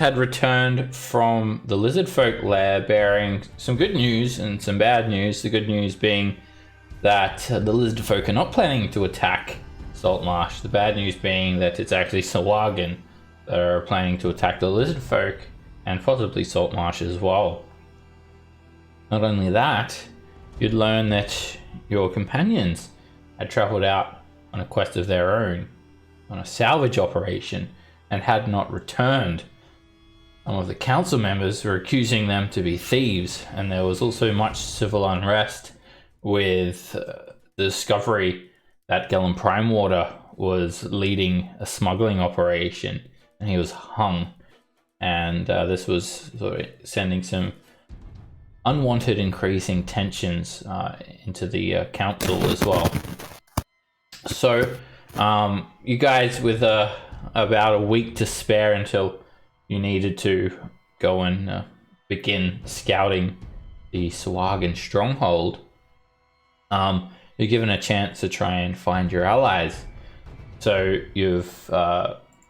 had returned from the lizard folk lair bearing some good news and some bad news. The good news being that the lizard folk are not planning to attack Saltmarsh. The bad news being that it's actually Sawagan that are planning to attack the lizard folk and possibly Saltmarsh as well. Not only that, you'd learn that your companions had travelled out on a quest of their own, on a salvage operation, and had not returned. Some of the council members were accusing them to be thieves, and there was also much civil unrest with the discovery that Gellin Primewater was leading a smuggling operation, and he was hung. And this was sort of sending some unwanted increasing tensions into the council as well. So you guys, with about a week to spare until you needed to go and begin scouting the Sawagan stronghold, you're given a chance to try and find your allies. So you've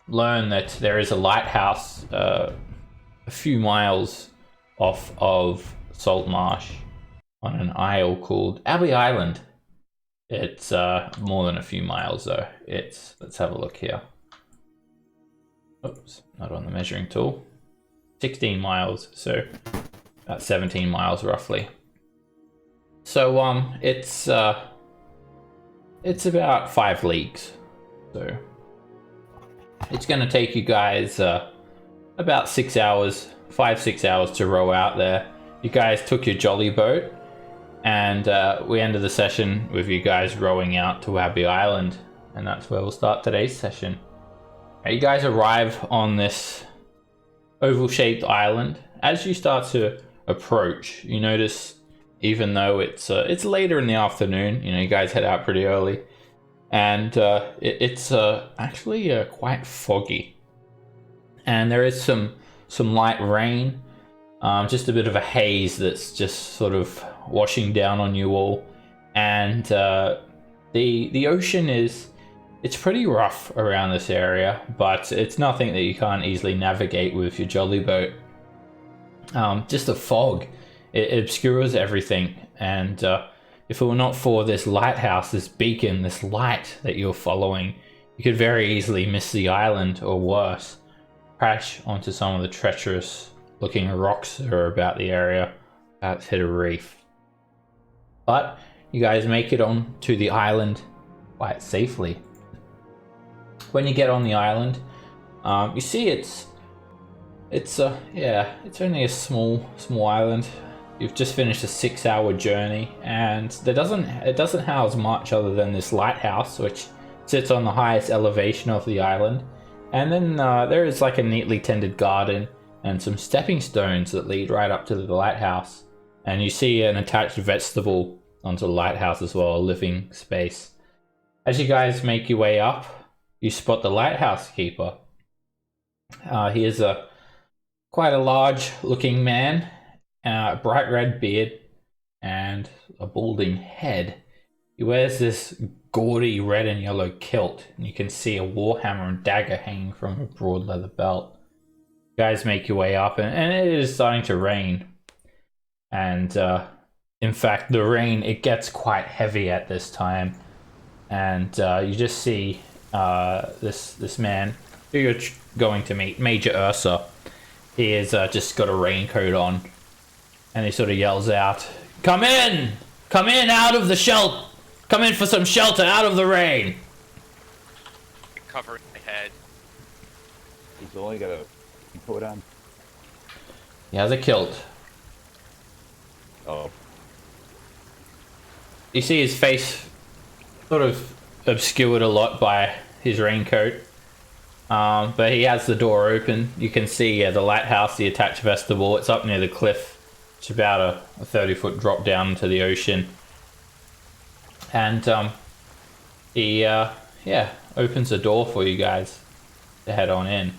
learned that there is a lighthouse a few miles off of Saltmarsh on an isle called Abbey Island. It's more than a few miles though. Let's have a look here. Oops, not on the measuring tool. 16 miles, so about 17 miles roughly. So it's about 5 leagues. So it's going to take you guys about 6 hours, 5-6 hours to row out there. You guys took your jolly boat, and we ended the session with you guys rowing out to Abbey Island, and that's where we'll start today's session. Now, you guys arrive on this oval-shaped island. As you start to approach, you notice, even though it's later in the afternoon, you guys head out pretty early, and it's actually quite foggy, and there is some light rain, just a bit of a haze that's just sort of washing down on you all, and the ocean it's pretty rough around this area, but it's nothing that you can't easily navigate with your jolly boat. Just the fog, it obscures everything, and if it were not for this lighthouse, this beacon, this light that you're following, you could very easily miss the island, or worse, crash onto some of the treacherous looking rocks that are about the area, perhaps hit a reef. But you guys make it on to the island quite safely. When you get on the island, you see it's only a small island. You've just finished a 6-hour journey, and it doesn't house much other than this lighthouse, which sits on the highest elevation of the island. And then there is like a neatly tended garden and some stepping stones that lead right up to the lighthouse. And you see an attached vegetable onto the lighthouse as well, a living space. As you guys make your way up, you spot the lighthouse keeper. He is quite a large looking man, bright red beard and a balding head. He wears this gaudy red and yellow kilt, and you can see a warhammer and dagger hanging from a broad leather belt. You guys make your way up, and it is starting to rain. And in fact, the rain, it gets quite heavy at this time. And you just see this man who you're going to meet, Major Ursa. He has just got a raincoat on, and he sort of yells out, "Come in! Come in out of the shelter! Come in for some shelter out of the rain!" Covering my head. He's only got a coat on. He has a kilt. Oh. You see his face sort of obscured a lot by his raincoat. But he has the door open. You can see the lighthouse, the attached vestibule. It's up near the cliff. It's about a 30-foot drop down into the ocean. And he opens the door for you guys to head on in.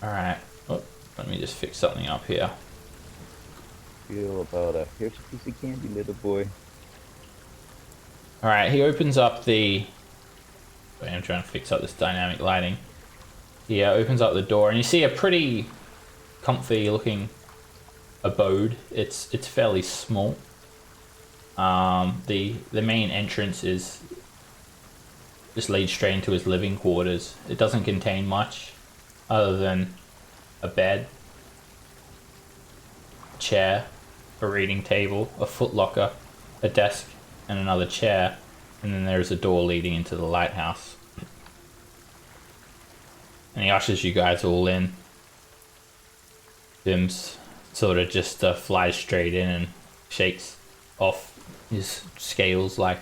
Alright. Oh, let me just fix something up here. Feel about here's a piece of candy, little boy. Alright, he opens up the But I'm trying to fix up this dynamic lighting. He opens up the door and you see a pretty comfy looking abode. It's fairly small. The main entrance is just leads straight into his living quarters. It doesn't contain much other than a bed, a chair, a reading table, a footlocker, a desk, and another chair. And then there's a door leading into the lighthouse. And he ushers you guys all in. Bim's sort of just flies straight in and shakes off his scales like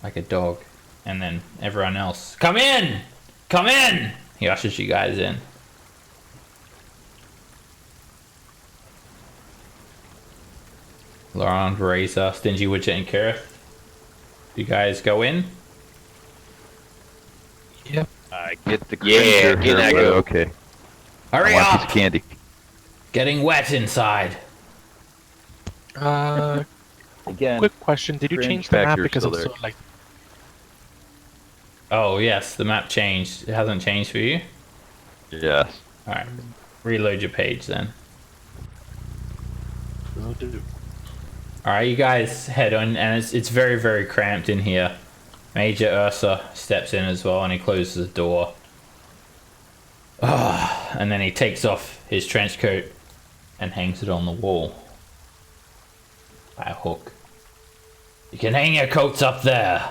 a dog. And then everyone else, come in! Come in! He ushers you guys in. Laurent, Razor, Stingy Widget, and Kareth. You guys go in? Yep. Get the Yeah, get that go. Okay. Hurry I want a piece up! of candy. Getting wet inside. Again. Quick question: did you Fringe change the map factor because still I'm there. so like? Oh yes, the map changed. It hasn't changed for you? Yes. Alright. Reload your page then. Will do. Alright, you guys head on, and it's very, very cramped in here. Major Ursa steps in as well, and he closes the door. And then he takes off his trench coat and hangs it on the wall by a hook. You can hang your coats up there.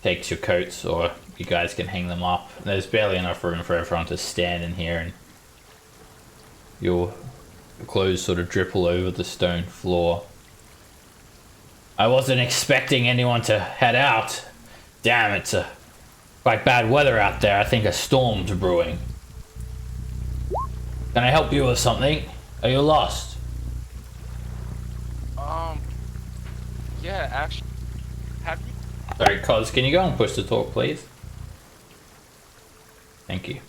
Takes your coats, or you guys can hang them up. There's barely enough room for everyone to stand in here, and your clothes sort of drip all over the stone floor. I wasn't expecting anyone to head out. Damn, it's quite bad weather out there. I think a storm's brewing. Can I help you with something? Are you lost? Yeah, actually, have you? Sorry, Cos, can you go and push to talk, please? Thank you.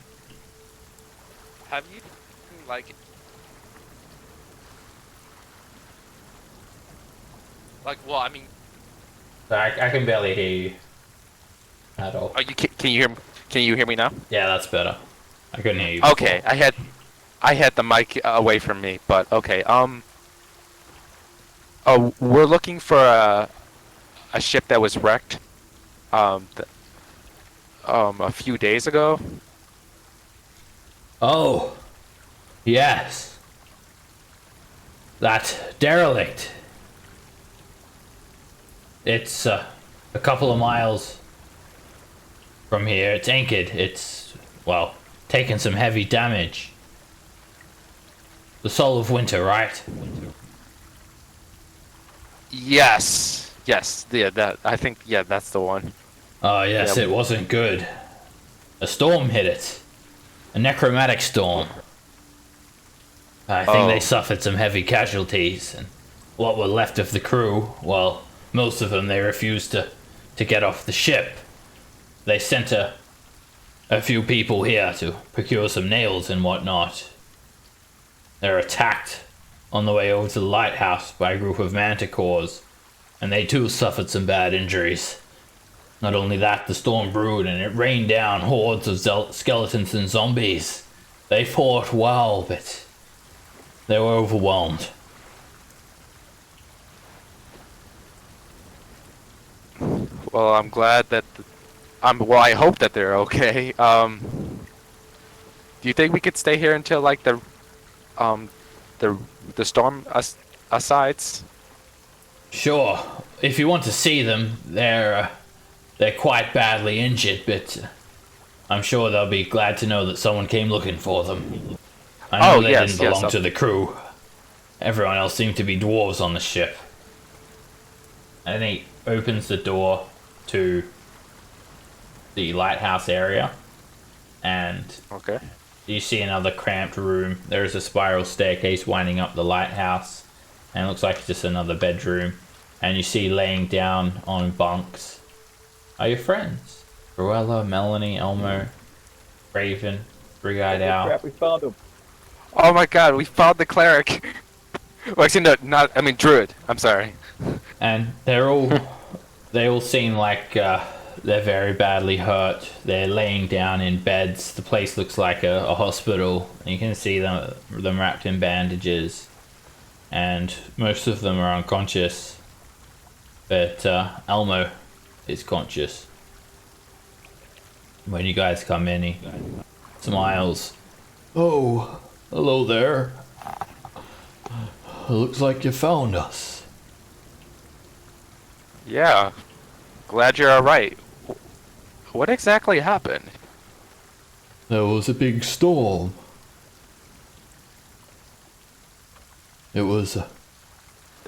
Have you, like, well, I mean, Sorry, I can barely hear you at all. are you? Can you hear? Can you hear me now? Yeah, that's better. I couldn't hear you. Okay, I had the mic away from me, but okay. We're looking for a ship that was wrecked, a few days ago. Oh, yes. That derelict. It's a couple of miles from here. It's anchored. It's, well, taken some heavy damage. The Soul of Winter, right? Yes, yes, yeah, I think, yeah, that's the one. Oh, yes, Yeah. it wasn't good. A storm hit it. A necromantic storm. I think they suffered some heavy casualties, and what were left of the crew, well, most of them, they refused to get off the ship. They sent a few people here to procure some nails and whatnot. They're attacked on the way over to the lighthouse by a group of manticores, and they too suffered some bad injuries. Not only that, the storm brewed and it rained down hordes of skeletons and zombies. They fought well, but they were overwhelmed. Well, I'm glad that, well, I hope that they're okay. Do you think we could stay here until, like, the storm asides? Sure, if you want to see them, they're quite badly injured, but I'm sure they'll be glad to know that someone came looking for them. I know they didn't belong to the crew. Everyone else seemed to be dwarves on the ship. And then he opens the door to the lighthouse area, and Okay. you see another cramped room. There is a spiral staircase winding up the lighthouse, and it looks like it's just another bedroom. And you see laying down on bunks are your friends. Cruella, Melanie, Elmo, Raven, Three-Eyed Owl. Crap, we found him. Oh my god, we found the cleric! Well, actually, no, not. I mean, druid. I'm sorry. And they all seem like they're very badly hurt. They're laying down in beds. The place looks like a hospital. You can see them wrapped in bandages, and most of them are unconscious. But Elmo is conscious. When you guys come in, he smiles. Oh, hello there. Looks like you found us. Yeah. Glad you're all right. What exactly happened? There was a big storm. It was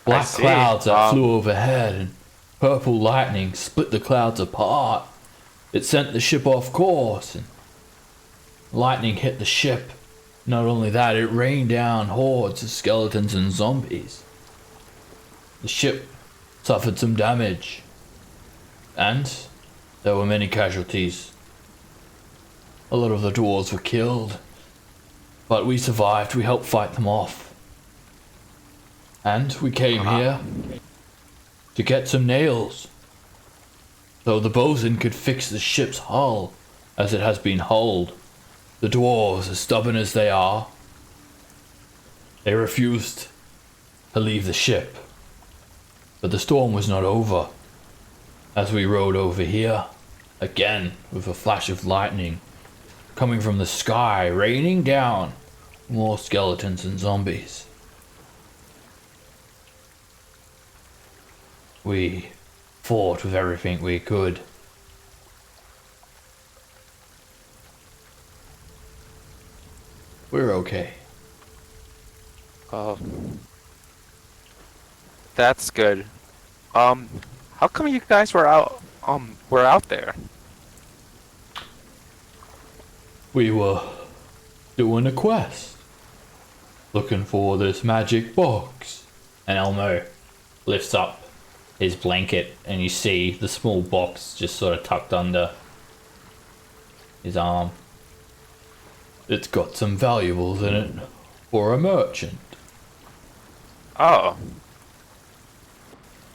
black see. clouds that flew overhead, and purple lightning split the clouds apart. It sent the ship off course, and lightning hit the ship. Not only that, it rained down hordes of skeletons and zombies. The ship suffered some damage, and there were many casualties. A lot of the dwarves were killed, but we survived. We helped fight them off. And we came here to get some nails, so the bosun could fix the ship's hull, as it has been hulled. The dwarves, as stubborn as they are, they refused to leave the ship. But the storm was not over. As we rode over here, again with a flash of lightning coming from the sky, raining down more skeletons and zombies. We fought with everything we could. We're okay. Oh. That's good. How come you guys were out there? We were doing a quest, looking for this magic box. And Elmo lifts up his blanket, and you see the small box just sort of tucked under his arm. It's got some valuables in it for a merchant. Oh.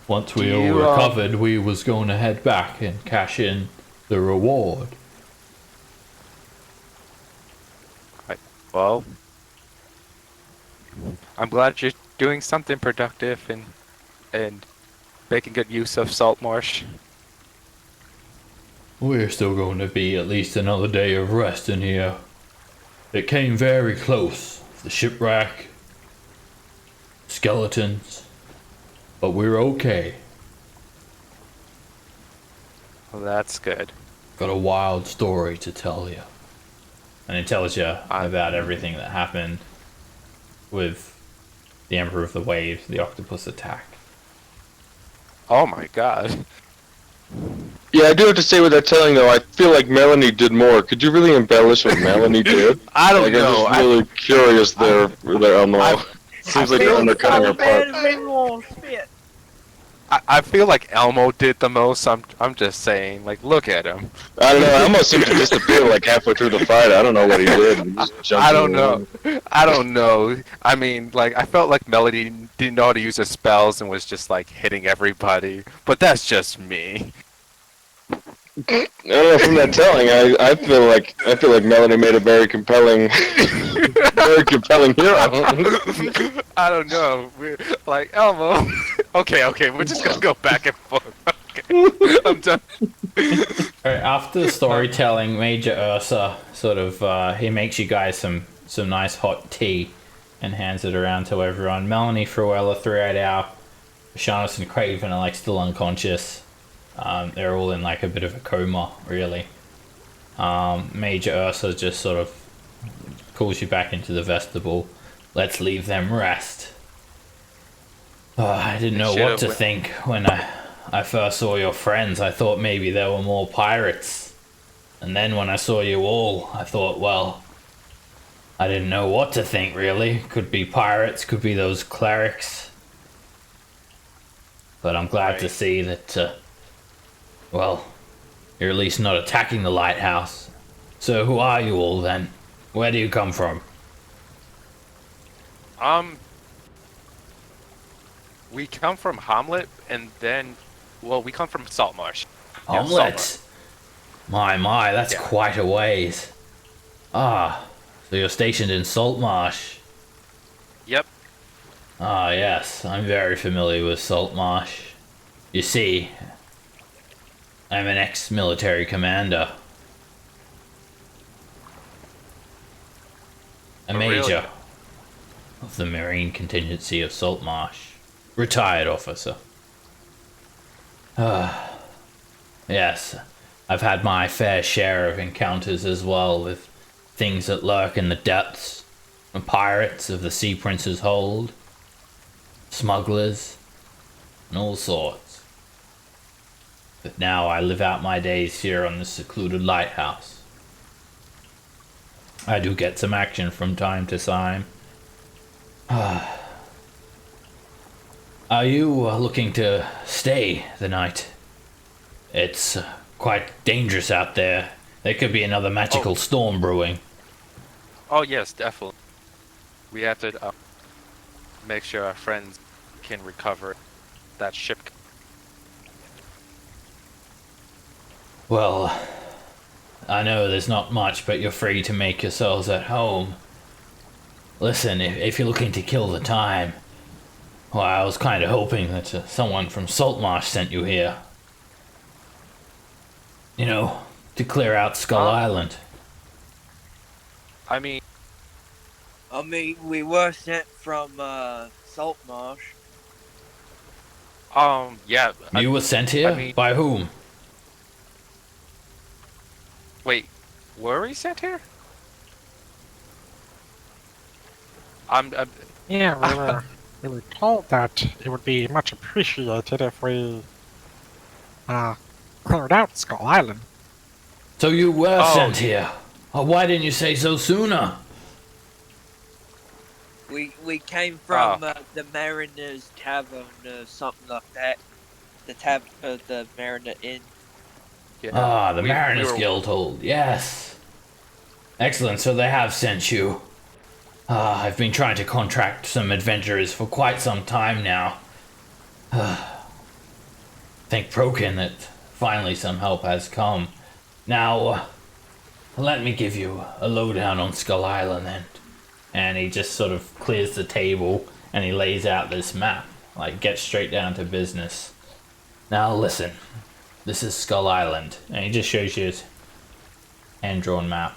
Once we all recovered, we was going to head back and cash in the reward. Well, I'm glad you're doing something productive and making good use of Saltmarsh. We're still going to be at least another day of rest in here. It came very close. The shipwreck, skeletons, but we're okay. Well, that's good. Got a wild story to tell you. And it tells you about everything that happened with the Emperor of the Waves, the octopus attack. Oh my god. Yeah, I do have to say with that telling though, I feel like Melanie did more. Could you really embellish what Melanie did? I don't know. I'm just really curious there, Elmo. Seems like you're undercutting her part. I feel like Elmo did the most. I'm just saying. Like, look at him. I don't know. Elmo seemed to disappear like halfway through the fight. I don't know what he did. He just jumped I in don't the know. room. I don't know. I mean, like, I felt like Melody didn't know how to use her spells and was just like hitting everybody. But that's just me. I don't know. From that telling, I feel like Melanie made a very compelling, very compelling hero. I don't know. Like Elmo. Okay. We're just gonna go back and forth. Okay, I'm done. Alright, after the storytelling, Major Ursa sort of he makes you guys some nice hot tea and hands it around to everyone. Melanie, Fruella, 3-8 Hour, Sharnis and Craven are like still unconscious. They're all in like a bit of a coma, really. Major Ursa just sort of calls you back into the vestibule. Let's leave them rest. I didn't know what to think when I first saw your friends. I thought maybe there were more pirates. And then when I saw you all, I thought, well, I didn't know what to think, really. Could be pirates, could be those clerics. But I'm glad to see that, well, you're at least not attacking the lighthouse. So who are you all then? Where do you come from? We come from Hamlet, and then, well, we come from Saltmarsh. Yeah, Omelette. My, that's Yeah. quite a ways. Ah, so you're stationed in Saltmarsh. Yep. Ah, yes, I'm very familiar with Saltmarsh. You see, I'm an ex-military commander. A Oh, major really? of the Marine contingency of Saltmarsh. Retired officer. Yes, I've had my fair share of encounters as well with things that lurk in the depths. And pirates of the Sea Prince's hold. Smugglers. And all sorts. But now I live out my days here on this secluded lighthouse. I do get some action from time to time. Are you looking to stay the night? It's quite dangerous out there. There could be another magical storm brewing. Oh, yes, definitely. We have to make sure our friends can recover that ship. Well, I know there's not much, but you're free to make yourselves at home. Listen, if you're looking to kill the time, well, I was kind of hoping that someone from Saltmarsh sent you here. You know, to clear out Skull Island. I mean, we were sent from Saltmarsh. yeah. You were sent here? I mean- By whom? Wait, were we sent here? Yeah, we were told that it would be much appreciated if we cleared out Skull Island. So you were Oh. sent here. Oh, why didn't you say so sooner? We came from the Mariner's Tavern or something like that. The Mariner Inn. Yeah. Ah, the We Mariners were- Guildhold, yes. Excellent, so they have sent you. I've been trying to contract some adventurers for quite some time now. Thank Prokin that finally some help has come. Now, let me give you a lowdown on Skull Island then. And he just sort of clears the table and he lays out this map. Like, gets straight down to business. Now listen, this is Skull Island. And he just shows you his hand-drawn map.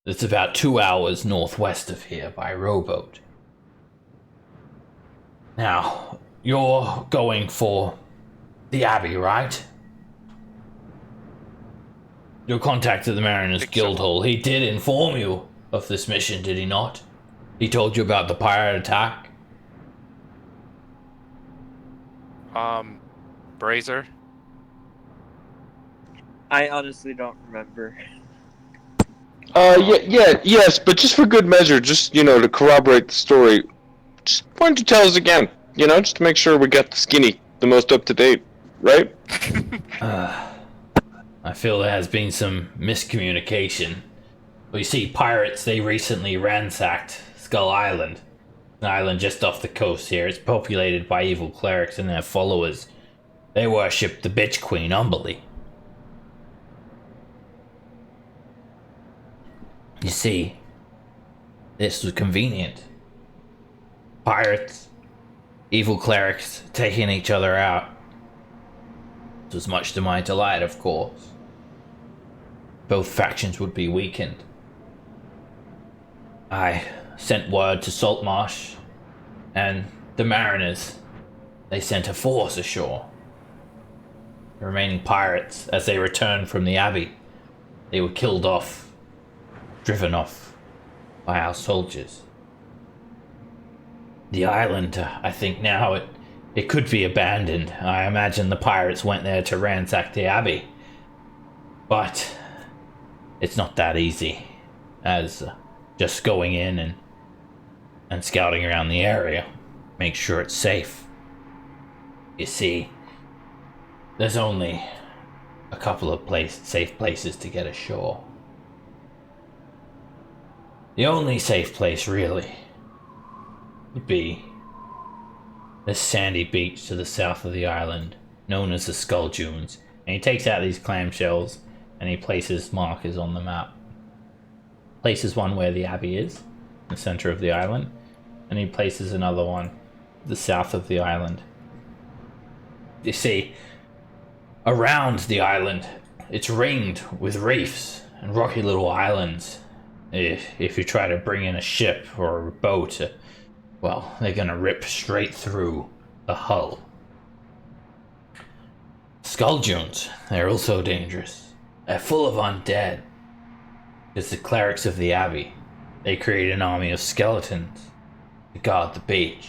It's about 2 hours northwest of here by rowboat. Now, you're going for the Abbey, right? Your contact at the Mariners Think so. Guildhall, he did inform you of this mission, did he not? He told you about the pirate attack? Brazier? I honestly don't remember. Yes, but just for good measure, just, to corroborate the story, just why don't you tell us again, just to make sure we got the skinny, the most up to date, right? I feel there has been some miscommunication. Well, you see, pirates, they recently ransacked Skull Island. An island just off the coast here. It's populated by evil clerics and their followers. They worship the bitch queen, Umberly. You see, this was convenient. Pirates, evil clerics taking each other out. It was much to my delight, of course. Both factions would be weakened. I sent word to Saltmarsh, and the Mariners, they sent a force ashore. The remaining pirates, as they returned from the Abbey, they were killed off, driven off by our soldiers. The island, I think now, it could be abandoned. I imagine the pirates went there to ransack the Abbey. But it's not that easy as just going in and scouting around the area. Make sure it's safe. You see, there's only a couple of safe places to get ashore. The only safe place, really, would be this sandy beach to the south of the island, known as the Skull Dunes. And he takes out these clamshells and he places markers on the map. Places one where the Abbey is, in the center of the island, and he places another one the south of the island. You see, around the island, it's ringed with reefs and rocky little islands. If you try to bring in a ship or a boat, well, they're gonna rip straight through the hull. Skull Dunes, they're also dangerous. They're full of undead. It's the clerics of the Abbey. They create an army of skeletons to guard the beach.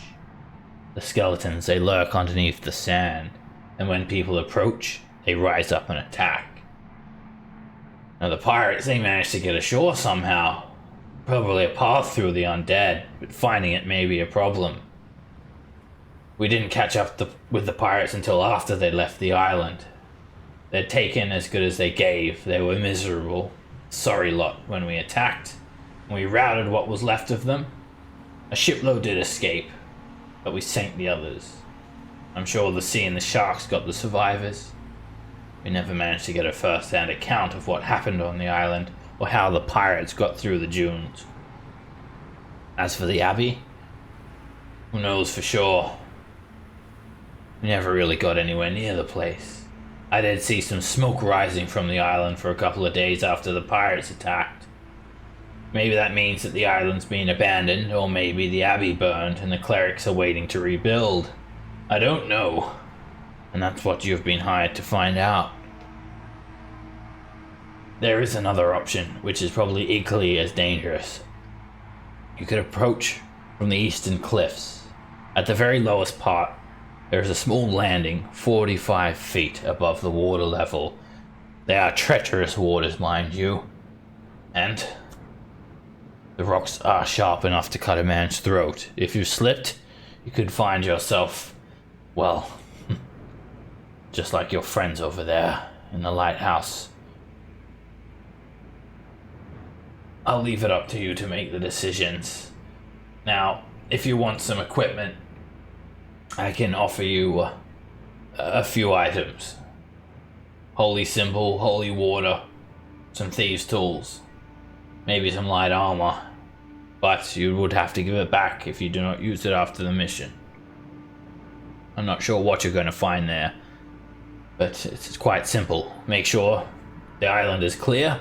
The skeletons, they lurk underneath the sand, and when people approach, they rise up and attack. Now the pirates, they managed to get ashore somehow. Probably a path through the undead, but finding it may be a problem. We didn't catch up with the pirates until after they left the island. They'd taken as good as they gave. They were miserable. Sorry lot when we attacked. We routed what was left of them. A shipload did escape, but we sank the others. I'm sure the sea and the sharks got the survivors. We never managed to get a first-hand account of what happened on the island, or how the pirates got through the dunes. As for the Abbey, who knows for sure? We never really got anywhere near the place. I did see some smoke rising from the island for a couple of days after the pirates attacked. Maybe that means that the island's been abandoned, or maybe the Abbey burned and the clerics are waiting to rebuild. I don't know. And that's what you've been hired to find out. There is another option, which is probably equally as dangerous. You could approach from the eastern cliffs. At the very lowest part, there is a small landing 45 feet above the water level. They are treacherous waters, mind you. And the rocks are sharp enough to cut a man's throat. If you slipped, you could find yourself, well, just like your friends over there in the lighthouse. I'll leave it up to you to make the decisions. Now, if you want some equipment, I can offer you a few items. Holy symbol, holy water, some thieves' tools, maybe some light armor, but you would have to give it back if you do not use it after the mission. I'm not sure what you're going to find there, but it's quite simple. Make sure the island is clear.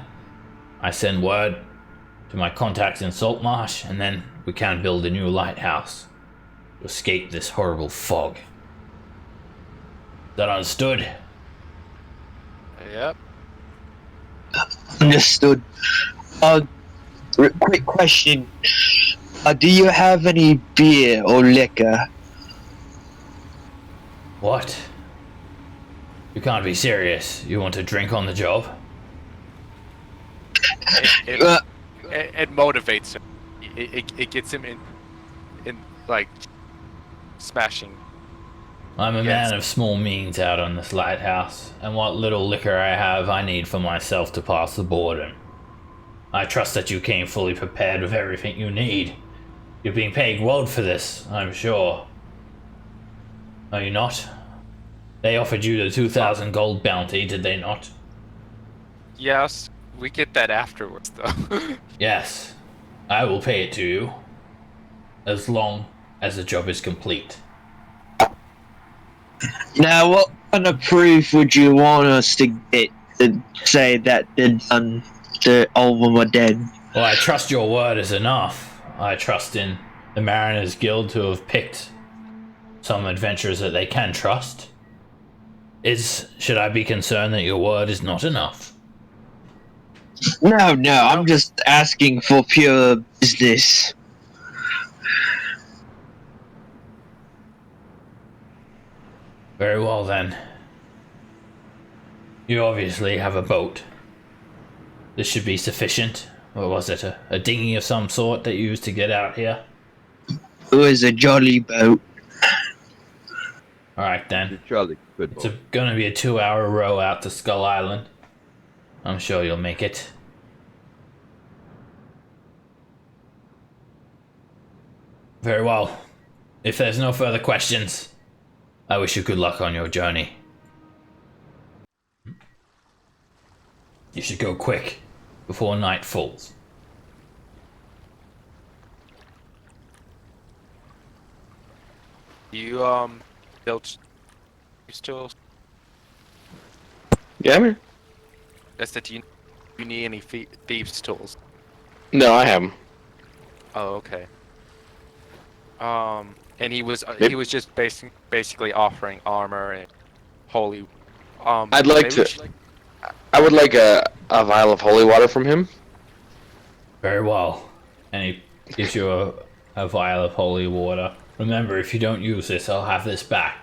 I send word to my contacts in Saltmarsh, and then we can build a new lighthouse to escape this horrible fog. Is that understood? Yep. Understood. Quick question. Do you have any beer or liquor? What? You can't be serious. You want to drink on the job? It motivates him. It gets him in like smashing. I'm a man of small means out on this lighthouse, and what little liquor I have I need for myself to pass the boredom. I trust that you came fully prepared with everything you need. You're being paid well for this, I'm sure. Are you not? They offered you the 2,000 gold bounty, did they not? Yes, we get that afterwards, though. Yes, I will pay it to you, as long as the job is complete. Now, what kind of proof would you want us to get to say that all of them are dead? Well, I trust your word is enough. I trust in the Mariners Guild to have picked some adventurers that they can trust. Should I be concerned that your word is not enough? No, I'm just asking for pure business. Very well then. You obviously have a boat. This should be sufficient. Or was it a dinghy of some sort that you used to get out here? It was a jolly boat. Alright then. Charlie, good It's boy. gonna be a 2-hour row out to Skull Island. I'm sure you'll make it. Very well. If there's no further questions, I wish you good luck on your journey. You should go quick, before night falls. You you still? Yeah, I'm here. That's that you need any thieves tools? No, I have 'em. Oh, okay. And he was Maybe- he was just basically offering armor and holy. I'd like maybe to. we should- I would like a vial of holy water from him. Very well. And he gives you a vial of holy water. Remember, if you don't use this, I'll have this back.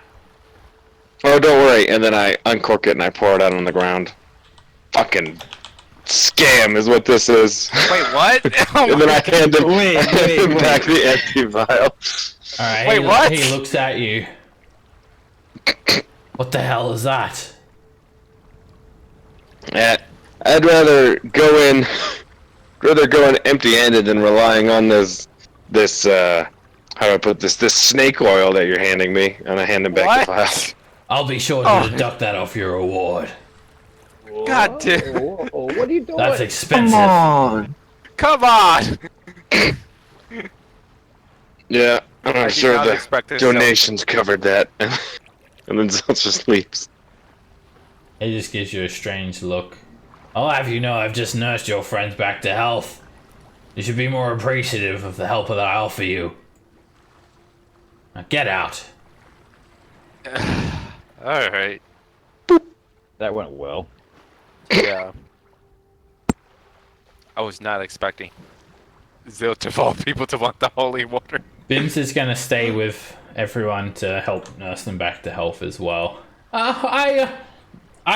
Oh, don't worry. And then I uncork it and I pour it out on the ground. Fucking scam is what this is. Wait, what? Oh And then my I hand him, Wait, I hand him wait, back the empty vial. Alright, Wait, what? He looks at you. What the hell is that? I'd rather go in empty-handed than relying on this how do I put this snake oil that you're handing me, and I hand him back the What? vial. I'll be sure to Oh. deduct that off your reward. God damn! Whoa, what are you doing? That's Come expensive. on! Come on! Yeah, I I'm did sure not the expect this. donations covered that. And then Zelt just leaves. He just gives you a strange look. I'll have you know I've just nursed your friends back to health. You should be more appreciative of the help that I offer you. Now get out. All right. That went well. Yeah. I was not expecting Zilt of all people to want the holy water. Bims is gonna stay with everyone to help nurse them back to health as well. I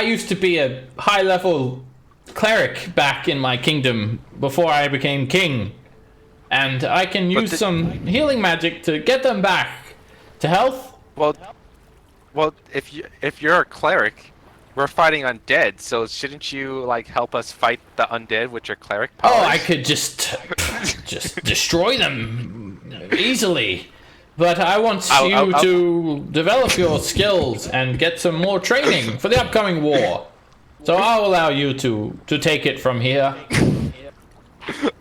used to be a high-level cleric back in my kingdom before I became king, and I can use some healing magic to get them back to health. Well, if you're a cleric, we're fighting undead, so shouldn't you like help us fight the undead with your cleric powers? Oh, I could just destroy them easily. But I want you to develop your skills and get some more training for the upcoming war. So I'll allow you to take it from here.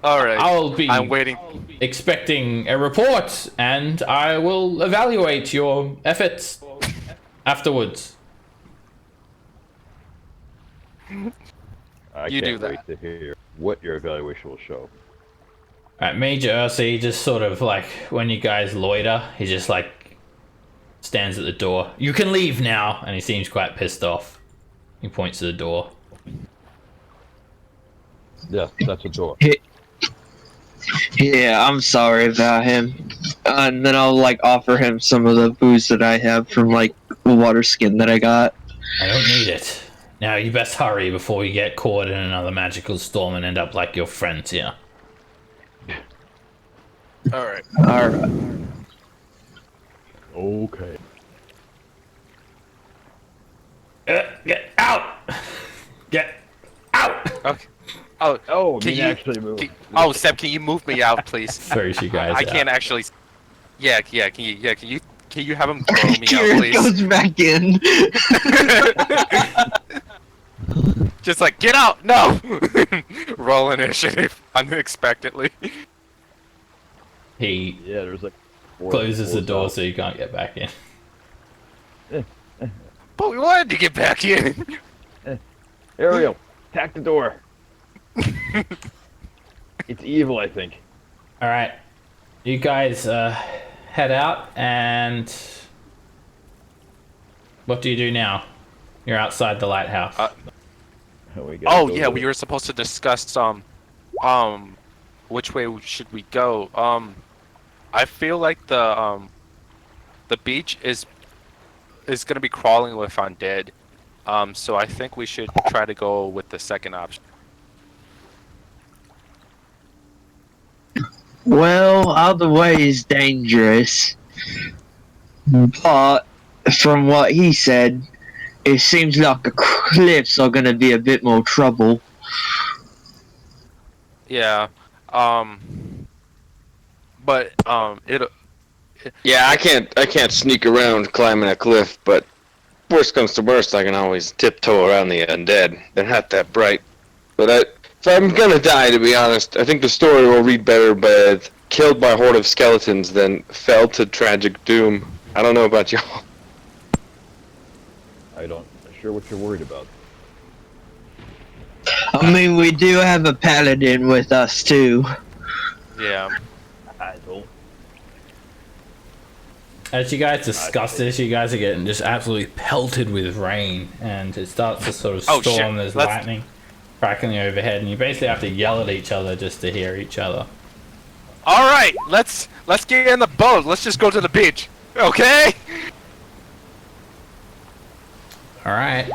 All right. I'll be I'm waiting. expecting a report, and I will evaluate your efforts afterwards. I You can't do that. wait to hear what your evaluation will show. At Major Ursa, he just sort of like, when you guys loiter, he just like stands at the door. You can leave now, and he seems quite pissed off. He points to the door. Yes, that's a door. Yeah, I'm sorry about him. And then I'll like offer him some of the booze that I have from like the water skin that I got. I don't need it. Now you best hurry before you get caught in another magical storm and end up like your friends here. All right. Alright. Okay. Get out! Get out! Okay. Oh. Oh, Can you you- actually moved. Oh, Seb, can you move me out, please? Throws you guys I out. can't actually. Yeah. Can you have him throw me out, Kieran please? goes back in. Just like get out! No. Roll initiative unexpectedly. He Yeah, there's like closes the four door cells. so you can't get back in. But we wanted to get back in. Ariel, attack the door. It's evil, I think. Alright. You guys head out, and what do you do now? You're outside the lighthouse. We gotta Oh go yeah, to- we were supposed to discuss which way should we go? I feel like the beach is gonna be crawling with undead. So I think we should try to go with the second option. Well, either way is dangerous. But from what he said, it seems like the cliffs are gonna be a bit more trouble. Yeah. But Yeah, I can't sneak around climbing a cliff, but worst comes to worst, I can always tiptoe around the undead. They're not that bright. But if I'm gonna die, to be honest, I think the story will read better with killed by a horde of skeletons than fell to tragic doom. I don't know about y'all. I don't sure what you're worried about. I mean, we do have a paladin with us too. Yeah. I don't. As you guys discuss this, you guys are getting just absolutely pelted with rain, and it starts to sort of Oh, storm. shit. There's Let's- lightning crackling overhead, and you basically have to yell at each other just to hear each other. All right, let's get in the boat. Let's just go to the beach. Okay? All right,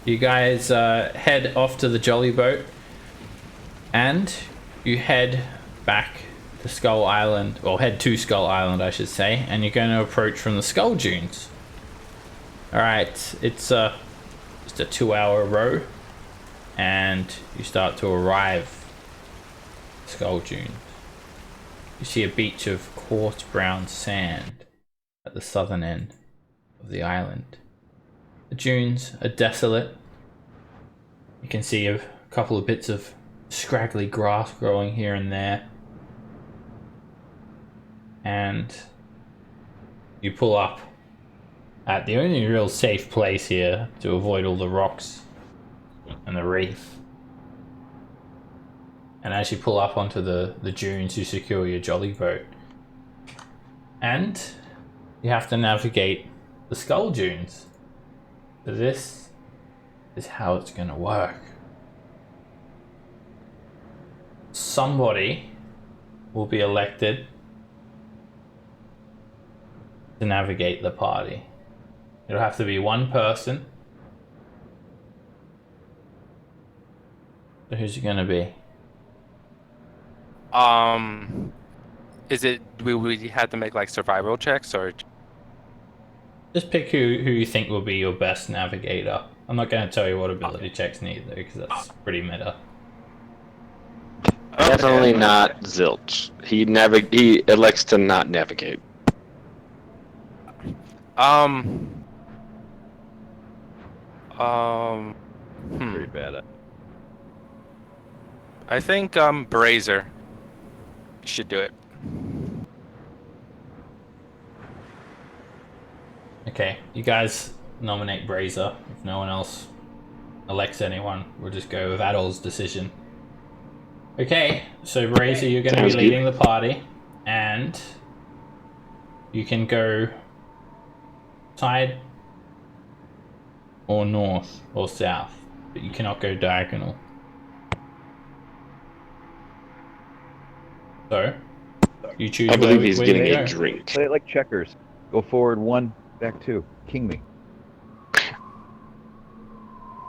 you guys head off to the jolly boat, and you head back to Skull Island, or head to Skull Island, I should say, and you're going to approach from the Skull Dunes. All right, it's just a 2-hour row, and you start to arrive at Skull Dunes. You see a beach of quartz brown sand at the southern end of the island. The dunes are desolate. You can see a couple of bits of scraggly grass growing here and there. And you pull up at the only real safe place here to avoid all the rocks and the reef. And as you pull up onto the dunes, you secure your jolly boat. And you have to navigate the Skull Dunes. So this is how it's going to work. Somebody will be elected to navigate the party. It'll have to be one person. So who's it going to be? Is it we had to make like survival checks or? Just pick who you think will be your best navigator. I'm not going to tell you what ability checks need though, because that's pretty meta. Definitely not Zilch. He elects to not navigate. Very bad at. I think Brazier should do it. Okay, you guys nominate Brazier. If no one else elects anyone, we'll just go with Adol's decision. Okay, so Brazier, you're going to be Sounds good. leading the party, and you can go side or north or south, but you cannot go diagonal. So, you choose I believe he's where you getting go. a drink. Play it like checkers. Go forward 1, back 2. King me.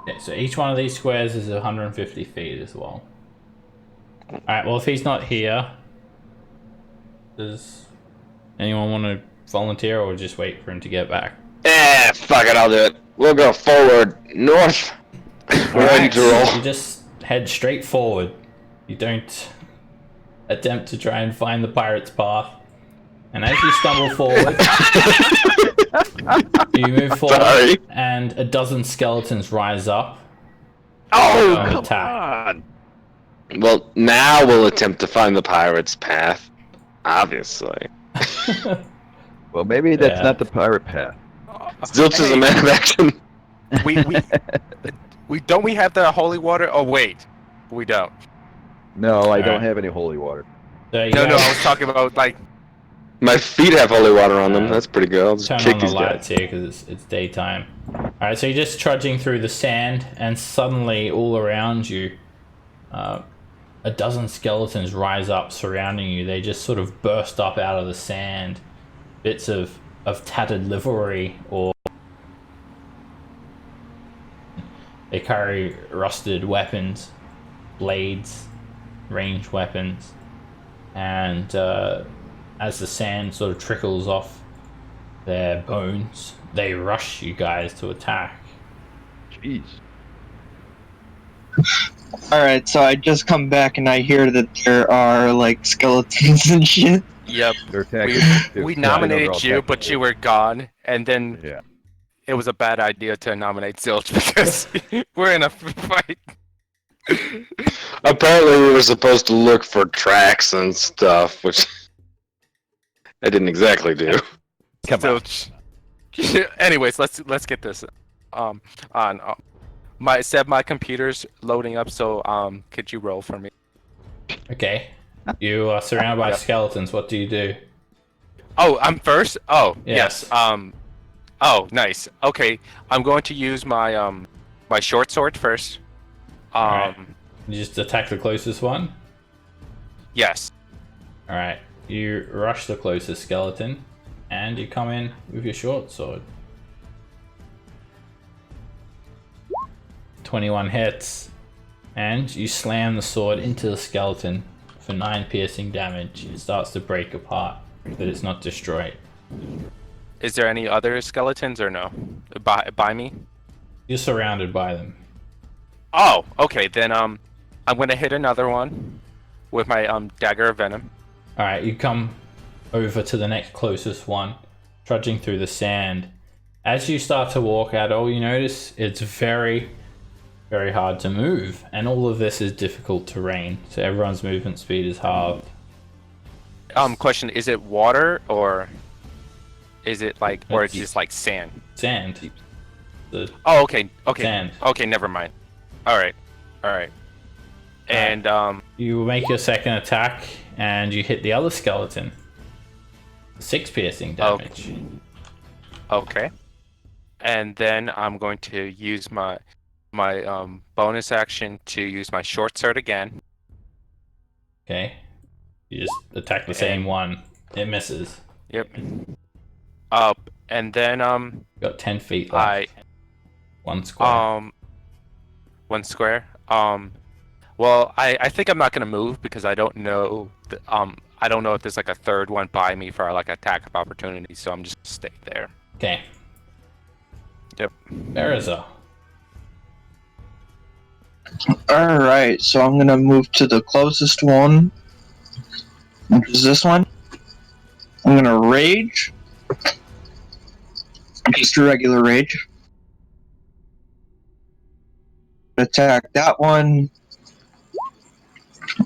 Okay, so each one of these squares is 150 feet as well. Alright, well if he's not here, does anyone want to volunteer or just wait for him to get back? Fuck it, I'll do it. We'll go forward, north. We're ready to roll. You just head straight forward. You don't attempt to try and find the pirate's path. And as you stumble forward, you move forward, Sorry. and a dozen skeletons rise up. Oh, and come attack. on. Well, now we'll attempt to find the pirate's path. Obviously. Well, maybe that's Yeah. not the pirate path. Zilch is a man of action. We don't we have the holy water? Oh wait, we don't. No, I Alright. don't have any holy water. So you No, guys I was talking about like. My feet have holy water on them. That's pretty good. I'll just turn kick on the these lights guys. here because it's daytime. Alright, so you're just trudging through the sand, and suddenly all around you, a dozen skeletons rise up surrounding you. They just sort of burst up out of the sand. Bits of tattered livery, or they carry rusted weapons, blades, ranged weapons, and as the sand sort of trickles off their bones, they rush you guys to attack. Jeez. Alright, so I just come back and I hear that there are, like, skeletons and shit. Yep. They're attacking We, us, too. we Yeah, I know they're nominated all you, attacking but you were gone, and then Yeah. it was a bad idea to nominate Zilch because we're in a fight. Apparently, we were supposed to look for tracks and stuff, which I didn't exactly do. Come on. Zilch. Anyways, let's get this on. My computer's loading up, so could you roll for me? Okay. You are surrounded by Yep. skeletons. What do you do? Oh, I'm first. Oh, Yes. yes. Oh, nice. Okay, I'm going to use my my short sword first. Alright. You just attack the closest one. Yes. Alright. You rush the closest skeleton, and you come in with your short sword. 21 hits, and you slam the sword into the skeleton for 9 piercing damage. It starts to break apart, but it's not destroyed. Is there any other skeletons or no? By me? You're surrounded by them. Oh, okay. Then I'm gonna hit another one with my dagger of venom. Alright, you come over to the next closest one, trudging through the sand. As you start to walk out, all you notice it's very, very hard to move, and all of this is difficult terrain, so everyone's movement speed is halved. Question: is it water or is it like, or it's It's- just like sand? Sand. The Oh, okay. Okay. sand. Okay. Never mind. All right. All right. And You make your second attack, and you hit the other skeleton. 6 piercing damage. okay. And then I'm going to use my bonus action to use my short sword again. Okay. You just attack the same one. It misses. Yep. And then You got 10 feet left. 1 square. one square. Well, I think I'm not gonna move because I don't know. I don't know if there's like a third one by me for like attack of opportunity, so I'm just gonna stay there. Okay. Yep. Bereza. Alright, so I'm gonna move to the closest one, which is this one. I'm gonna rage. Just a regular rage. Attack that one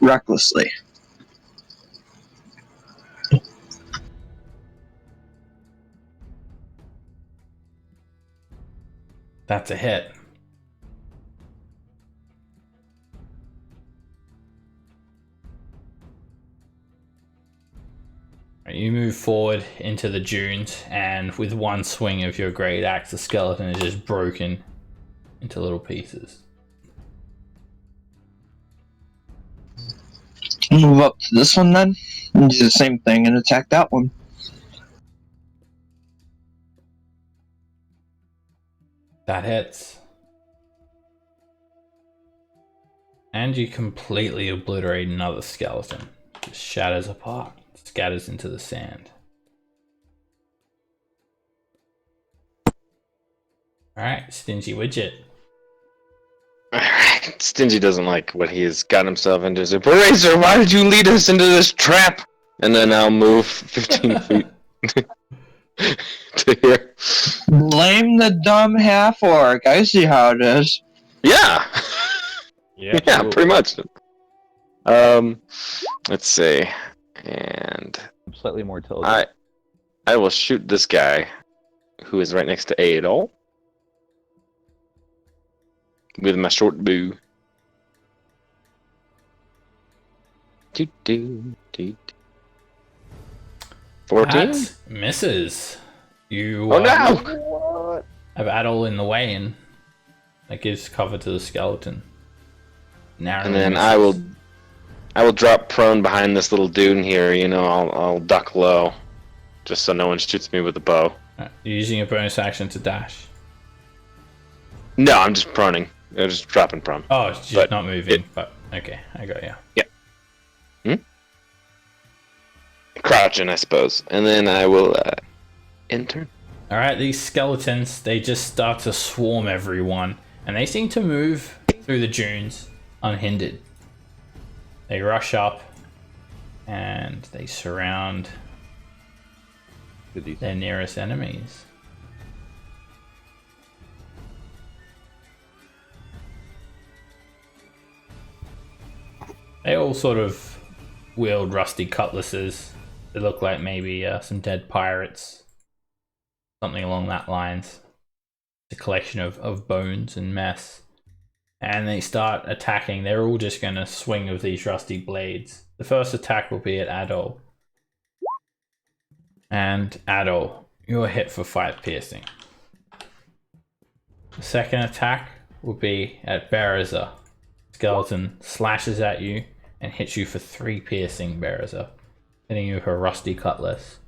recklessly. That's a hit. You move forward into the dunes, and with one swing of your great axe, the skeleton is just broken into little pieces. Move up to this one then, and do the same thing and attack that one. That hits. And you completely obliterate another skeleton. Just shatters apart, scatters into the sand. Alright, Stingy Widget. Alright, Stingy doesn't like what he has got himself into. So, Bracer, why did you lead us into this trap? And then I'll move 15 feet to here. Blame the dumb half orc. I see how it is. Yeah! Yeah, Yeah, pretty much. Let's see. And I'm slightly more intelligent. I will shoot this guy who is right next to Adol with my short bow. Doo, doo, doo, doo. 14? That misses. You Oh no! have Adol in the way, and that gives cover to the skeleton. Narrowly And then misses. I will drop prone behind this little dude here. You know, I'll duck low, just so no one shoots me with a bow. You're using a bonus action to dash. No, I'm just proning. I'm just dropping prone. Oh, it's just But not moving. But okay, I got you. Crouching, I suppose. And then I will enter. All right, these skeletons, they just start to swarm everyone, and they seem to move through the dunes unhindered. They rush up, and they surround their nearest enemies. They all sort of wield rusty cutlasses. They look like maybe some dead pirates, something along that lines. It's a collection of bones and mess. And they start attacking. They're all just going to swing with these rusty blades. The first attack will be at Adol. And Adol, you're hit for 5 piercing. The second attack will be at Baraza. Skeleton slashes at you and hits you for 3 piercing, Baraza, hitting you with a rusty cutlass.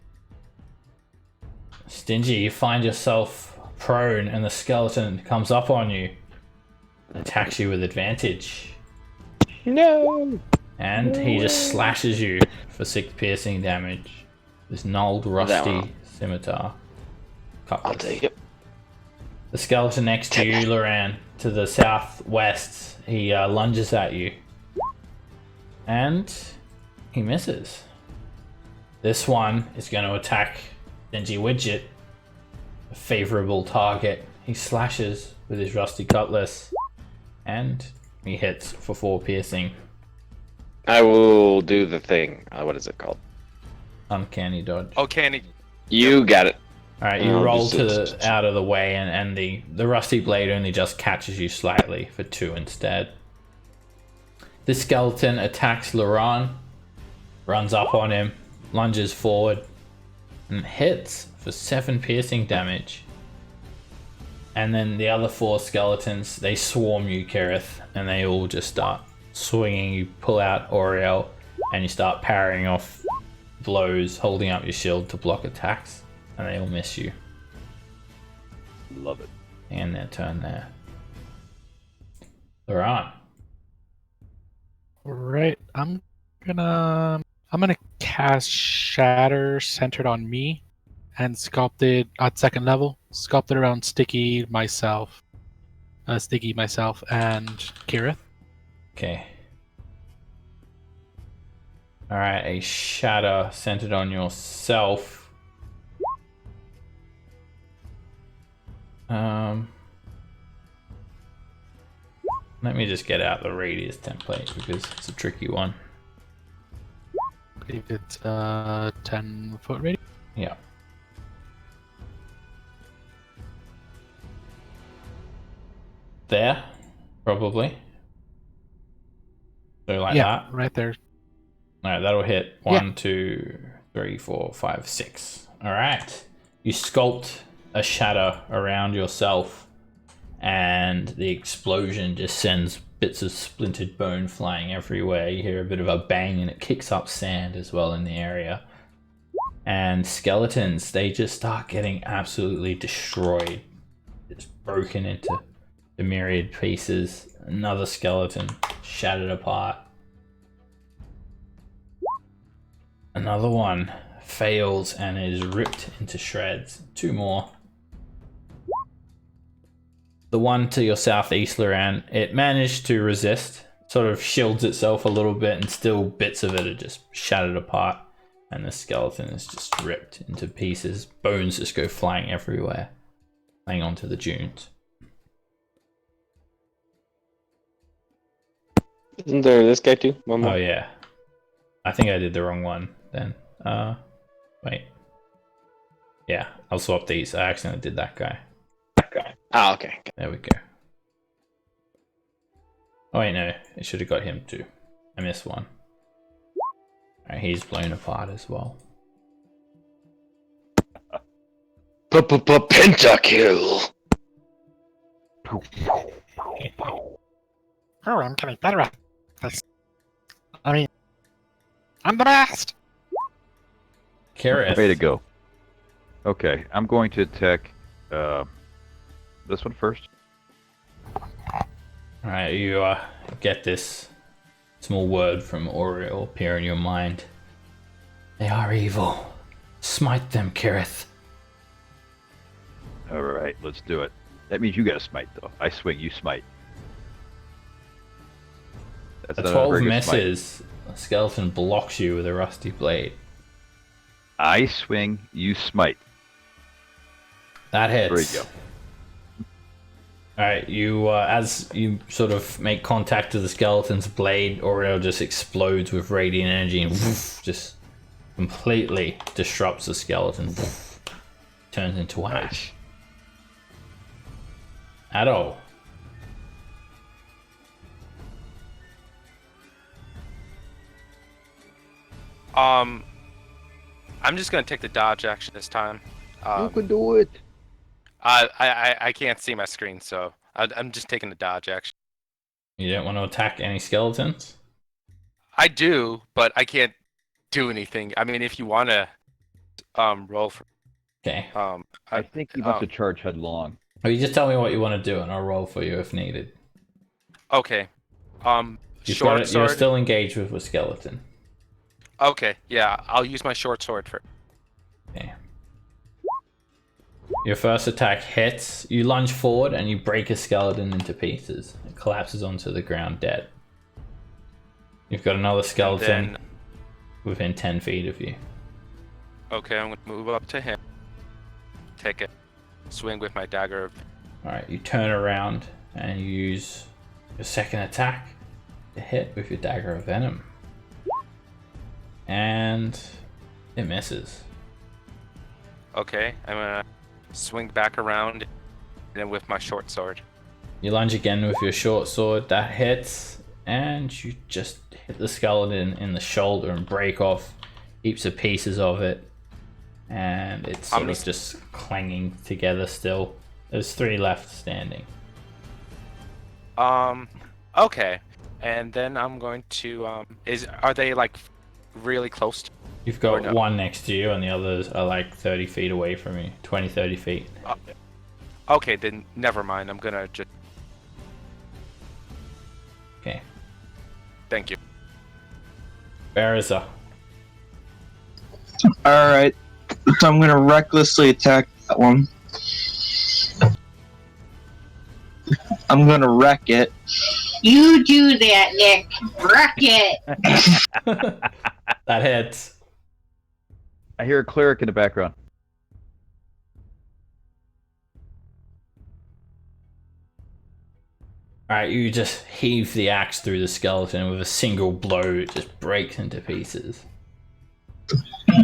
Stingy, you find yourself prone and the skeleton comes up on you. Attacks you with advantage. No! And he just slashes you for 6 piercing damage. This gnarled, rusty scimitar. Cutlass. I'll take it. The skeleton next to you, Loran, to the southwest, he lunges at you. And he misses. This one is going to attack Dingy Widget, a favorable target. He slashes with his rusty cutlass. And he hits for 4 piercing. I will do the thing. What is it called? Uncanny dodge. Oh, Candy. You got it. Alright, you roll out of the way and the rusty blade only just catches you slightly for 2 instead. This skeleton attacks Laurent, runs up on him, lunges forward, and hits for 7 piercing damage. And then the other 4 skeletons, they swarm you, Kirith, and they all just start swinging. You pull out Oriel, and you start parrying off blows, holding up your shield to block attacks, and they all miss you. Love it. And their turn there. Laurent. Right, I'm gonna cast Shatter centered on me, and sculpted at 2nd level. Sculpted around Sticky, myself, and Kirith. Okay. Alright, a shatter centered on yourself. Let me just get out the radius template because it's a tricky one. I believe it's 10-foot radius. Yeah. There, probably. So like that. Right there. Alright, that'll hit 1, 2, 3, 4, 5, 6. Alright. You sculpt a shadow around yourself, and the explosion just sends bits of splintered bone flying everywhere. You hear a bit of a bang, and it kicks up sand as well in the area. And skeletons, they just start getting absolutely destroyed. It's broken into the myriad pieces. Another skeleton shattered apart. Another one fails and is ripped into shreds. 2 more. The one to your southeast, Loran, it managed to resist, sort of shields itself a little bit, and still bits of it are just shattered apart. And the skeleton is just ripped into pieces. Bones just go flying everywhere, laying onto the dunes. Isn't there this guy too? One more. Oh yeah. I think I did the wrong one then. Wait. Yeah, I'll swap these. I accidentally did that guy. Ah, okay. There we go. Oh wait, no. It should have got him too. I missed one. Alright, he's blown apart as well. Pentakill. Oh, I'm getting better at this. I mean, I'm the best! Kareth. Way to go. Okay, I'm going to attack this one first. Alright, you get this small word from Oriel appear in your mind. They are evil. Smite them, Kareth. Alright, let's do it. That means you gotta smite, though. I swing, you smite. That's A not 12 very good misses, The skeleton blocks you with a rusty blade. I swing, you smite. That hits. There you go. Alright, you, as you sort of make contact with the skeleton's blade, Oriel just explodes with radiant energy and just completely disrupts the skeleton. Turns into ash. Addo. I'm just gonna take the dodge action this time. You can do it. I can't see my screen, so I'm just taking the dodge action. You don't want to attack any skeletons? I do, but I can't do anything. I mean, if you want to roll for Okay. I think you must have charged headlong. Well, you just tell me what you want to do and I'll roll for you if needed. Okay. You're still engaged with a skeleton. Okay, yeah, I'll use my short sword for. Okay. Your first attack hits. You lunge forward and you break a skeleton into pieces. It collapses onto the ground dead. You've got another skeleton within 10 feet of you. Okay, I'm gonna move up to him. Take a swing with my dagger. Alright, you turn around and you use your second attack to hit with your dagger of venom. And it misses. Okay, I'm gonna swing back around and then with my short sword. You lunge again with your short sword, that hits, and you just hit the skeleton in the shoulder and break off heaps of pieces of it. And it's sort of just clanging together still. There's 3 left standing. Okay. And then I'm going to are they like really close to... You've got one next to you and the others are like 30 feet away from you. 20, 30 feet. Okay, then never mind. I'm gonna just... Okay. Thank you. Bariza. Alright. So I'm gonna recklessly attack that one. I'm gonna wreck it. You do that, Nick. Wreck it. That hits. I hear a cleric in the background. Alright, you just heave the axe through the skeleton and with a single blow it just breaks into pieces.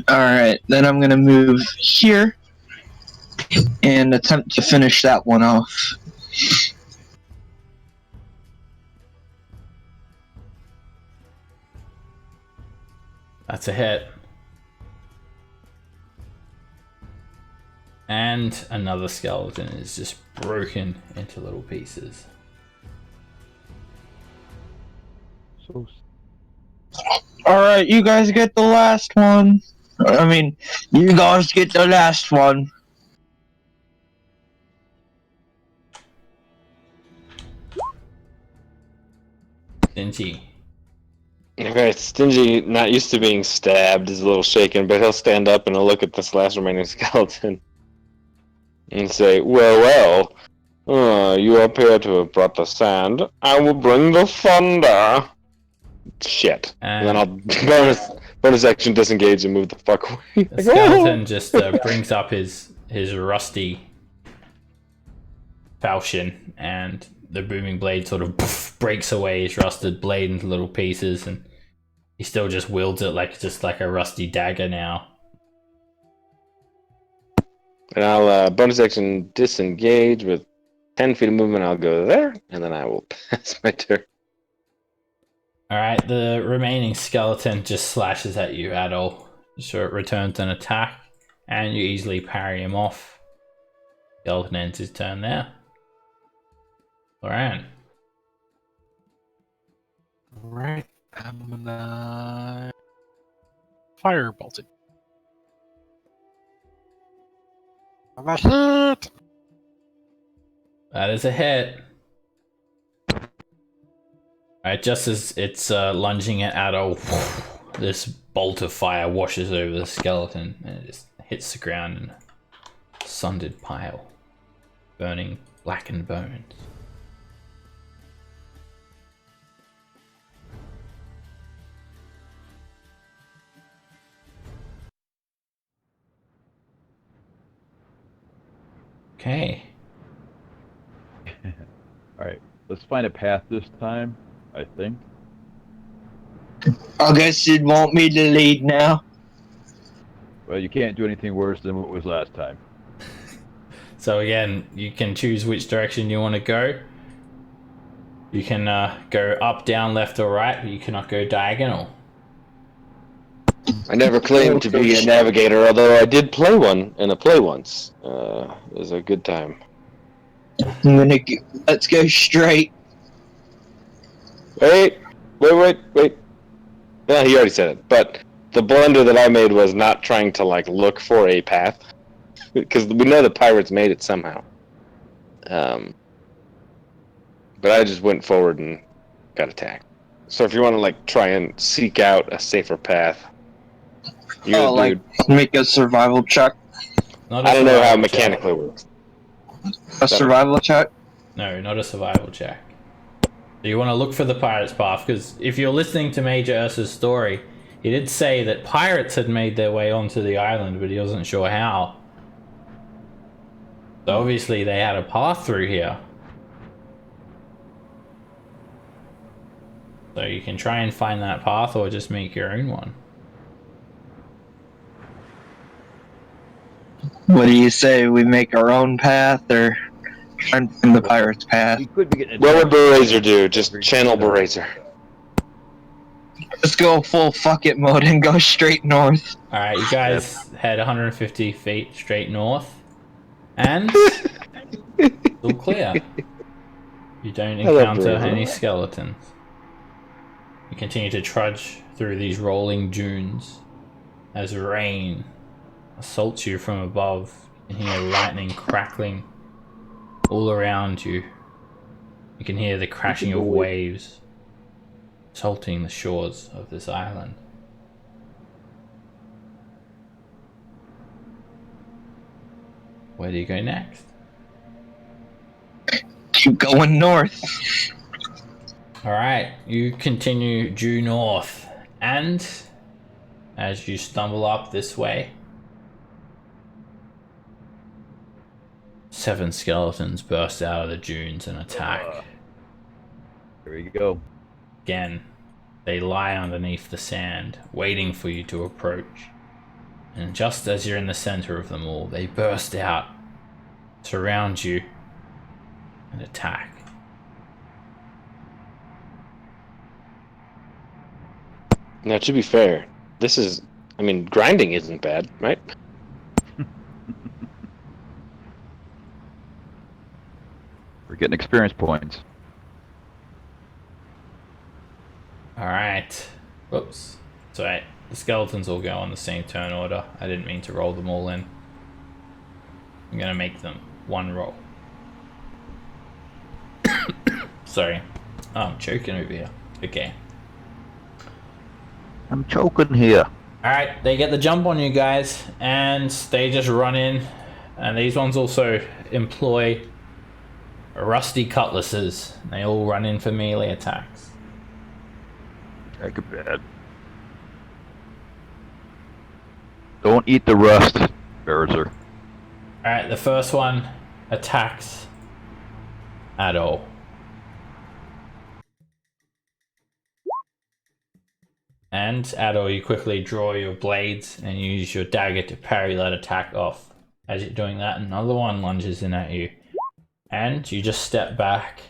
Alright, then I'm gonna move here and attempt to finish that one off. That's a hit. And another skeleton is just broken into little pieces. So Alright, you guys get the last one. I mean, you guys get the last one. Stingy. Okay, Stingy, not used to being stabbed, is a little shaken, but he'll stand up and he'll look at this last remaining skeleton and say, well, you appear to have brought the sand. I will bring the thunder. Shit. And then I'll bonus action disengage and move the fuck away. The skeleton just brings up his rusty falchion and the booming blade sort of breaks away his rusted blade into little pieces, and he still just wields it like a rusty dagger now. And I'll bonus action disengage with 10 feet of movement. I'll go there, and then I will pass my turn. Alright, the remaining skeleton just slashes at you, Adol. So it returns an attack, and you easily parry him off. Skeleton ends his turn there. Loran. Alright, I'm gonna firebolt it. A hit! That is a hit. Alright, just as it's lunging at Adol, this bolt of fire washes over the skeleton and it just hits the ground in a sundered pile, burning blackened bones. Okay. Alright, let's find a path this time, I think. I guess you'd want me to lead now. Well, you can't do anything worse than what was last time. So again, you can choose which direction you want to go. You can go up, down, left, or right, but you cannot go diagonal. I never claimed to be a navigator, although I did play one in a play once. It was a good time. Let's go straight. Wait. Yeah, he already said it. But the blunder that I made was not trying to look for a path, because we know the pirates made it somehow. But I just went forward and got attacked. So if you want to try and seek out a safer path, Make a survival check. I don't know how it mechanically works. A survival check? No, not a survival check. So you want to look for the pirates' path, because if you're listening to Major Ursa's story, he did say that pirates had made their way onto the island, but he wasn't sure how. So obviously they had a path through here. So you can try and find that path or just make your own one. What do you say? We make our own path or try and find the pirate's path? We could be getting What would Berazer do? Just channel Berazer. Let's go full fuck it mode and go straight north. Alright, you guys head 150 feet straight north. And it's all clear. You don't encounter any skeletons. You continue to trudge through these rolling dunes as rain assaults you from above. You can hear lightning crackling all around you. You can hear the crashing of waves assaulting the shores of this island. Where do you go next? Keep going north. Alright, you continue due north, and as you stumble up this way, 7 skeletons burst out of the dunes and attack. Here we go. Again, they lie underneath the sand, waiting for you to approach. And just as you're in the center of them all, they burst out, surround you, and attack. Now, to be fair, grinding isn't bad, right? We're getting experience points. Alright. Whoops. Sorry. The skeletons all go on the same turn order. I didn't mean to roll them all in. I'm gonna make them one roll. Sorry. Oh, I'm choking over here. Okay. I'm choking here. Alright, they get the jump on you guys, and they just run in. And these ones also employ rusty cutlasses. They all run in for melee attacks. Take a bed. Don't eat the rust, Berzer. Alright, the first one attacks Adol. And Adol, you quickly draw your blades and use your dagger to parry that attack off. As you're doing that, another one lunges in at you. And you just step back,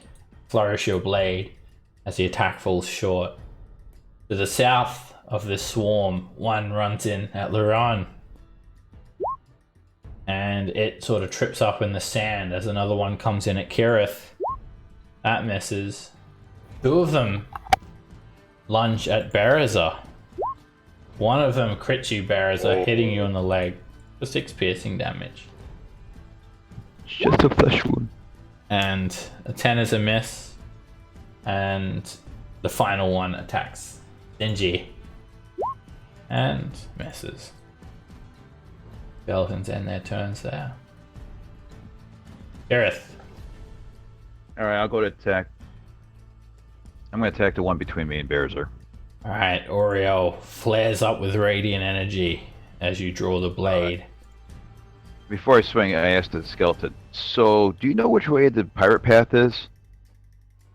flourish your blade as the attack falls short. To the south of this swarm, one runs in at Luran. And it sort of trips up in the sand as another one comes in at Kirith. That misses. 2 of them lunge at Berazer. One of them crits you, Berazer, hitting you in the leg for 6 piercing damage. It's just a flesh wound. And a 10 is a miss. And the final one attacks Dingy. And misses. Skeletons end their turns there. Gareth. Alright, I'll go to attack. I'm going to attack the one between me and Berzer. Alright, Oriel flares up with radiant energy as you draw the blade. Before I swing, I asked the skeleton. So, do you know which way the pirate path is?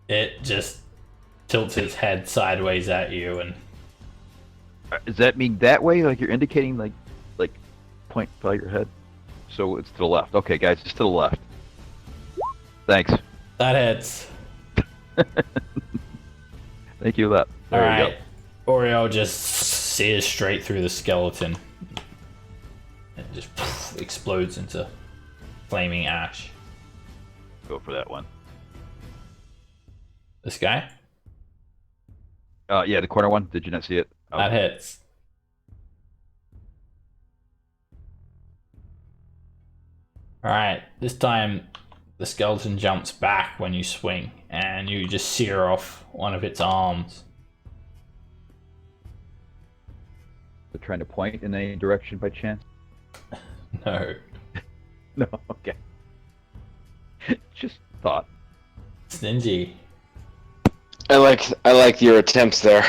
It just tilts its head sideways at you, and Does that mean that way? Like you're indicating, like point by your head? So it's to the left. Okay, guys, it's to the left. Thanks. that hits. Thank you, Lep. All There you right, Oreo just sears straight through the skeleton. It just explodes into flaming ash. go for that one. This guy? Yeah, the corner one. Did you not see it? That hits. Alright, this time the skeleton jumps back when you swing, and you just sear off one of its arms. They're trying to point in any direction by chance? No. No, okay. Just thought. Stingy. I like your attempts there.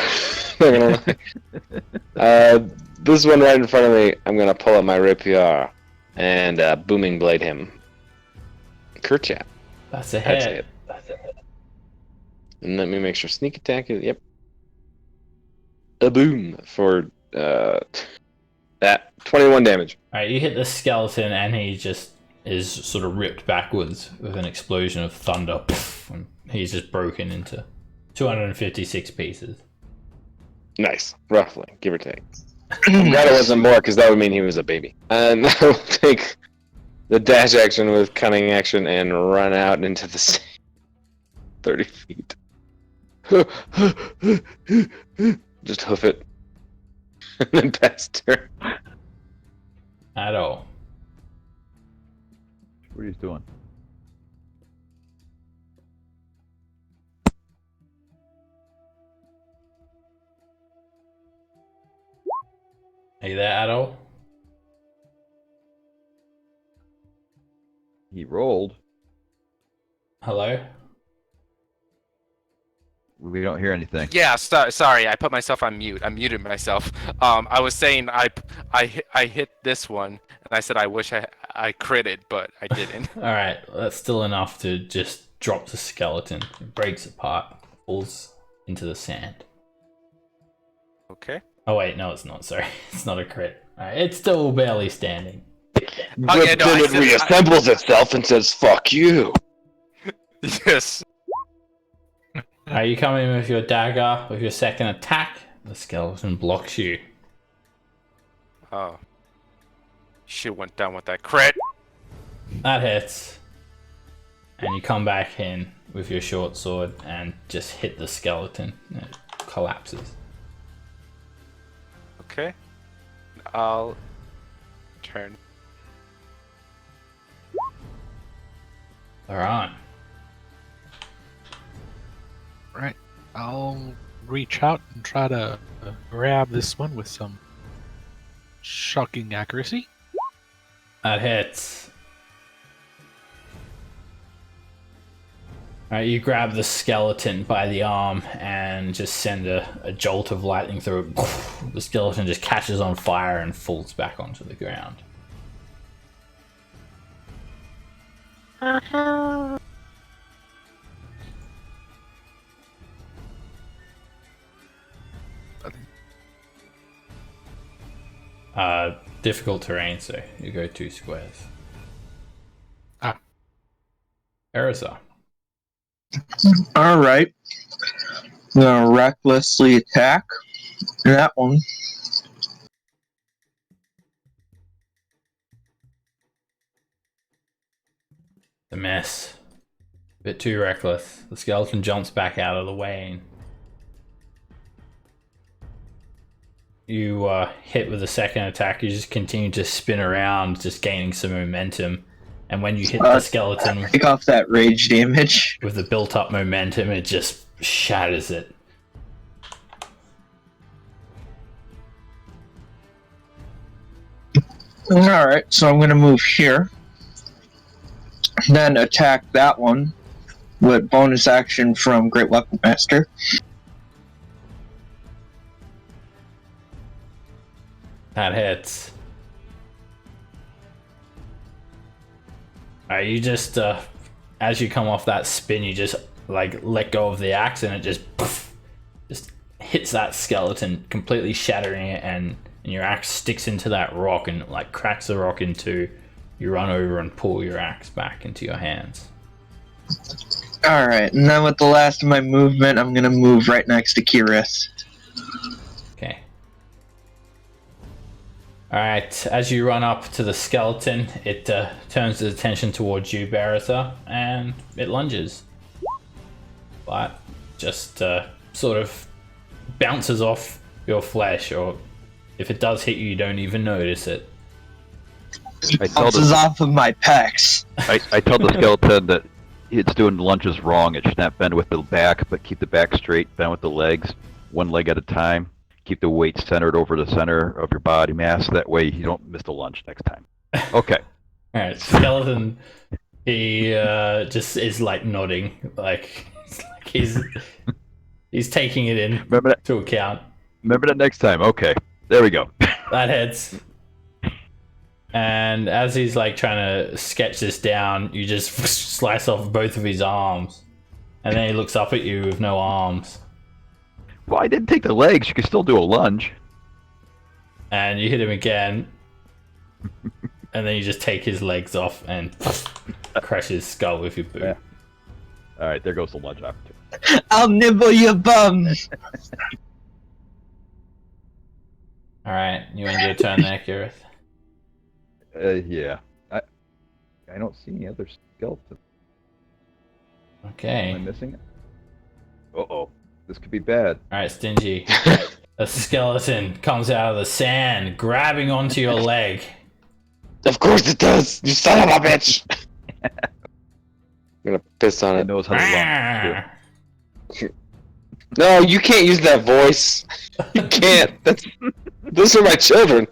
Not gonna lie. This one right in front of me, I'm gonna pull out my rapier and booming blade him. Kerchap. That's a That's hit. it. And let me make sure sneak attack is yep. A boom for that 21 damage. Alright, you hit the skeleton and he just is sort of ripped backwards with an explosion of thunder. And he's just broken into 256 pieces. Nice, roughly, give or take. I'm glad it wasn't more, because that would mean he was a baby. And I will take the dash action with cunning action and run out into the sea. 30 feet. Just hoof it. And then past her. At all. What are you doing? Are you there at all? He rolled. Hello? We don't hear anything. Yeah, sorry, I put myself on mute. I muted myself. I was saying I hit this one, and I said I wish I critted, but I didn't. Alright, that's still enough to just drop the skeleton. It breaks apart, falls into the sand. Okay. Oh wait, no it's not, sorry. It's not a crit. Alright, it's still barely standing. But yeah, no, then I it said- reassembles itself and says, fuck you. Yes. Are you coming with your dagger with your second attack? The skeleton blocks you. Oh. Shit went down with that crit. That hits. And you come back in with your short sword and just hit the skeleton. And it collapses. Okay. I'll turn. Alright. Right. I'll reach out and try to grab this one with some shocking accuracy. That hits. Alright, you grab the skeleton by the arm and just send a jolt of lightning through it. The skeleton just catches on fire and falls back onto the ground. Difficult terrain, so you go 2 squares. Ah. Erisa. Alright. I'm gonna recklessly attack that one. The mess. A bit too reckless. The skeleton jumps back out of the way and you hit with the second attack. You just continue to spin around, just gaining some momentum. And when you hit the skeleton Take off that rage damage. with the built-up momentum, it just shatters it. Alright, so I'm gonna move here. Then attack that one with bonus action from Great Weapon Master. That hits. You just, as you come off that spin, you just like let go of the axe, and it just hits that skeleton, completely shattering it, and your axe sticks into that rock and like cracks the rock in two. You run over and pull your axe back into your hands. Alright, and then with the last of my movement, I'm gonna move right next to Kirith. Okay. Alright, as you run up to the skeleton, it turns its attention towards you, Barretha, and it lunges. But just sort of bounces off your flesh, or if it does hit you, you don't even notice it. Bounces off of my pecs. I tell the skeleton that it's doing lunges wrong. It should not bend with the back, but keep the back straight, bend with the legs, one leg at a time. Keep the weight centered over the center of your body mass. That way you don't miss the lunge next time. Okay. Alright, skeleton, he just is like nodding, like he's taking it in to account. Remember that next time. Okay, there we go. That hits. And as he's like trying to sketch this down, you just slice off both of his arms. And then he looks up at you with no arms. Well, I didn't take the legs. You can still do a lunge. And you hit him again. And then you just take his legs off and crush his skull with your boot. Yeah. Alright, there goes the lunge opportunity. I'll nibble your bum! Alright, you end your turn there, Kirith. Yeah. I don't see any other skeleton. Okay. Am I missing it? Uh-oh. This could be bad. Alright, Stingy. A skeleton comes out of the sand, grabbing onto your leg. Of course it does! You son of a bitch! I'm gonna piss on It it. knows how to lunge, too. No, you can't use that voice. You can't. Those are my children.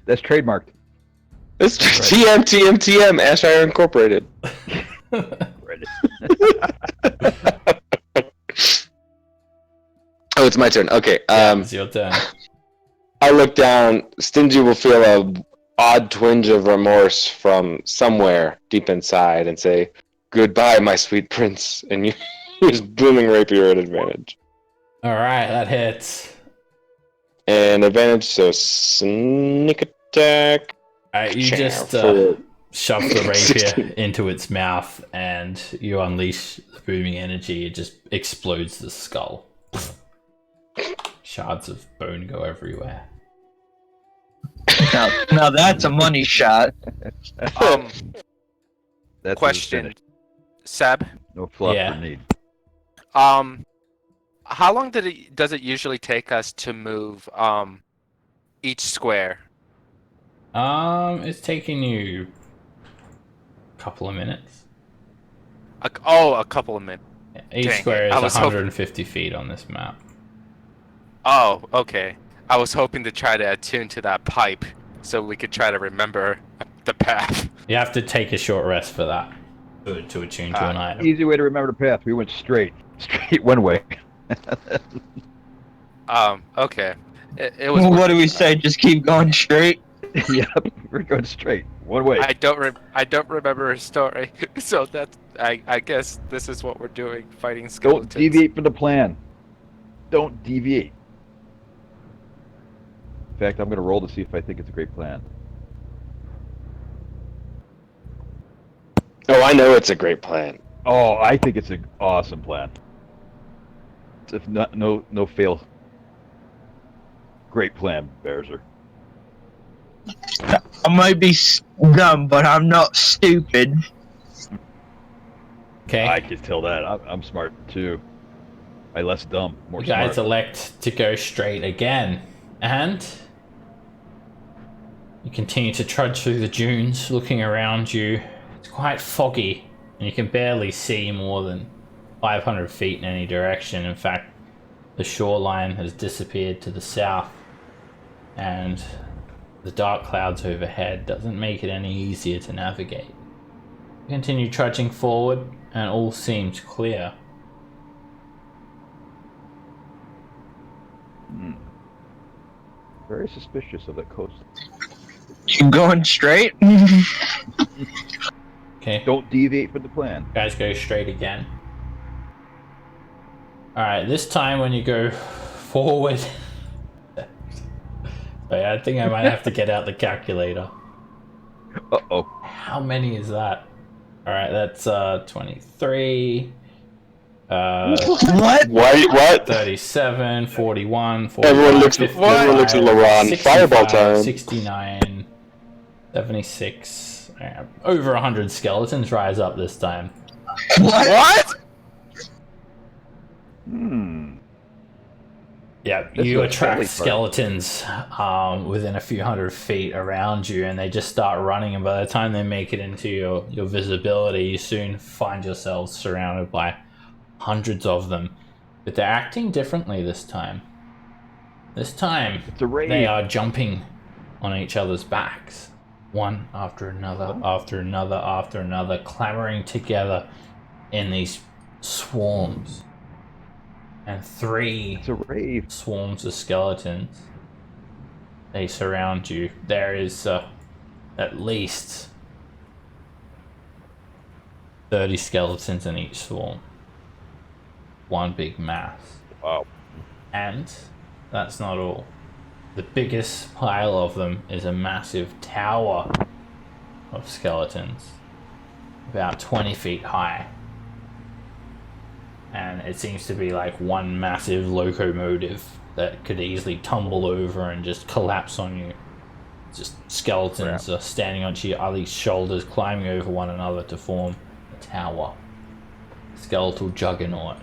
That's trademarked. It's TM Ashire Incorporated. Oh, it's my turn. Okay. It's your turn. I look down. Stingy will feel a odd twinge of remorse from somewhere deep inside and say, "Goodbye, my sweet prince," and you use booming rapier at advantage. Alright, that hits. And advantage, so sneak attack. You just shove the rapier into its mouth and you unleash the booming energy. It just explodes the skull. Shards of bone go everywhere. Now that's a money shot. That's Question, Seb. No fluff Yeah. or need. How long does it usually take us to move each square? It's taking you a couple of minutes. A couple of minutes. Each Dang square it. is I was 150 feet on this map. Oh, okay. I was hoping to try to attune to that pipe so we could try to remember the path. You have to take a short rest for that to attune to an item. Easy way to remember the path. We went straight one way. Okay. It was. What do we say? Just keep going straight? Yep, we're going straight one way. I don't remember a story, so that's. I guess this is what we're doing, fighting skeletons. Don't deviate from the plan. Don't deviate. In fact, I'm going to roll to see if I think it's a great plan. Oh, I know it's a great plan. Oh, I think it's an awesome plan. If not, no fail. Great plan, Bearser. I might be dumb, but I'm not stupid. Okay. I can tell that. I'm smart too. I less dumb, more You guys smart. elect to go straight again, and you continue to trudge through the dunes, looking around you. It's quite foggy, and you can barely see more than 500 feet in any direction. In fact, the shoreline has disappeared to the south, and the dark clouds overhead doesn't make it any easier to navigate. You continue trudging forward, and all seems clear. Very suspicious of that coast. You going straight? Okay, Don't deviate from the plan. guys go straight again. Alright, this time when you go forward... Wait, I think I might have to get out the calculator. Uh-oh. How many is that? Alright, that's 23... What? What? 37, 41, 41, Everyone looks 55, at Laron. 65, Fireball time. 69, 76. Over 100 skeletons rise up this time. What? Yeah, This you was attract fairly far. skeletons within a few hundred feet around you, and they just start running, and by the time they make it into your visibility, you soon find yourselves surrounded by hundreds of them. But they're acting differently this time. This time, It's a raid. they are jumping on each other's backs. One after another, after another, after another, clamoring together in these swarms. And 3 It's a rave. swarms of skeletons. They surround you. There is at least 30 skeletons in each swarm. One big mass. Wow. And that's not all. The biggest pile of them is a massive tower of skeletons, about 20 feet high. And it seems to be like one massive locomotive that could easily tumble over and just collapse on you. Just skeletons are standing on each other's shoulders, climbing over one another to form a tower. Skeletal juggernaut.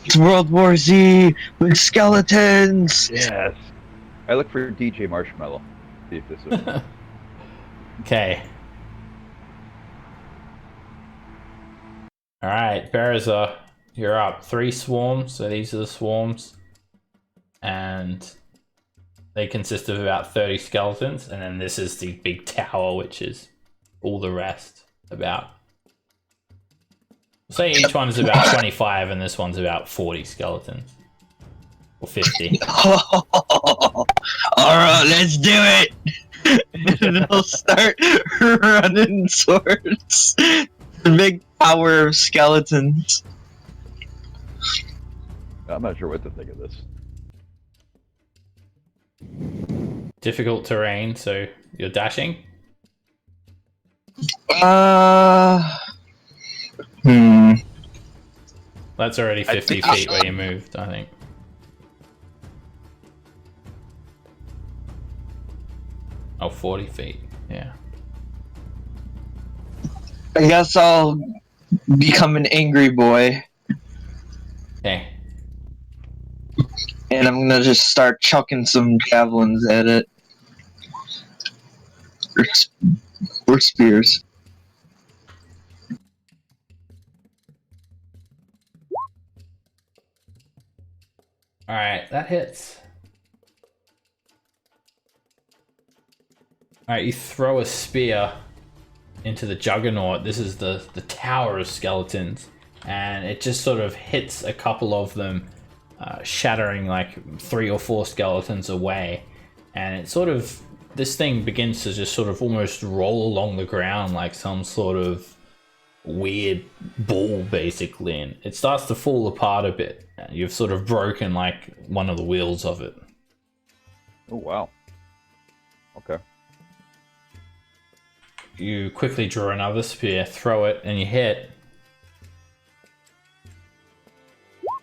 It's World War Z with skeletons. Yes. I look for DJ Marshmallow. See if this is... Okay. Alright, Berazar, you're up. 3 swarms, so these are the swarms. And they consist of about 30 skeletons, and then this is the big tower, which is all the rest. About... say each one is about 25, and this one's about 40 skeletons. Or 50. Alright, let's do it. And they'll start running towards the big tower of skeletons. I'm not sure what to think of this. Difficult terrain, so you're dashing? That's already 50 feet where you moved, I think. Oh, 40 feet, yeah. I guess I'll become an angry boy, Okay. and I'm gonna just start chucking some javelins at it. Or spears. Alright, that hits. Alright, you throw a spear into the juggernaut. This is the tower of skeletons. And it just sort of hits a couple of them, shattering like 3 or 4 skeletons away. And it sort of... this thing begins to just sort of almost roll along the ground like some sort of weird ball, basically. And it starts to fall apart a bit. You've sort of broken like one of the wheels of it. Oh, wow. Okay. You quickly draw another spear, throw it, and you hit.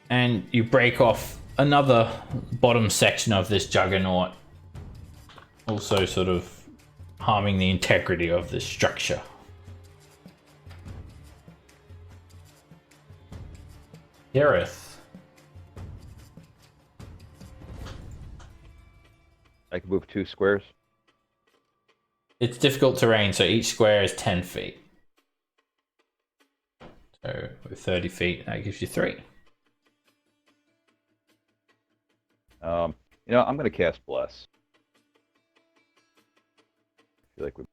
And you break off another bottom section of this juggernaut. Also sort of harming the integrity of this structure. Gareth. I can move 2 squares. It's difficult terrain, so each square is 10 feet. So with 30 feet, that gives you 3. You know, I'm going to cast Bless. I feel like we...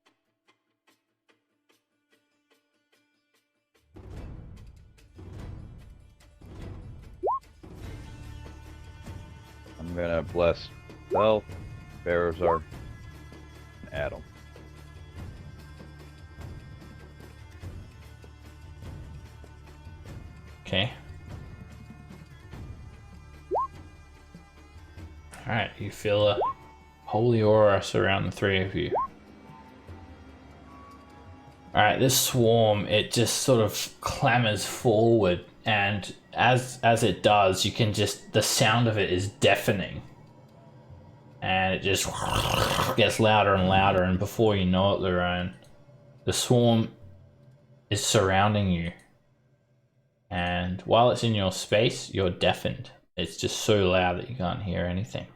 I'm going to bless Bell, Berazar, at them. Okay. Alright, you feel a holy aura surround the three of you. Alright, this swarm, it just sort of clamours forward, and as it does, you can just, the sound of it is deafening. And it just gets louder and louder, and before you know it, Lorraine, the swarm is surrounding you. And while it's in your space, you're deafened. It's just so loud that you can't hear anything.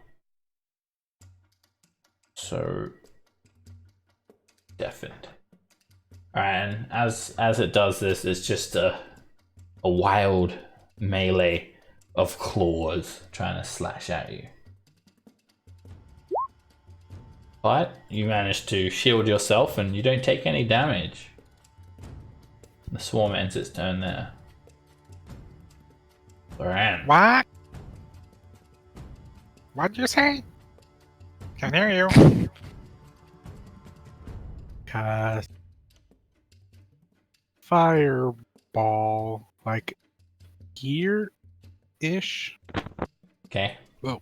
So deafened. Alright, and as it does this, it's just a wild melee of claws trying to slash at you. But you manage to shield yourself and you don't take any damage. The swarm ends its turn there. Loran. What? What'd you say? Can't hear you. Cast fireball like here-ish. Okay. Whoa.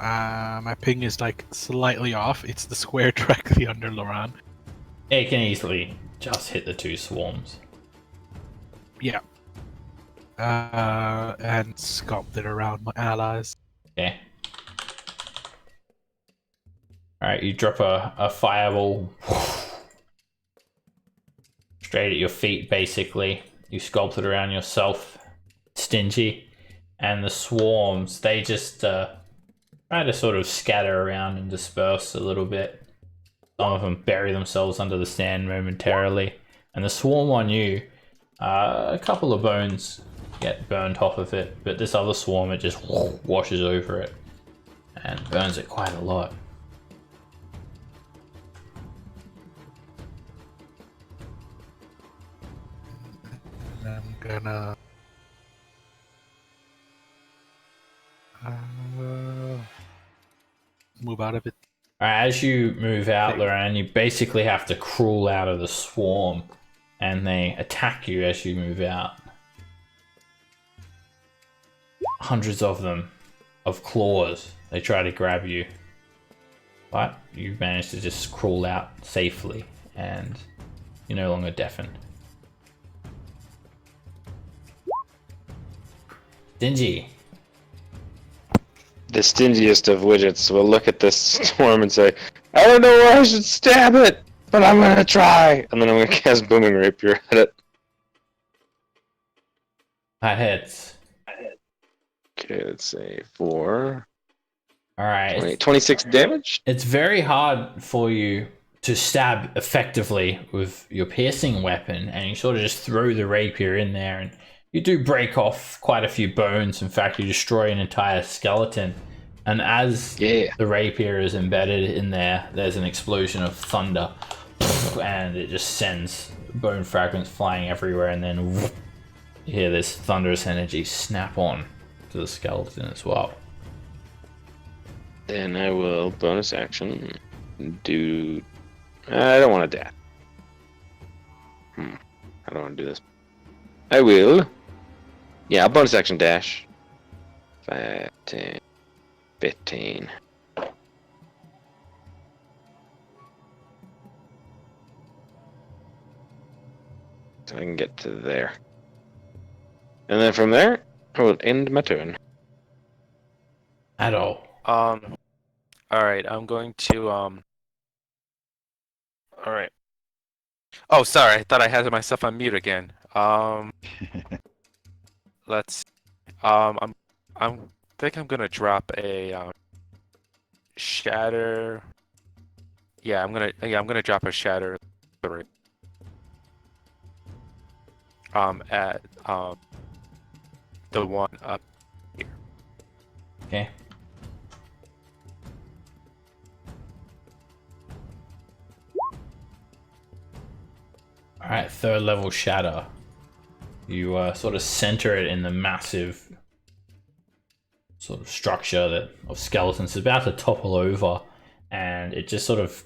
My ping is like slightly off. It's the square directly under Loran. It can easily just hit the two swarms. Yeah. And sculpt it around my allies. Okay. Alright, you drop a fireball straight at your feet, basically. You sculpt it around yourself, Stingy. And the swarms, they just try to sort of scatter around and disperse a little bit. Some of them bury themselves under the sand momentarily. And the swarm on you, a couple of bones get burned off of it, but this other swarm, it just washes over it and burns it quite a lot. And I'm gonna move out of it. Alright, as you move out, Loran, you basically have to crawl out of the swarm and they attack you as you move out. Hundreds of them, of claws. They try to grab you, but you manage to just crawl out safely and you're no longer deafened. Dingy. The stingiest of widgets will look at this storm and say, I don't know where I should stab it, but I'm gonna try. And then I'm gonna cast Booming Rapier at it. That hits. Okay, let's say 4. Alright. 26 damage? It's very hard for you to stab effectively with your piercing weapon, and you sort of just throw the rapier in there, and you do break off quite a few bones. In fact, you destroy an entire skeleton. And as the rapier is embedded in there, there's an explosion of thunder, and it just sends bone fragments flying everywhere, and then you hear this thunderous energy snap on to the skeleton as well. Then I will bonus action do. I don't want to dash. I don't want to do this. I will. Yeah, I'll bonus action dash. 5, 10, 15. So I can get to there. And then from there, I will end my turn. At all. Alright, I'm going to, alright. Oh, sorry, I thought I had myself on mute again. Let's, I'm think I'm gonna drop a, shatter. Yeah, I'm gonna drop a shatter 3. At, the one up here. Okay. Alright, 3rd level shatter. You sort of center it in the massive sort of structure of skeletons. It's about to topple over, and and it just sort of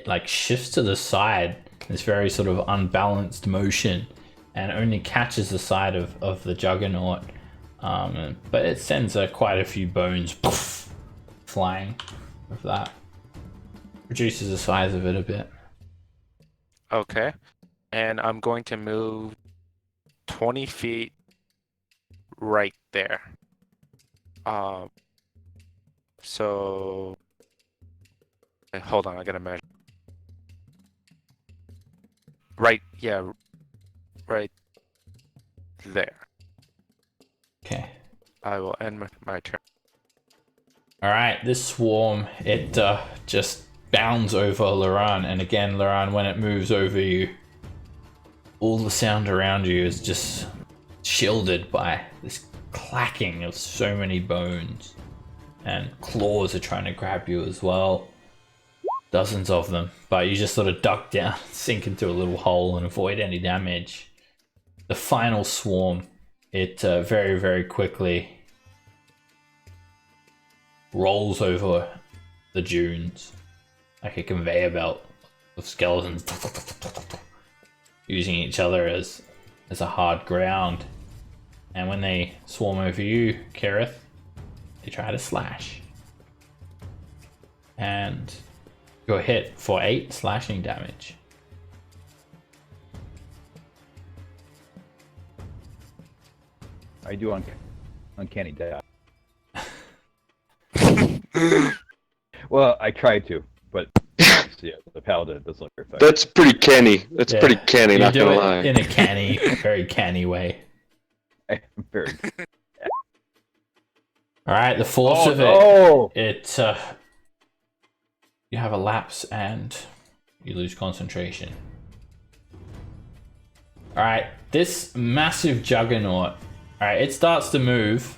like shifts to the side. This very sort of unbalanced motion, and only catches the side of the Juggernaut. But it sends quite a few bones flying with that. Reduces the size of it a bit. Okay. And I'm going to move 20 feet right there. So hold on, I gotta measure. Right, yeah, right there. Okay. I will end my turn. All right, this swarm, it just bounds over Laran, and again, Laran, when it moves over you, all the sound around you is just shielded by this clacking of so many bones, and claws are trying to grab you as well. Dozens of them, but you just sort of duck down, sink into a little hole, and avoid any damage. The final swarm, it very, very quickly rolls over the dunes like a conveyor belt of skeletons using each other as a hard ground. And when they swarm over you, Kareth, they try to slash. And you're hit for 8 slashing damage. I do uncanny dodge. Well, I tried to, but yeah, the paladin doesn't look very effective. That's pretty canny. That's pretty canny, You not do gonna it lie. in a canny, very canny way. I'm very. All right, the force of no! it, you have a lapse and you lose concentration. All right, this massive Juggernaut, all right, it starts to move,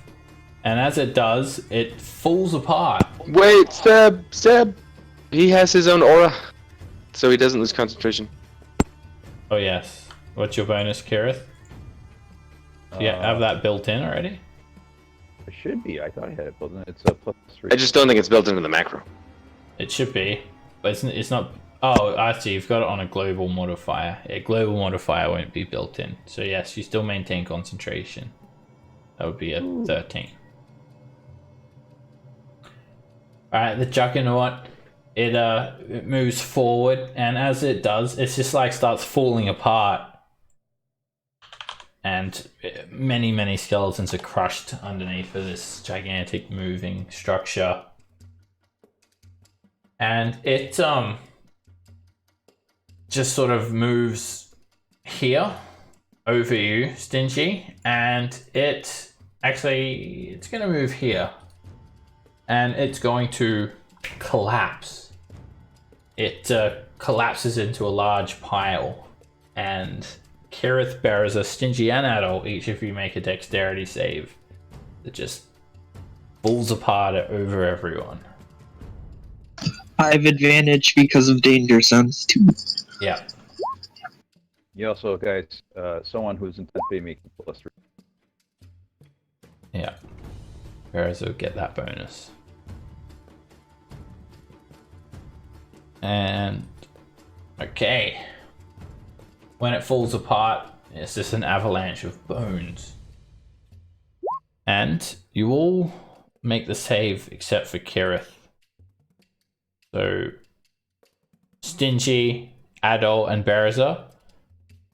and as it does, it falls apart. Wait, Seb. He has his own aura, so he doesn't lose concentration. Oh yes. What's your bonus, Kareth? Do you have that built in already? It should be. I thought I had it built in. It's a +3. I just don't think it's built into the macro. It should be, but it's not. Oh, I see. You've got it on a global modifier. A global modifier won't be built in. So yes, you still maintain concentration. That would be a 13. All right, the Juggernaut. It moves forward, and as it does, it's just like starts falling apart, and many skeletons are crushed underneath of this gigantic moving structure. And it just sort of moves here over you, Stingy, and it's going to move here, and it's going to collapse. It collapses into a large pile, and Kareth, Beriza, Stingy, and Adol, each of you make a dexterity save. It just falls apart over everyone. I have advantage because of danger sense too. Yeah. You also, guys, someone who's in 10th making +3. Yeah. Beriza will get that bonus. And okay, when it falls apart, it's just an avalanche of bones, and you all make the save except for Kareth. So Stingy, Adol, and Beriza.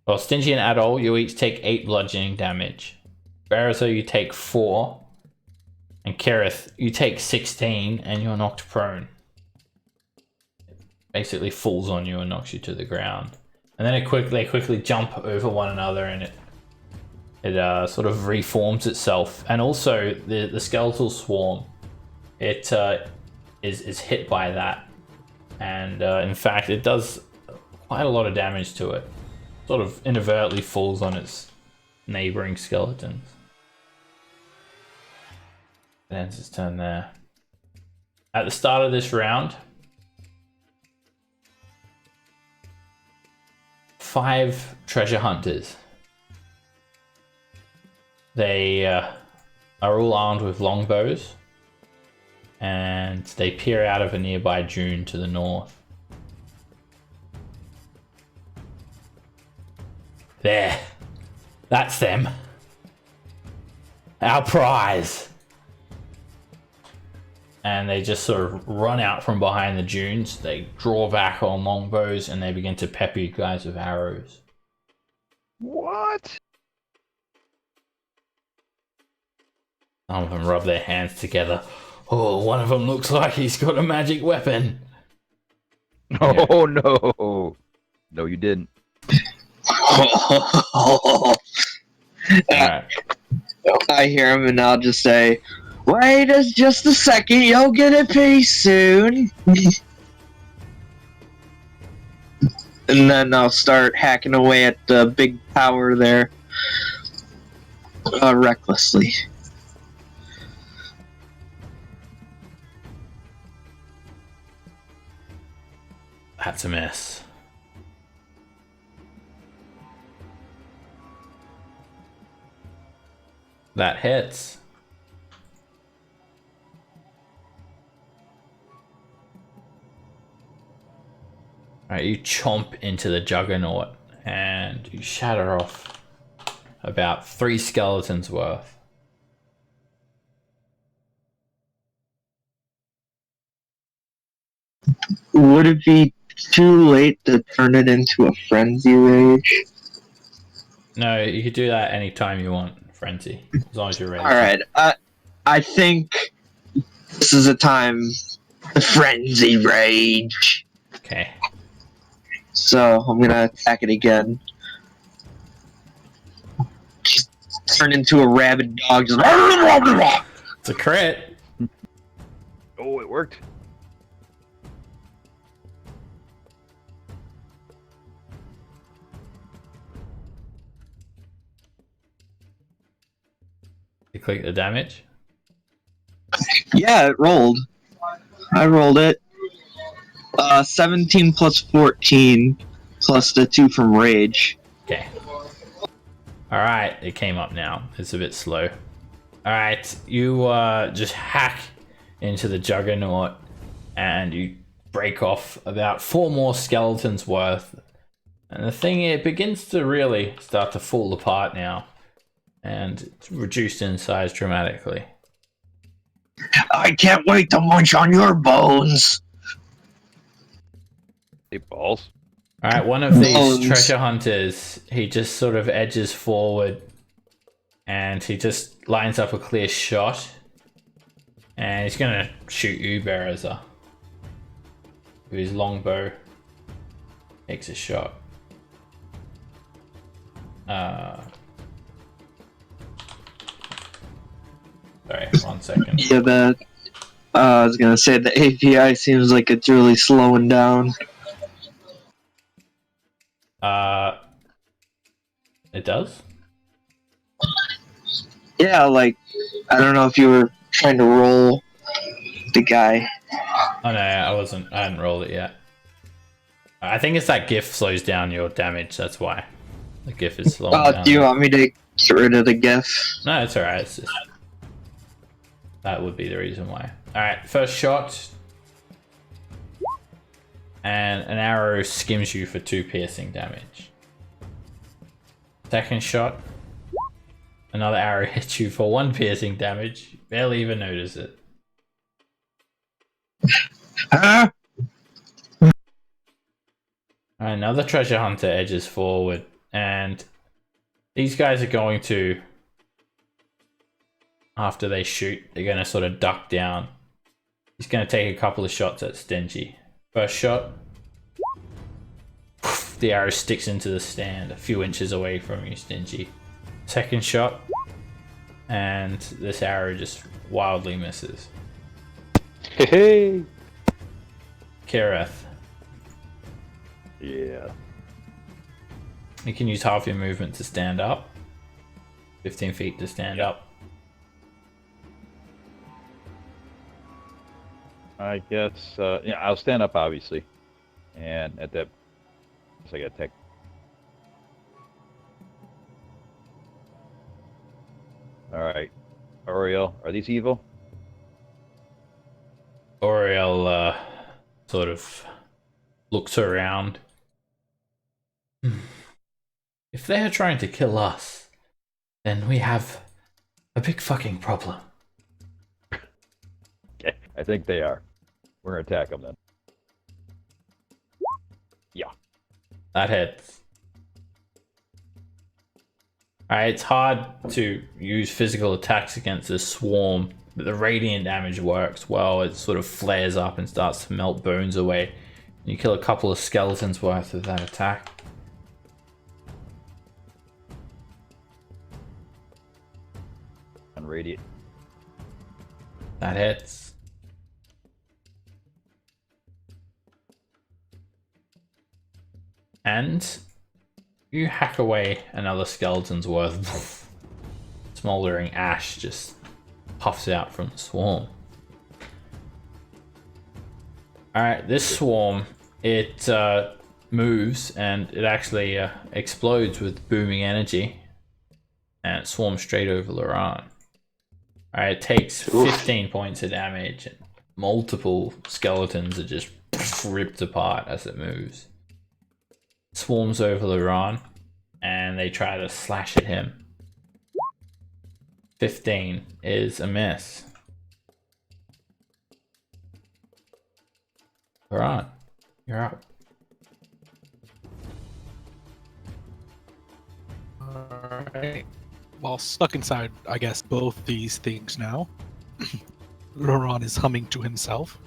Well, Stingy and Adol, you each take 8 bludgeoning damage. Beriza, you take 4, and Kareth, you take 16, and you're knocked prone. Basically falls on you and knocks you to the ground, and then they quickly jump over one another, and it sort of reforms itself. And also the skeletal swarm, it is hit by that, and in fact it does quite a lot of damage to it. Sort of inadvertently falls on its neighboring skeletons. It ends its turn there. At the start of this round, 5 treasure hunters. They are all armed with longbows, and and they peer out of a nearby dune to the north. There. That's them. Our prize. And they just sort of run out from behind the dunes. They draw back on longbows and they begin to pepper you guys with arrows. What? Some of them rub their hands together. Oh, one of them looks like he's got a magic weapon. Oh no! No, you didn't. Alright. I hear him and I'll just say, "Wait just a second, you'll get it pretty soon." And then I'll start hacking away at the big tower there, recklessly. That's a miss. That hits. Alright, you chomp into the juggernaut and you shatter off about 3 skeletons worth. Would it be too late to turn it into a frenzy rage? No, you could do that anytime you want, Frenzy, as long as you're ready. Alright, I think this is a time to frenzy rage. Okay. So I'm gonna attack it again. Just turn into a rabid dog. Just It's a crit. Oh, it worked. You click the damage. Yeah, it rolled. I rolled it. 17 plus 14 plus the 2 from rage. Okay. Alright, it came up now. It's a bit slow. Alright, you just hack into the juggernaut and you break off about 4 more skeletons worth. And the thing, it begins to really start to fall apart now. And it's reduced in size dramatically. I can't wait to munch on your bones. Hey, balls. Alright, one of these Bones. treasure hunters, he just sort of edges forward and he just lines up a clear shot. And he's gonna shoot you, Bereza. With his longbow. Takes a shot. Sorry, 1 second. Yeah, that. I was gonna say the API seems like it's really slowing down. It does? Yeah, like, I don't know if you were trying to roll the guy. Oh no, I hadn't rolled it yet. I think it's that GIF slows down your damage, that's why. The GIF is slowing down. Do you want me to get rid of the GIF? No, it's alright, it's just... That would be the reason why. Alright, first shot. And an arrow skims you for 2 piercing damage. Second shot. Another arrow hits you for 1 piercing damage. You barely even notice it. Huh? Another treasure hunter edges forward. And these guys are going to... After they shoot, they're going to sort of duck down. He's going to take a couple of shots at Stingy. First shot. The arrow sticks into the stand a few inches away from you, Stingy. Second shot. And this arrow just wildly misses. Hey. Kireth. Yeah. You can use half your movement to stand up. 15 feet to stand up. I guess, yeah, I'll stand up, obviously. And at that, I got tech. Alright. Oriel, are these evil? Oriel sort of looks around. If they are trying to kill us, then we have a big fucking problem. Okay, I think they are. We're gonna attack them then. Yeah. That hits. Alright, it's hard to use physical attacks against this swarm, but the radiant damage works well. It sort of flares up and starts to melt bones away. You kill a couple of skeletons worth of that attack. On radiant. That hits. And you hack away another skeleton's worth. Smoldering ash just puffs out from the swarm. Alright, this swarm, it moves and it actually explodes with booming energy. And it swarms straight over Laurent. Alright, it takes 15 points of damage and multiple skeletons are just ripped apart as it moves. Swarms over Laurent and they try to slash at him. 15 is a miss. Laurent, you're up. Alright. Well, stuck inside, I guess, both these things now. Laurent is humming to himself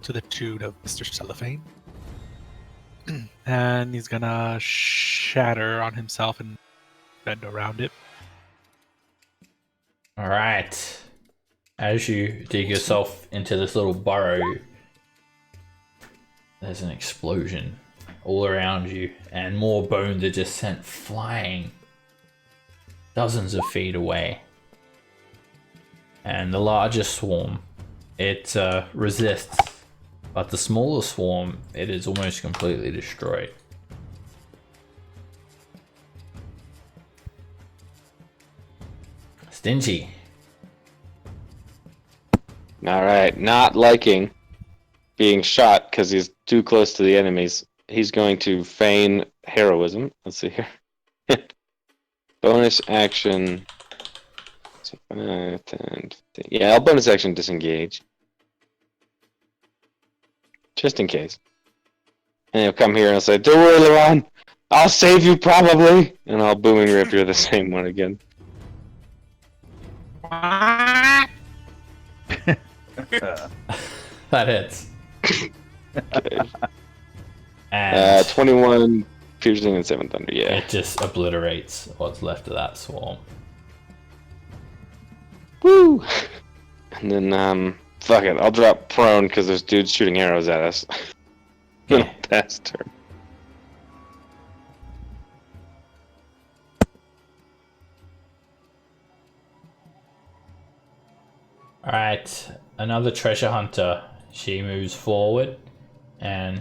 to the tune of Mr. Cellophane. And he's gonna shatter on himself and bend around it. Alright. As you dig yourself into this little burrow, there's an explosion all around you, and more bones are just sent flying dozens of feet away. And the larger swarm, it resists, but the smaller swarm, it is almost completely destroyed. Stingy. Alright, not liking being shot because he's too close to the enemies. He's going to feign heroism. Let's see here. Bonus action. Yeah, I'll bonus action disengage. Just in case. And he'll come here and I'll say, "Don't worry, Laurent. I'll save you probably." And I'll booming rapier the same one again. That hits. Okay. And 21 piercing and 7 thunder, yeah. it just obliterates what's left of that swarm. Woo! And then, fuck it, I'll drop prone because there's dudes shooting arrows at us. Yeah. That's turn. Alright, another treasure hunter. She moves forward and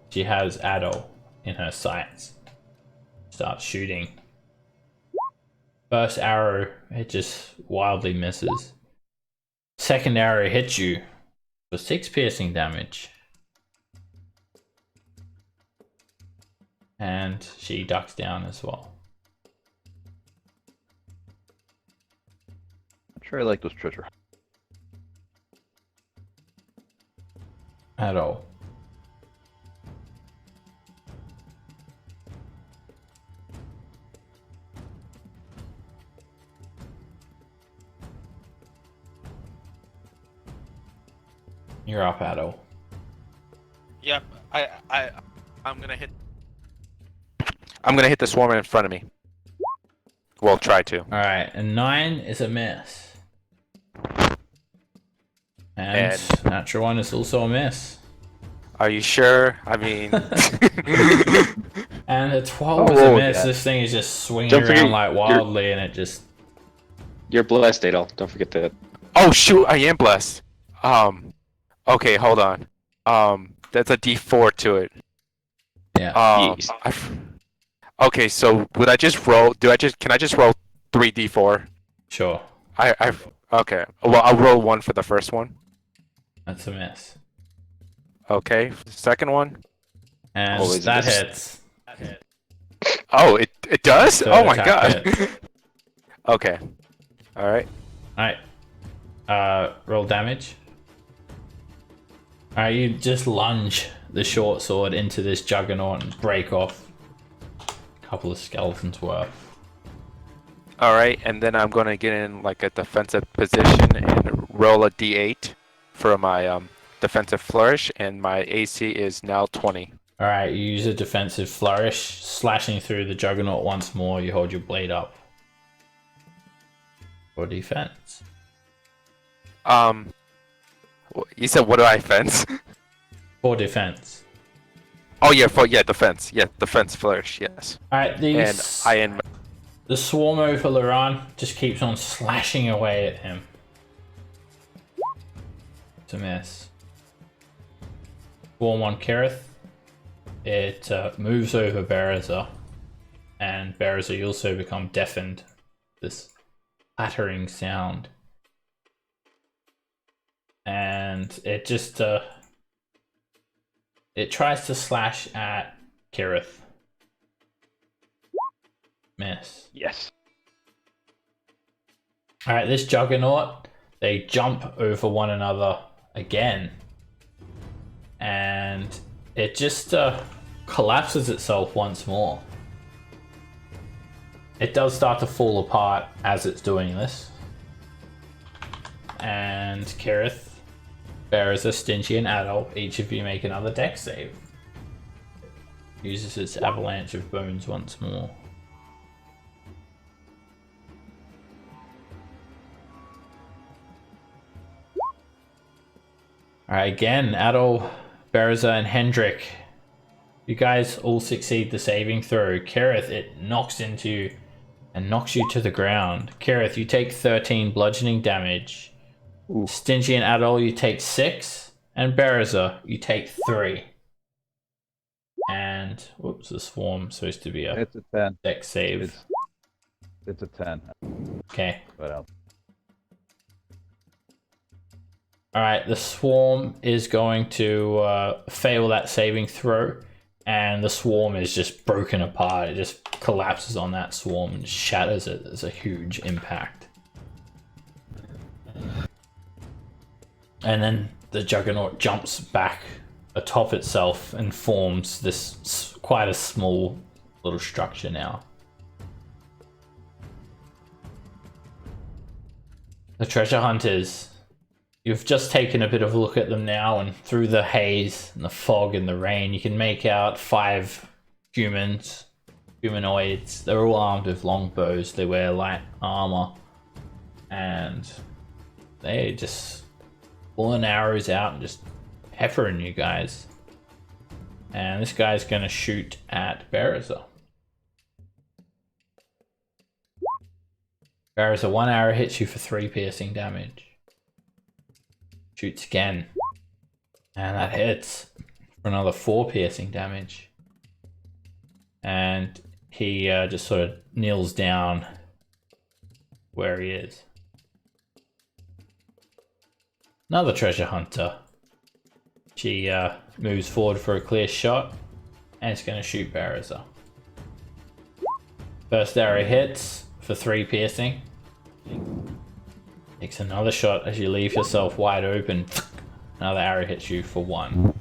she has Addo in her sights. Starts shooting. First arrow, it just wildly misses. Second arrow hits you for 6 piercing damage. And she ducks down as well. I'm sure I like those treasure. Addo. You're up, Addo. Yep, I'm gonna hit. I'm gonna hit the swarm in front of me. Well, try to. Alright, and 9 is a miss. And natural 1 is also a miss. Are you sure? I mean, And a 12 is a miss. yeah. This thing is just swinging Don't forget around like wildly, and it just... You're blessed, Adol. Don't forget that. oh shoot, I am blessed. Okay, hold on. That's a D4 to it. Yeah. Jeez. Okay, so would I just roll? Can I just roll 3d4? Sure. Okay. Well, I'll roll 1 for the first one. That's a miss. Okay, second one. And Always a that miss. hits. Oh, it does? Third Oh my attack god. Okay. Alright. Alright. Roll damage. Alright, you just lunge the short sword into this juggernaut and break off a couple of skeletons worth. Alright, and then I'm gonna get in like a defensive position and roll a d8 for my defensive flourish, and my AC is now 20. Alright, you use a defensive flourish, slashing through the juggernaut once more. You hold your blade up. For defense. You said what do I fence? For defense. Oh yeah, defense. Yeah, defense flourish, yes. Alright, And the swarm over Laran just keeps on slashing away at him. It's a miss. Swarm on Kerith. It moves over Bereza. And Bereza, you also become deafened. This clattering sound. And it just it tries to slash at Kerith. Miss. Yes. Alright, this juggernaut, they jump over one another again. And it just collapses itself once more. It does start to fall apart as it's doing this. And Kerith, Bereza, Stingy, and Adol, each of you make another dex save. Uses its avalanche of bones once more. Alright, again, Adol, Bereza, and Hendrik. You guys all succeed the saving throw. Kerith, it knocks into you and knocks you to the ground. Kerith, you take 13 bludgeoning damage. Ooh. Stingy and Adol, you take 6. And Bereza, you take 3. And, whoops, the swarm's supposed to be a It's a 10. dex save. It's a 10. Okay. But Alright, the swarm is going to fail that saving throw, and the swarm is just broken apart. It just collapses on that swarm and shatters it. There's a huge impact. And then the juggernaut jumps back atop itself and forms this quite a small little structure now. The treasure hunters. You've just taken a bit of a look at them now, and through the haze and the fog and the rain, you can make out 5 humanoids. They're all armed with long bows. They wear light armor, and they just pulling arrows out and just peppering you guys. And this guy's gonna shoot at Bereza. Bereza, 1 arrow hits you for 3 piercing damage. Shoots again, and that hits for another 4 piercing damage. And he just sort of kneels down where he is. Another treasure hunter. She moves forward for a clear shot, and it's going to shoot Bereza. First arrow hits for 3 piercing. Takes another shot as you leave yourself wide open. Another arrow hits you for 1.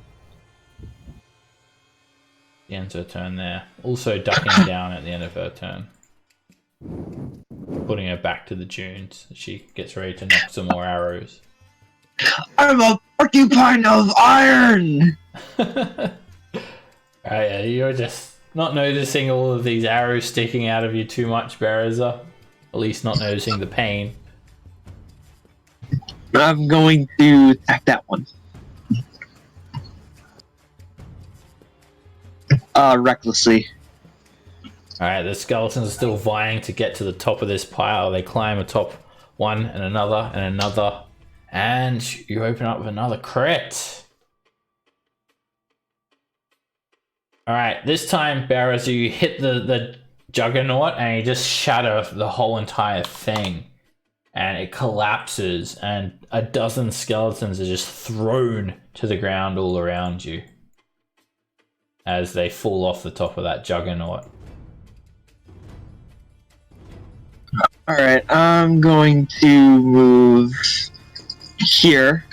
She ends her turn there. Also ducking down at the end of her turn. Putting her back to the dunes. She gets ready to knock some more arrows. I'm a porcupine of iron! Alright, you're just not noticing all of these arrows sticking out of you too much, Bereza. At least not noticing the pain. I'm going to attack that one. Recklessly. Alright, the skeletons are still vying to get to the top of this pile. They climb atop one and another and another. And you open up with another crit. Alright, this time, Bereza, you hit the juggernaut and you just shatter the whole entire thing. and it collapses, and a dozen skeletons are just thrown to the ground all around you as they fall off the top of that juggernaut. Alright, I'm going to move here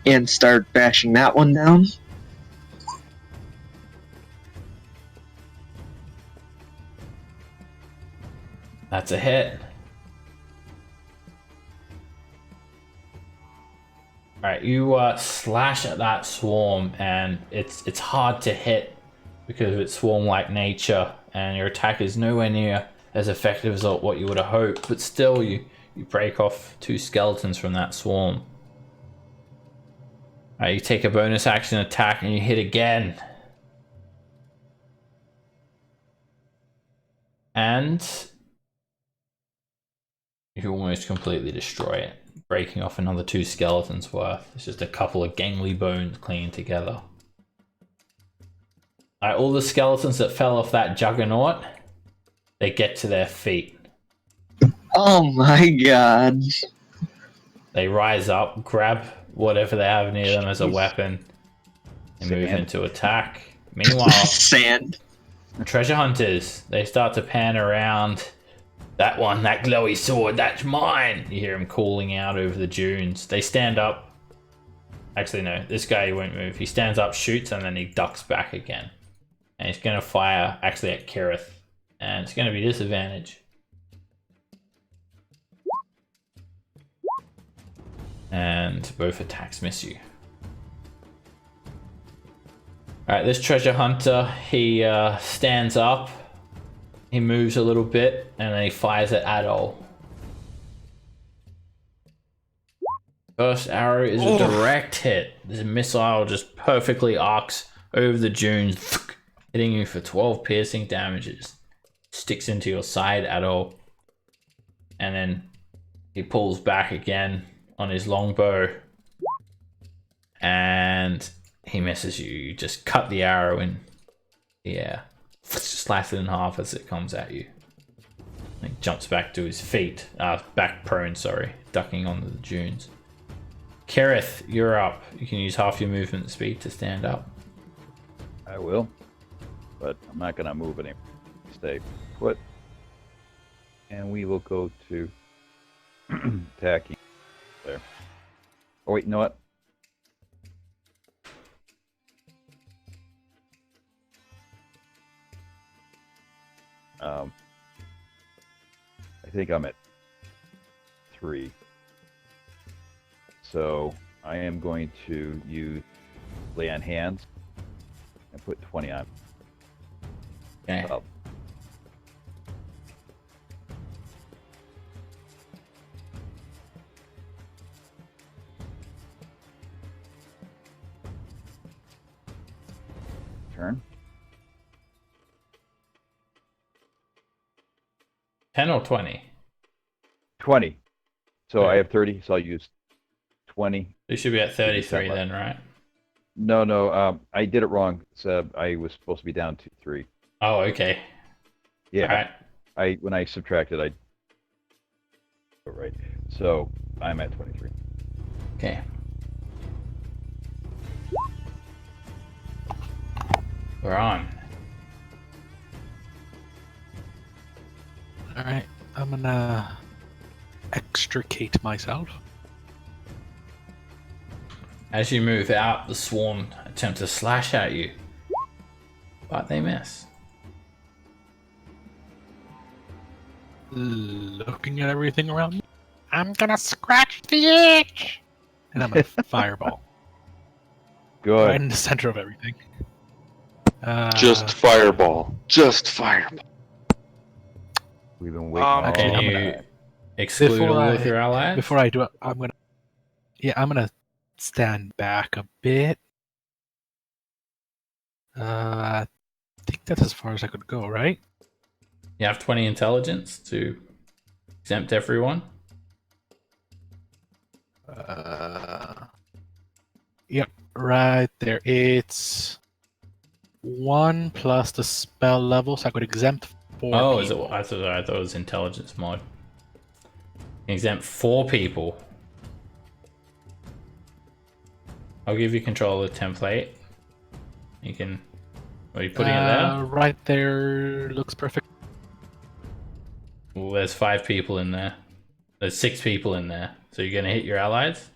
and start bashing that one down. That's a hit. Alright, you slash at that swarm, and it's hard to hit because of its swarm-like nature, and your attack is nowhere near as effective as what you would have hoped, but still you break off 2 skeletons from that swarm. Alright, you take a bonus action attack and you hit again. And you almost completely destroy it, breaking off another 2 skeletons worth. It's just a couple of gangly bones clinging together. Alright, all the skeletons that fell off that juggernaut, they get to their feet. Oh my god. They rise up, grab whatever they have near them as a weapon, and move into attack. Meanwhile, Sand. treasure hunters, they start to pan around. That one, that glowy sword, that's mine! You hear him calling out over the dunes. They stand up. Actually, no, this guy won't move. He stands up, shoots, and then he ducks back again. And he's going to fire, actually, at Kirith. And it's going to be disadvantage. And both attacks miss you. Alright, this treasure hunter, he stands up. He moves a little bit, and then he fires at Adol. First arrow is a direct hit. This missile just perfectly arcs over the dunes, hitting you for 12 piercing damages. Sticks into your side, Adol. And then he pulls back again on his longbow. And he misses you. You just cut the arrow in the air. Slice it in half as it comes at you. He jumps back to his feet. Back prone, sorry. Ducking onto the dunes. Kirith, you're up. You can use half your movement speed to stand up. I will. But I'm not going to move any. Stay put. And we will go to attacking. There. Oh, wait, you know what? I think I'm at 3. So I am going to use lay on hands and put 20 on. Okay. Turn. 10 or 20? 20. So Okay. I have 30, so I'll use 20. You should be at 33 then, right? No, I did it wrong. So I was supposed to be down to 3. Oh, okay. Yeah. Alright. When I subtracted, right. So I'm at 23. Okay. We're on. Alright, I'm gonna extricate myself. As you move out, the swarm attempt to slash at you, but they miss. Looking at everything around me, I'm gonna scratch the itch! And I'm gonna fireball. Good. Right in the center of everything. Just fireball. Just fireball. We've been waiting all Can I'm you gonna- exclude before all I- of your allies? Before I do it, I'm gonna stand back a bit. I think that's as far as I could go, right? You have 20 intelligence to exempt everyone. Yep, right there. It's 1 plus the spell level, so I could exempt 4 Oh, is it? people. I thought it was intelligence mod. Exempt 4 people. I'll give you control of the template. You can... Are you putting it there? Right there looks perfect. Well, there's 5 people in there. There's 6 people in there. So you're going to hit your allies?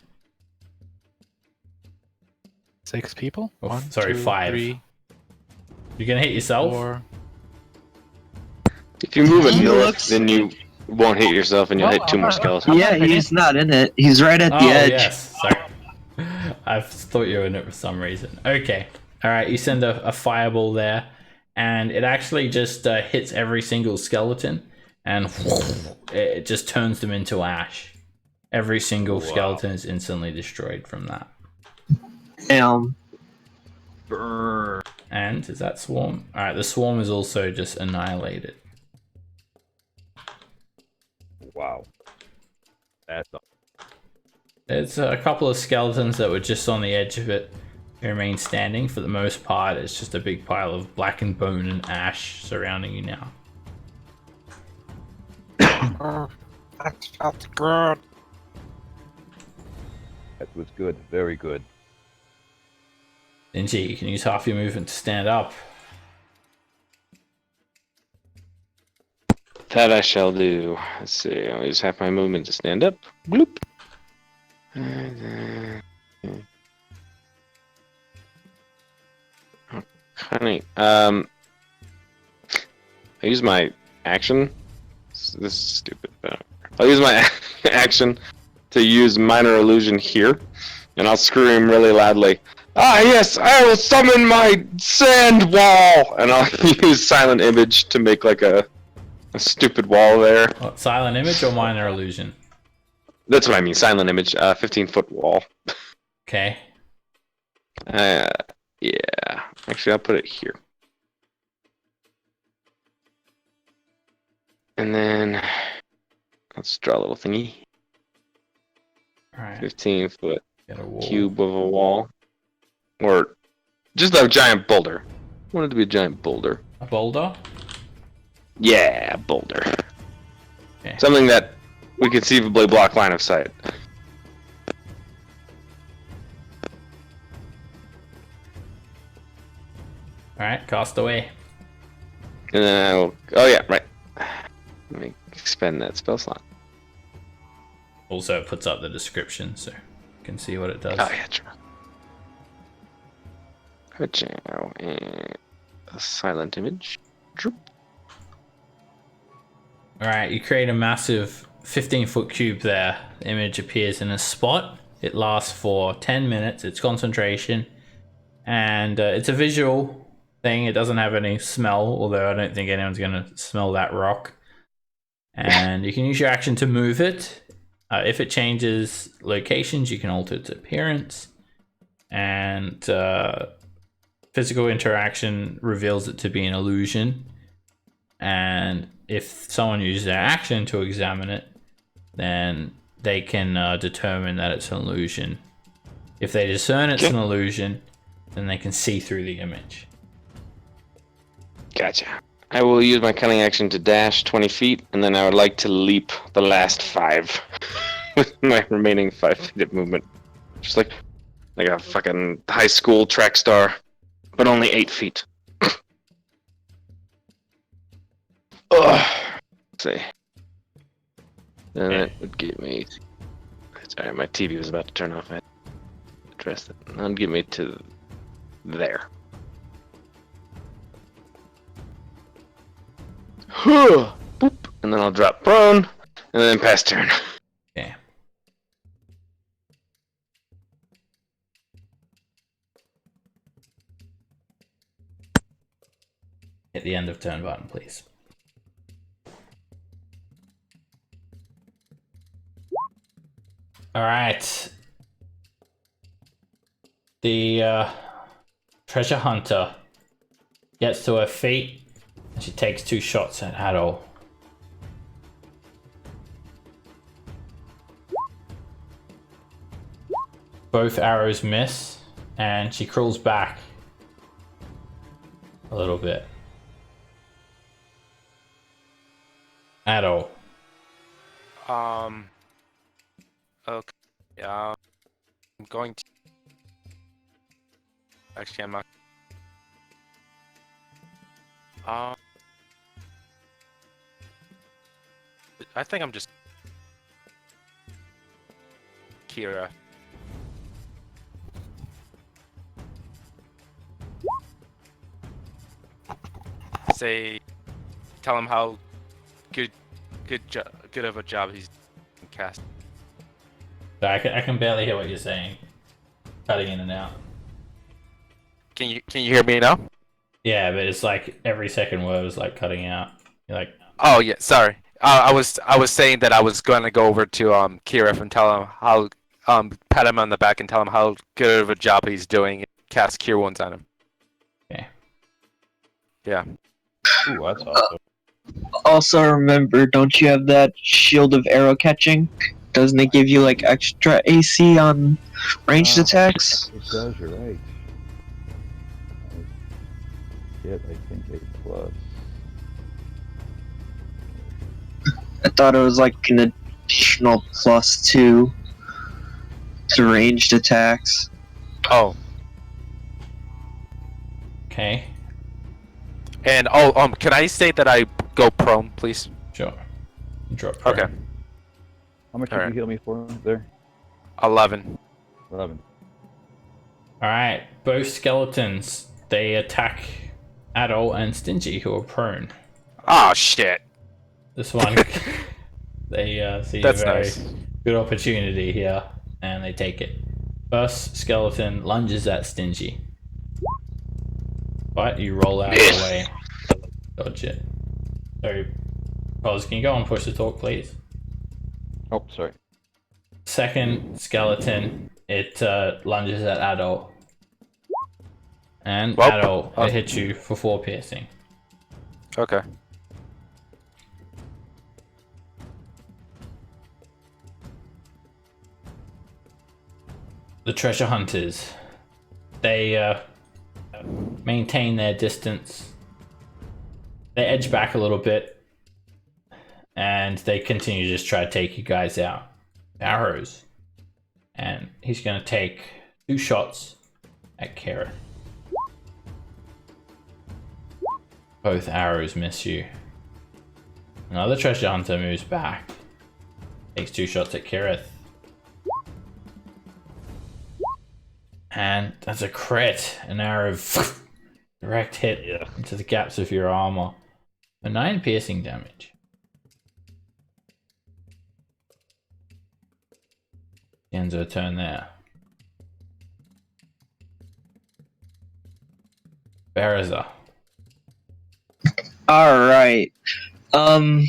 6 people? Oh, 1, sorry, 2, 5. 3, You're going to hit yourself? 4. If you move a He north, looks- then you won't hit yourself and you'll hit 2 more skeletons. Yeah, he's not in it. He's right at the Oh, edge. yes. Sorry. I thought you were in it for some reason. Okay. Alright, you send a fireball there, and it actually just hits every single skeleton, and it just turns them into ash. Every single skeleton is instantly destroyed from that. Damn. Burn. And is that swarm? Alright, the swarm is also just annihilated. Wow. That's There's a couple of skeletons that were just on the edge of it who remain standing. For the most part, it's just a big pile of blackened bone and ash surrounding you now. That's good. That was good. Very good. Dingy, you can use half your movement to stand up. That I shall do. Let's see. I'll use half my movement to stand up. Bloop. Honey, I use my action. This is stupid. But I'll use my action to use minor illusion here, and I'll scream really loudly. Ah, yes, I will summon my sand wall, and I'll use silent image to make like a stupid wall there. What, silent image or minor illusion? That's what I mean. Silent image. 15-foot wall. Okay. Yeah. Actually, I'll put it here. And then let's draw a little thingy. Alright. 15-foot Get a wall. cube of a wall. Or just a giant boulder. I want it to be a giant boulder. A boulder? Yeah, a boulder. Okay. Something that we conceivably block line of sight. Alright, cast away. And then I will. Oh yeah, right. Let me expend that spell slot. Also, it puts up the description so you can see what it does. Oh yeah, true. Ka-chow, and a silent image. Droop. Alright, you create a massive 15-foot cube there. The image appears in a spot. It lasts for 10 minutes. It's concentration. And it's a visual thing. It doesn't have any smell, although I don't think anyone's going to smell that rock. And you can use your action to move it. If it changes locations, you can alter its appearance. And physical interaction reveals it to be an illusion. And if someone uses their action to examine it, then they can determine that it's an illusion. If they discern it's an illusion, then they can see through the image. Gotcha. I will use my cunning action to dash 20 feet, and then I would like to leap the last 5 with my remaining 5 feet of movement. Just like a fucking high school track star, but only 8 feet. Ugh. Let's see. Then that would get me. Sorry, my TV was about to turn off. I had to address it. That would get me to there. Boop. And then I'll drop prone, and then pass turn. Okay. Hit the end of turn button, please. Alright. The treasure hunter gets to her feet. She takes 2 shots at Adol. Both arrows miss, and she crawls back a little bit. Adol. Actually, I'm not. I think I'm just Kira. Tell him how good of a job he's cast. I can barely hear what you're saying. Cutting in and out. Can you hear me now? Yeah, but it's like every second word was like cutting out. You're like, Oh yeah, sorry. I was saying that I was going to go over to Kirif and tell him how pat him on the back and tell him how good of a job he's doing. Cast Cure Wounds on him. okay. Yeah. Ooh, that's awesome. Also, remember, don't you have that shield of arrow catching? Doesn't it give you like extra AC on ranged attacks? It does, you're right. I get, I think, a plus. I thought it was like an additional +2 to ranged attacks. Oh, Okay. and can I say that I go prone, please? Sure. Drop prone. Okay. How much did Alright. you heal me for there? 11. 11. Alright, both skeletons. They attack Adult and Stingy, who are prone. Oh shit. This one, they see That's a very nice. good opportunity here, and they take it. First skeleton lunges at Stingy. But you roll out of the way. Dodge it. So, Oz, can you go and push the talk, please? Oh, sorry. Second skeleton, it lunges at Adult. And Well, Adult, it hits you for 4 piercing. Okay. The treasure hunters, they maintain their distance. They edge back a little bit, and they continue to just try to take you guys out. Arrows, and he's going to take 2 shots at Kara. Both arrows miss you. Another treasure hunter moves back, takes 2 shots at Kirith. And that's a crit. An arrow direct hit into the gaps of your armor. A 9 piercing damage. Ends her turn there. Bereza. Alright. I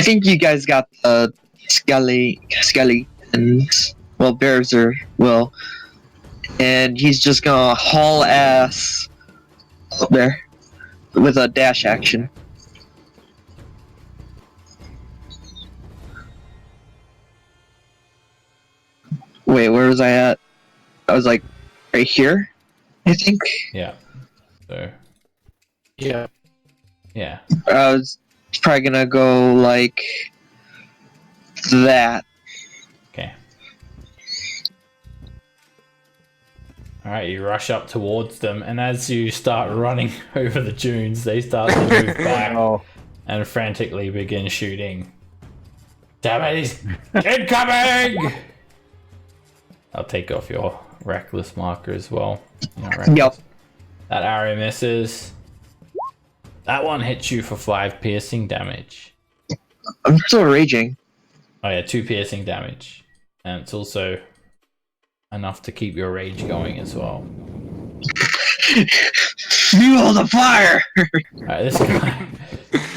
think you guys got the skeletons. Well, Berzer will. And he's just gonna haul ass up there with a dash action. Wait, where was I at? I was like right here, I think. Yeah. So, Yeah. yeah. I was probably gonna go like that. Okay. Alright, you rush up towards them, and as you start running over the dunes, they start to move back Oh, and frantically begin shooting. Damn it, he's incoming! I'll take off your reckless marker as well. Not reckless. Yep. That arrow misses. That one hits you for 5 piercing damage. I'm still raging. Oh yeah, 2 piercing damage. And it's also enough to keep your rage going as well. Fuel the fire! Alright, this guy,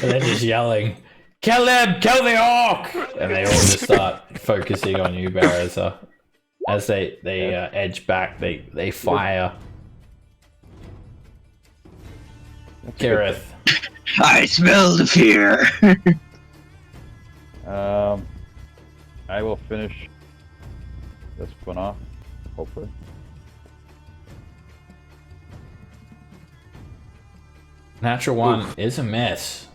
they're just yelling, "Kill him! Kill the orc!" And they all just start focusing on you, Bereza. As they edge back, they fire. Kirith. I smell the fear. I will finish this one off, hopefully. Natural 1 is a miss.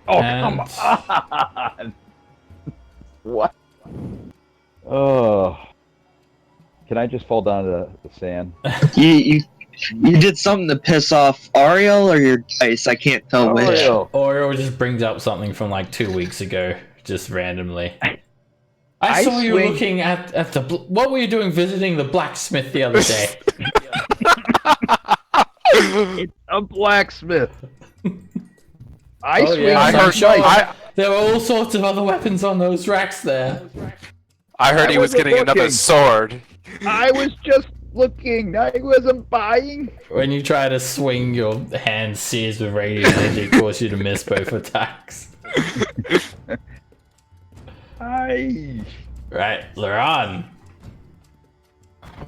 Oh, And come on! What? Oh. Can I just fall down to the sand? You did something to piss off Ariel or your dice. I can't tell which. Ariel. Or it just brings up something from like 2 weeks ago, just randomly. I saw you swing- looking at the. What were you doing visiting the blacksmith the other day? It's a blacksmith. I Oh, swing yeah, I my heard- sure. knife. There were all sorts of other weapons on those racks there. I heard I he was wasn't getting another looking. sword. I was just looking. I wasn't buying. When you try to swing, your hand sears with radiant energy, cause you to miss both attacks. I. Right, Laron.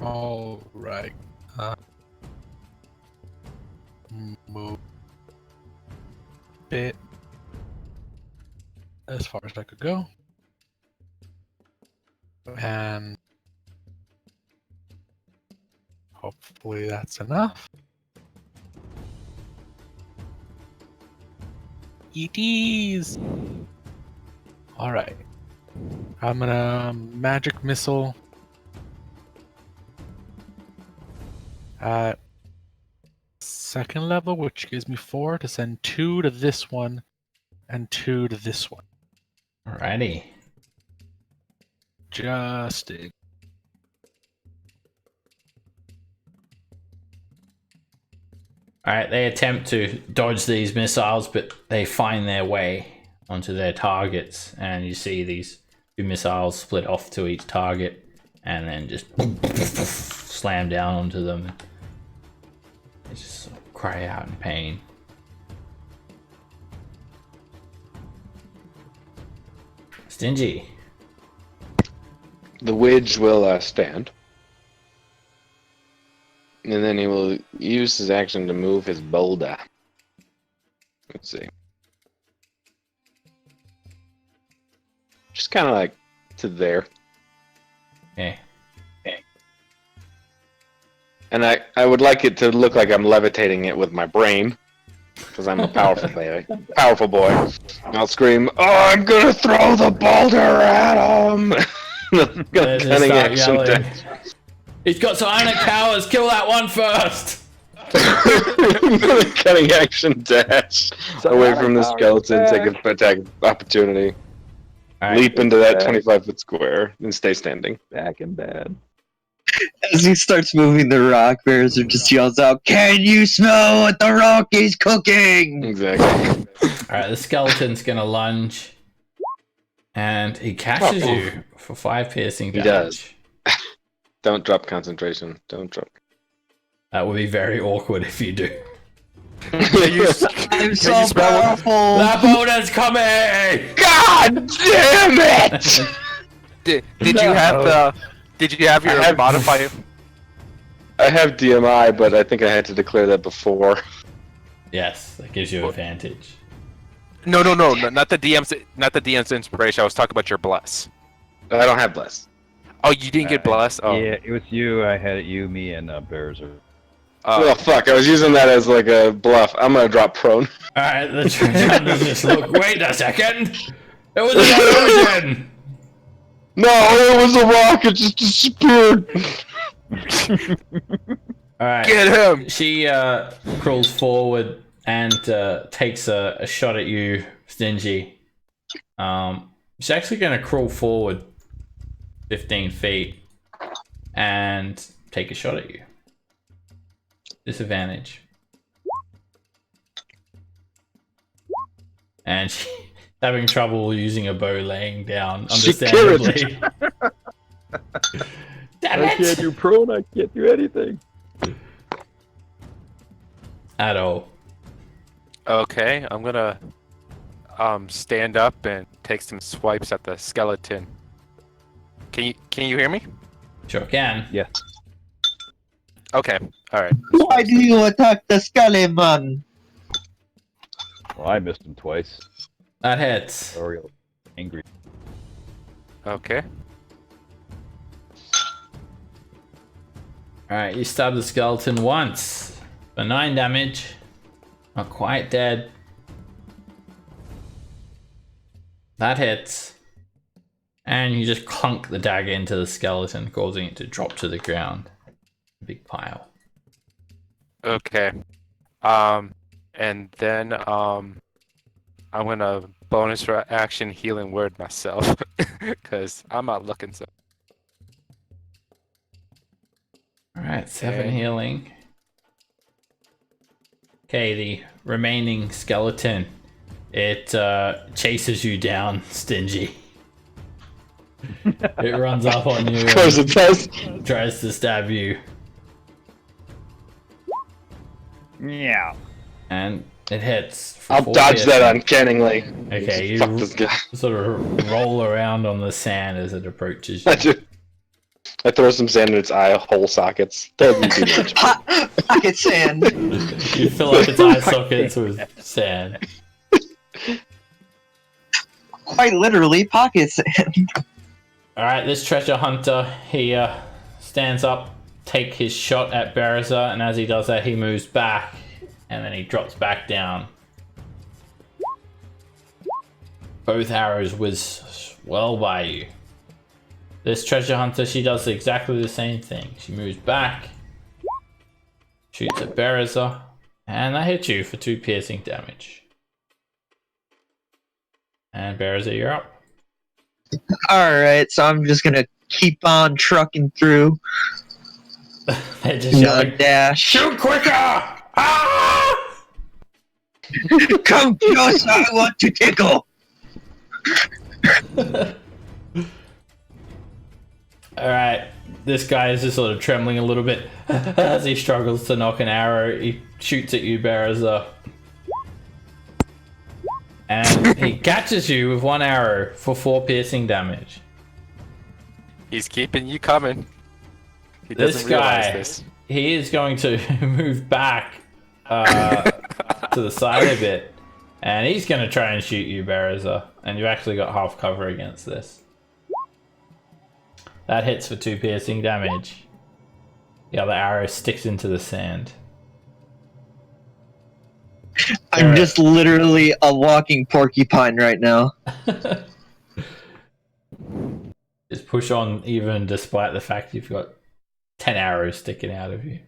All right. Move bit as far as I could go, and hopefully that's enough. It is. All right. I'm gonna magic missile at second level, which gives me 4 to send 2 to this one and 2 to this one. Alrighty. Just in. Alright, they attempt to dodge these missiles, but they find their way onto their targets, and you see these two missiles split off to each target, and then just slam down onto them. They just sort of cry out in pain. Stingy. The Widge will stand. And then he will use his action to move his boulder. Let's see. Just kind of like to there. Okay. And I would like it to look like I'm levitating it with my brain. Because I'm a powerful boy. Powerful boy. And I'll scream, "Oh, I'm gonna throw the boulder at him!" They Gonna just cunning start action yelling. dash. He's got psionic powers, kill that one first! Cutting action dash away from the skeleton, take an attack opportunity, Alright. leap into that 25-foot square, and stay standing. Back in bed. As he starts moving, the rock bears just yells out, "Can you smell what the rock is cooking?" Exactly. Alright, the skeleton's gonna lunge. And he catches Oh. you for 5 piercing He damage. does. Don't drop concentration. Don't drop. That would be very awkward if you do. I'm Can so you spell it? powerful. That boulder's coming! God damn it! Did you have the? Did you have your I have- modifier? I have DMI, but I think I had to declare that before. Yes, that gives you advantage. No, not the DM's inspiration. I was talking about your bless. I don't have bless. Oh, you didn't get bless. Oh, Yeah, it was you. I had it. You, me, and Bears. Oh fuck! I was using that as like a bluff. I'm gonna drop prone. Alright, the treasure just look. Wait a second! It was an illusion! No, it was a rock. It just disappeared. Alright. get him! She crawls forward and takes a shot at you, Stingy. She's actually going to crawl forward 15 feet and take a shot at you. Disadvantage. And she's having trouble using a bow laying down, understandably. Damn I can't it! do prone. I can't do anything. At all. Okay, I'm gonna stand up and take some swipes at the skeleton. Can you hear me? Sure can. Yes. Okay, all right. Why do you attack the skeleton? Well, I missed him twice. That hits. Oriole, angry. Okay. Alright, you stab the skeleton once for 9 damage. Not quite dead. That hits. And you just clunk the dagger into the skeleton, causing it to drop to the ground. A big pile. Okay. And then I'm gonna bonus action healing word myself because I'm not looking so. Alright, 7 And- healing. Okay, the remaining skeleton. It chases you down, Stingy. It runs up on you Of course and it does. tries to stab you. Yeah. And it hits. For I'll 4 dodge that piercing. uncannily. Okay, Fuck you this guy. sort of roll around on the sand as it approaches I you. do. I throw some sand in its eye hole sockets. Doesn't do much. Pocket sand. You fill up its eye sockets with sand. Quite literally, pocket sand. Alright, this treasure hunter, he stands up, take his shot at Bereza, and as he does that, he moves back, and then he drops back down. Both arrows whiz well by you. This treasure hunter, she does exactly the same thing. She moves back, shoots at Bereza, and that hits you for 2 piercing damage. And Bereza, you're up. Alright, so I'm just gonna keep on trucking through. They're just yelling, Dash. shoot quicker! Ah! Come close, I want to tickle. Alright, this guy is just sort of trembling a little bit as he struggles to knock an arrow. He shoots at you, Bereza. And he catches you with 1 arrow for 4 piercing damage. He's keeping you coming. He This doesn't realize guy, this. he is going to move back to the side a bit. And he's going to try and shoot you, Bereza. And you've actually got half cover against this. That hits for 2 piercing damage. The other arrow sticks into the sand. I'm just literally a walking porcupine right now. Just push on even despite the fact you've got 10 arrows sticking out of you.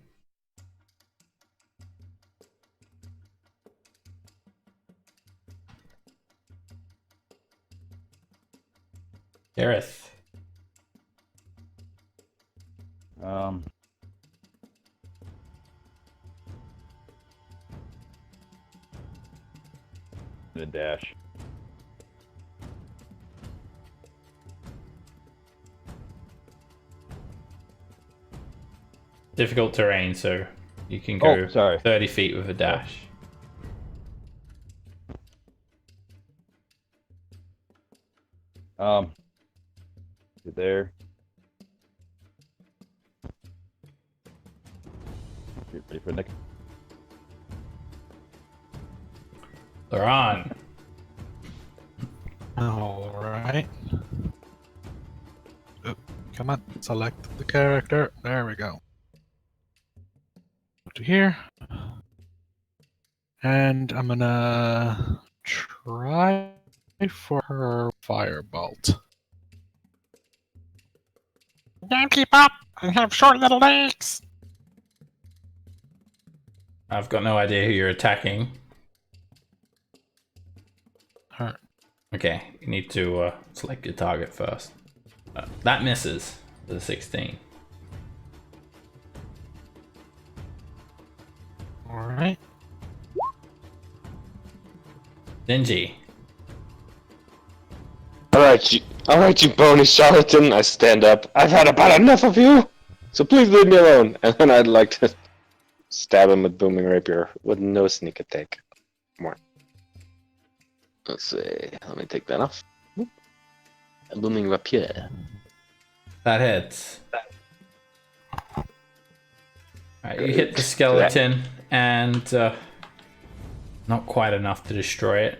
Gareth. The dash. Difficult terrain, so you can go Oh, sorry. 30 feet with a dash. Get there. Get ready for Nick. They're on. Alright. Oh, come on, select the character. There we go. Go to here. And I'm gonna try for her firebolt. Can't keep up! I have short little legs! I've got no idea who you're attacking. Her. Okay, you need to select your target first. That misses the 16. Alright. Dingy. Alright, you bony charlatan. I stand up. I've had about enough of you, so please leave me alone. And then I'd like to stab him with booming rapier with no sneak attack. More. Let's see. Let me take that off. A booming rapier. That hits. Alright, you hit the skeleton and not quite enough to destroy it.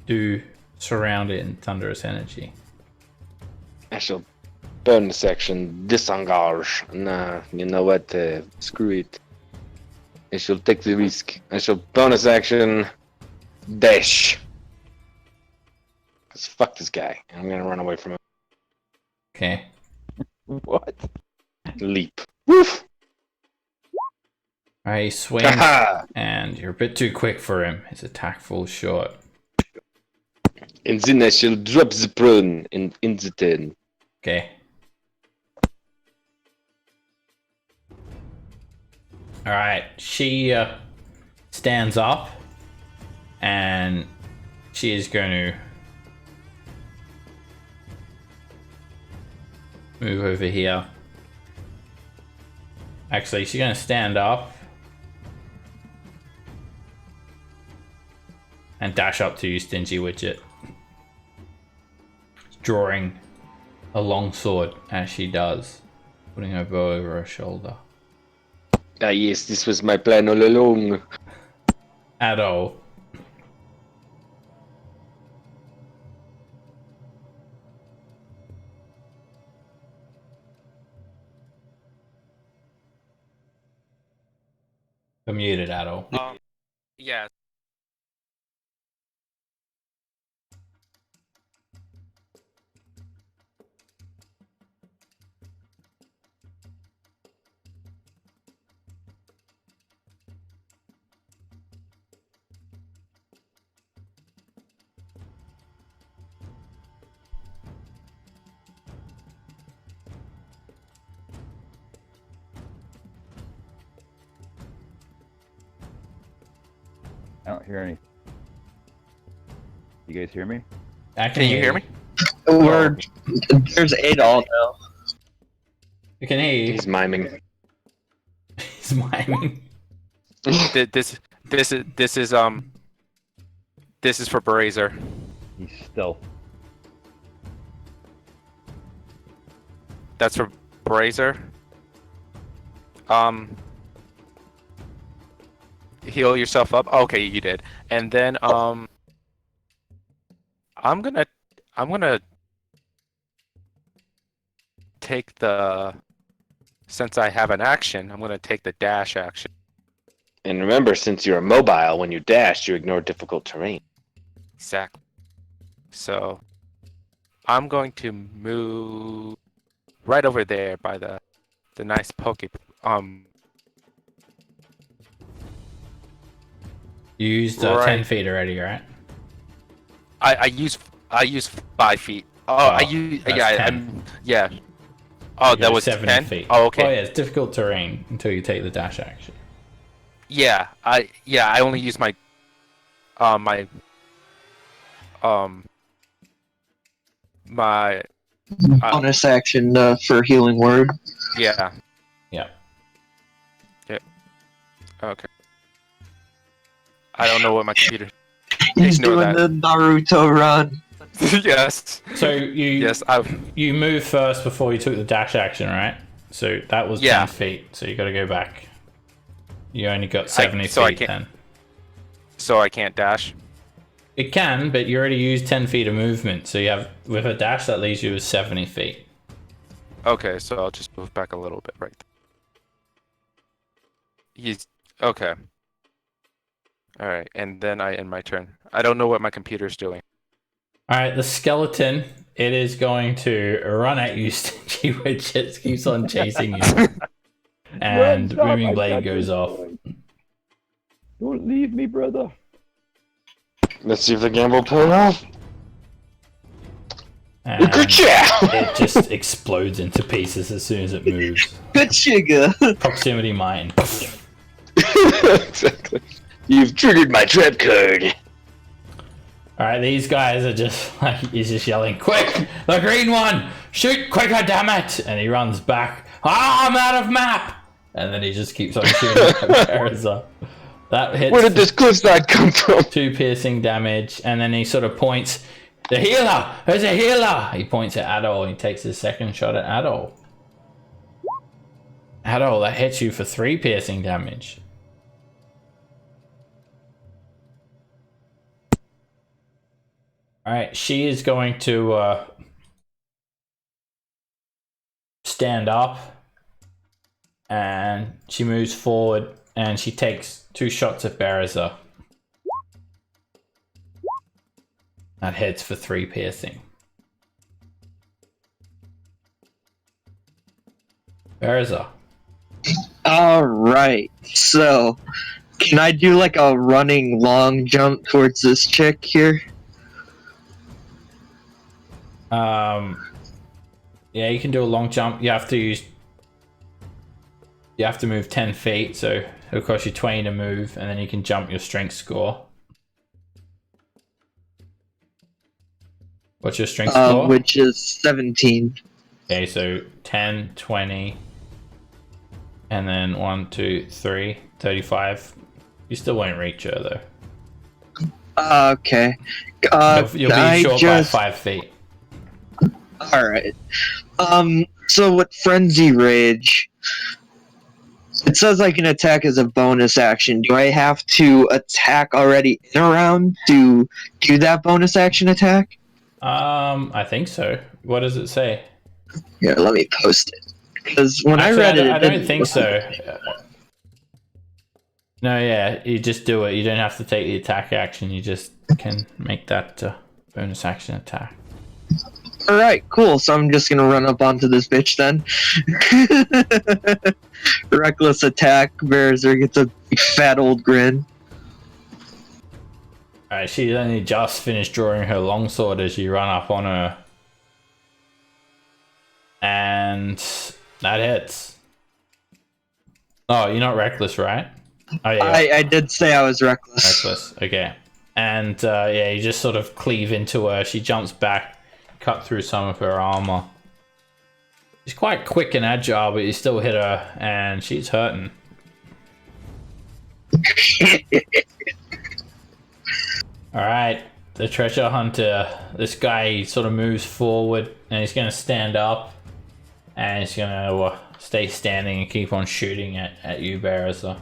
Do surround it in thunderous energy. I shall burn the section. Disengage. Nah, you know what? Screw it. I shall take the risk. I shall bonus action. Dash. Cause fuck this guy. I'm gonna run away from him. Okay. What? Leap. Woof. Alright, he swings, Haha. and you're a bit too quick for him. His attack falls short. And then I shall drop the prone in the den. Okay. Alright, she stands up, and she is going to move over here. Actually, she's going to stand up and dash up to you, Stingy Widget. Drawing a long sword as she does, putting her bow over her shoulder. Ah yes, this was my plan all along. At all. You're muted, at all. Yeah. I don't hear any. You guys hear me? I Can you hear me? There's 8 all now. You can hear you. He's miming. He's miming. This is for Brazier. He's stealth. That's for Brazier. Heal yourself up. Okay, you did. And then I'm gonna take the, since I have an action, I'm gonna take the dash action. And remember, since you're immobile, when you dash, you ignore difficult terrain. Exactly. So I'm going to move right over there by the nice poke. You used 10 feet already, right? I use 5 feet. Oh, I use that's yeah. 10. Yeah. Oh, You that go was 70 10 feet. Oh, okay. Oh yeah, it's difficult terrain until you take the dash action. Yeah, I only use my my Bonus action for healing word. yeah. Yeah. Okay. I don't know what my computer. He's Ignore doing that. the Naruto run. Yes. So you I've you moved first before you took the dash action, right? So that was 10 feet. So you got to go back. You only got 70 so I feet can't- then. So I can't dash. It can, but you already used 10 feet of movement. So you have, with a dash, that leaves you with 70 feet. Okay, so I'll just move back a little bit right there. He's okay. All right, and then I end my turn. I don't know what my computer's doing. All right, the skeleton, it is going to run at you, Stingy Widget. Keeps on chasing you. And Stop, Booming I Blade got goes this off. boy. Don't leave me, brother. Let's see if the gamble paid off. And Good job! it just explodes into pieces as soon as it moves. Good sugar. Proximity mine. Exactly. You've triggered my trap card. Alright, these guys are just like, he's just yelling, quick! The green one! Shoot quicker, damn it! And he runs back. Ah, I'm out of map! And then he just keeps on shooting at Bereza. That hits Where did this cliffside come from? 2 piercing damage, and then he sort of points, the healer! There's a healer! He points at Adol, and he takes his second shot at Adol. Adol, that hits you for 3 piercing damage. Alright, she is going to stand up, and she moves forward, and she takes 2 shots at Bereza. That hits for 3 piercing. Berza. Alright, so can I do like a running long jump towards this chick here? Yeah, you can do a long jump. You have to move 10 feet, so it'll cost you 20 to move, and then you can jump your strength score. What's your strength score? Which is 17. Okay, so 10, 20, and then 1, 2, 3, 35. You still won't reach her though. Okay. You'll be short by 5 feet. Alright. So with Frenzy Rage, it says I can attack as a bonus action. Do I have to attack already in a round to do that bonus action attack? I think so. What does it say? Here, let me post it. Because when Actually, I read it, I don't think so. No, yeah, you just do it. You don't have to take the attack action. You just can make that bonus action attack. Alright, cool. So I'm just gonna run up onto this bitch then. Reckless attack. Berser gets a big fat old grin. Alright, she's only just finished drawing her longsword as you run up on her. And that hits. Oh, you're not reckless, right? Oh yeah. I did say I was reckless. Reckless, okay. And yeah, you just sort of cleave into her. She jumps back, cut through some of her armor. She's quite quick and agile, but you still hit her, and she's hurting. Alright, the treasure hunter. This guy sort of moves forward, and he's going to stand up, and he's going to stay standing and keep on shooting at you, Berza.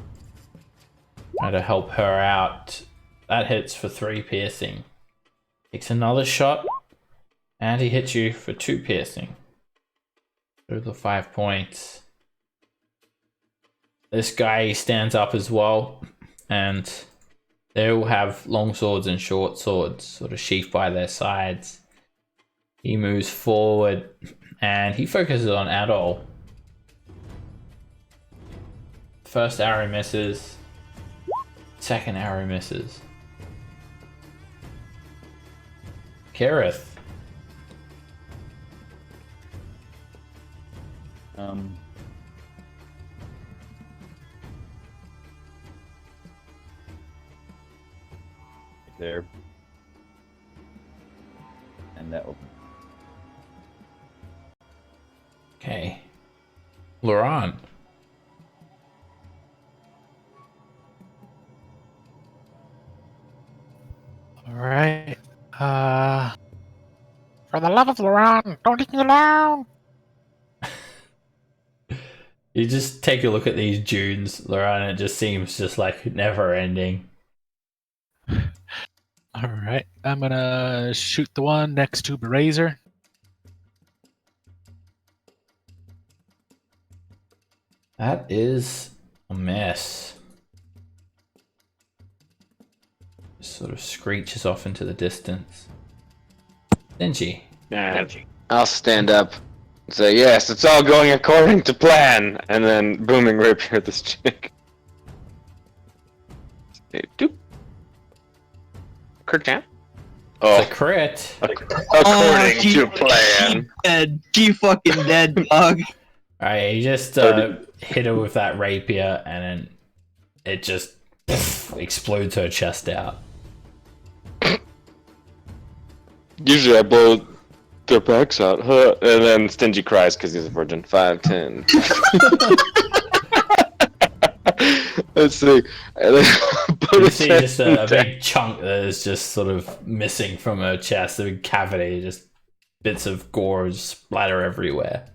Try to help her out. That hits for 3 piercing. Takes another shot, and he hits you for 2 piercing. Through the 5 points. This guy stands up as well, and they all have long swords and short swords, sort of sheathed by their sides. He moves forward, and he focuses on Adol. First arrow misses. Second arrow misses. Kareth. There. And that open. Okay. Laurent. Alright. For the love of Laurent, don't leave me alone! You just take a look at these dunes, Laurent, and it just seems just like never ending. Alright, I'm gonna shoot the one next to Berazer. That is a mess. Sort of screeches off into the distance. Denji. I'll stand up and say, yes, it's all going according to plan, and then booming rapier at this chick. Doop. Crit. Oh, It's a crit. according to plan. Dead. She fucking dead, dog. Alright, you just hit her with that rapier, and then it just explodes her chest out. Usually I blow their backs out, huh? And then Stingy cries because he's a virgin. 5, 10. Let's see. And then You see just a big chunk that is just sort of missing from her chest, a big cavity, just bits of gore splatter everywhere.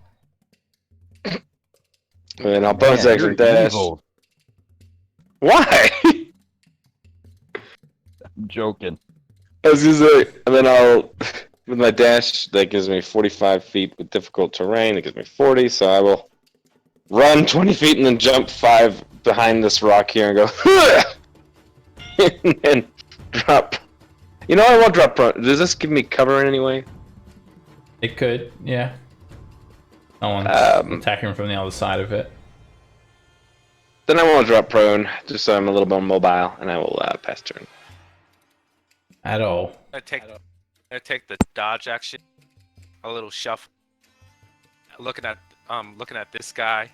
And then I'll bonus Man, action you're dash. evil. Why? I'm joking. I was gonna say, and then I'll, with my dash, that gives me 45 feet with difficult terrain. It gives me 40, so I will run 20 feet and then jump 5 behind this rock here and go, and then drop. You know, I won't drop prone. Does this give me cover in any way? It could, yeah. No one's attacking from the other side of it. Then I won't drop prone, just so I'm a little more mobile, and I will pass turn. At all. I take the dodge action, a little shuffle. Looking at this guy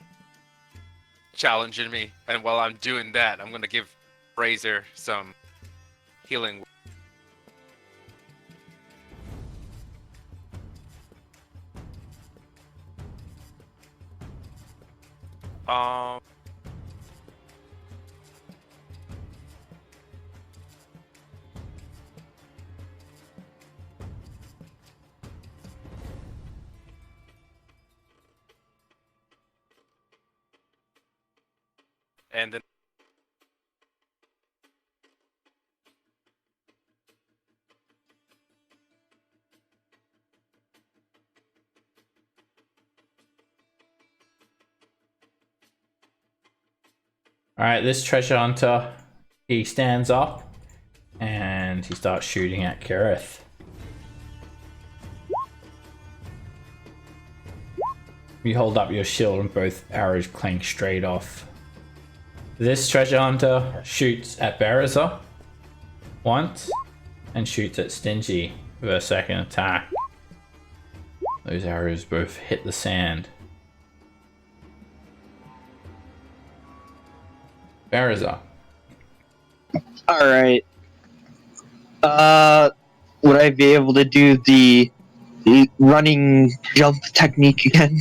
challenging me, and while I'm doing that, I'm gonna give Razor some healing. And then Alright, this treasure hunter, he stands up and he starts shooting at Kirith. You hold up your shield and both arrows clank straight off. This treasure hunter shoots at Berezer once and shoots at Stingy with a second attack. Those arrows both hit the sand. Berezer. Alright. Would I be able to do the running jump technique again?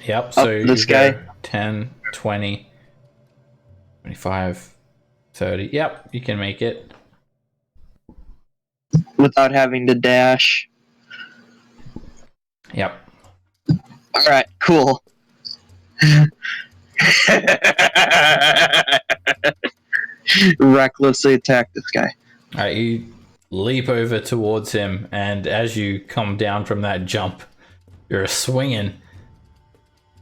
Yep, so you this go guy? 10, 20, 25, 30. Yep, you can make it. Without having to dash. Yep. Alright, cool. Recklessly attack this guy. Alright, you leap over towards him, and as you come down from that jump, you're swinging.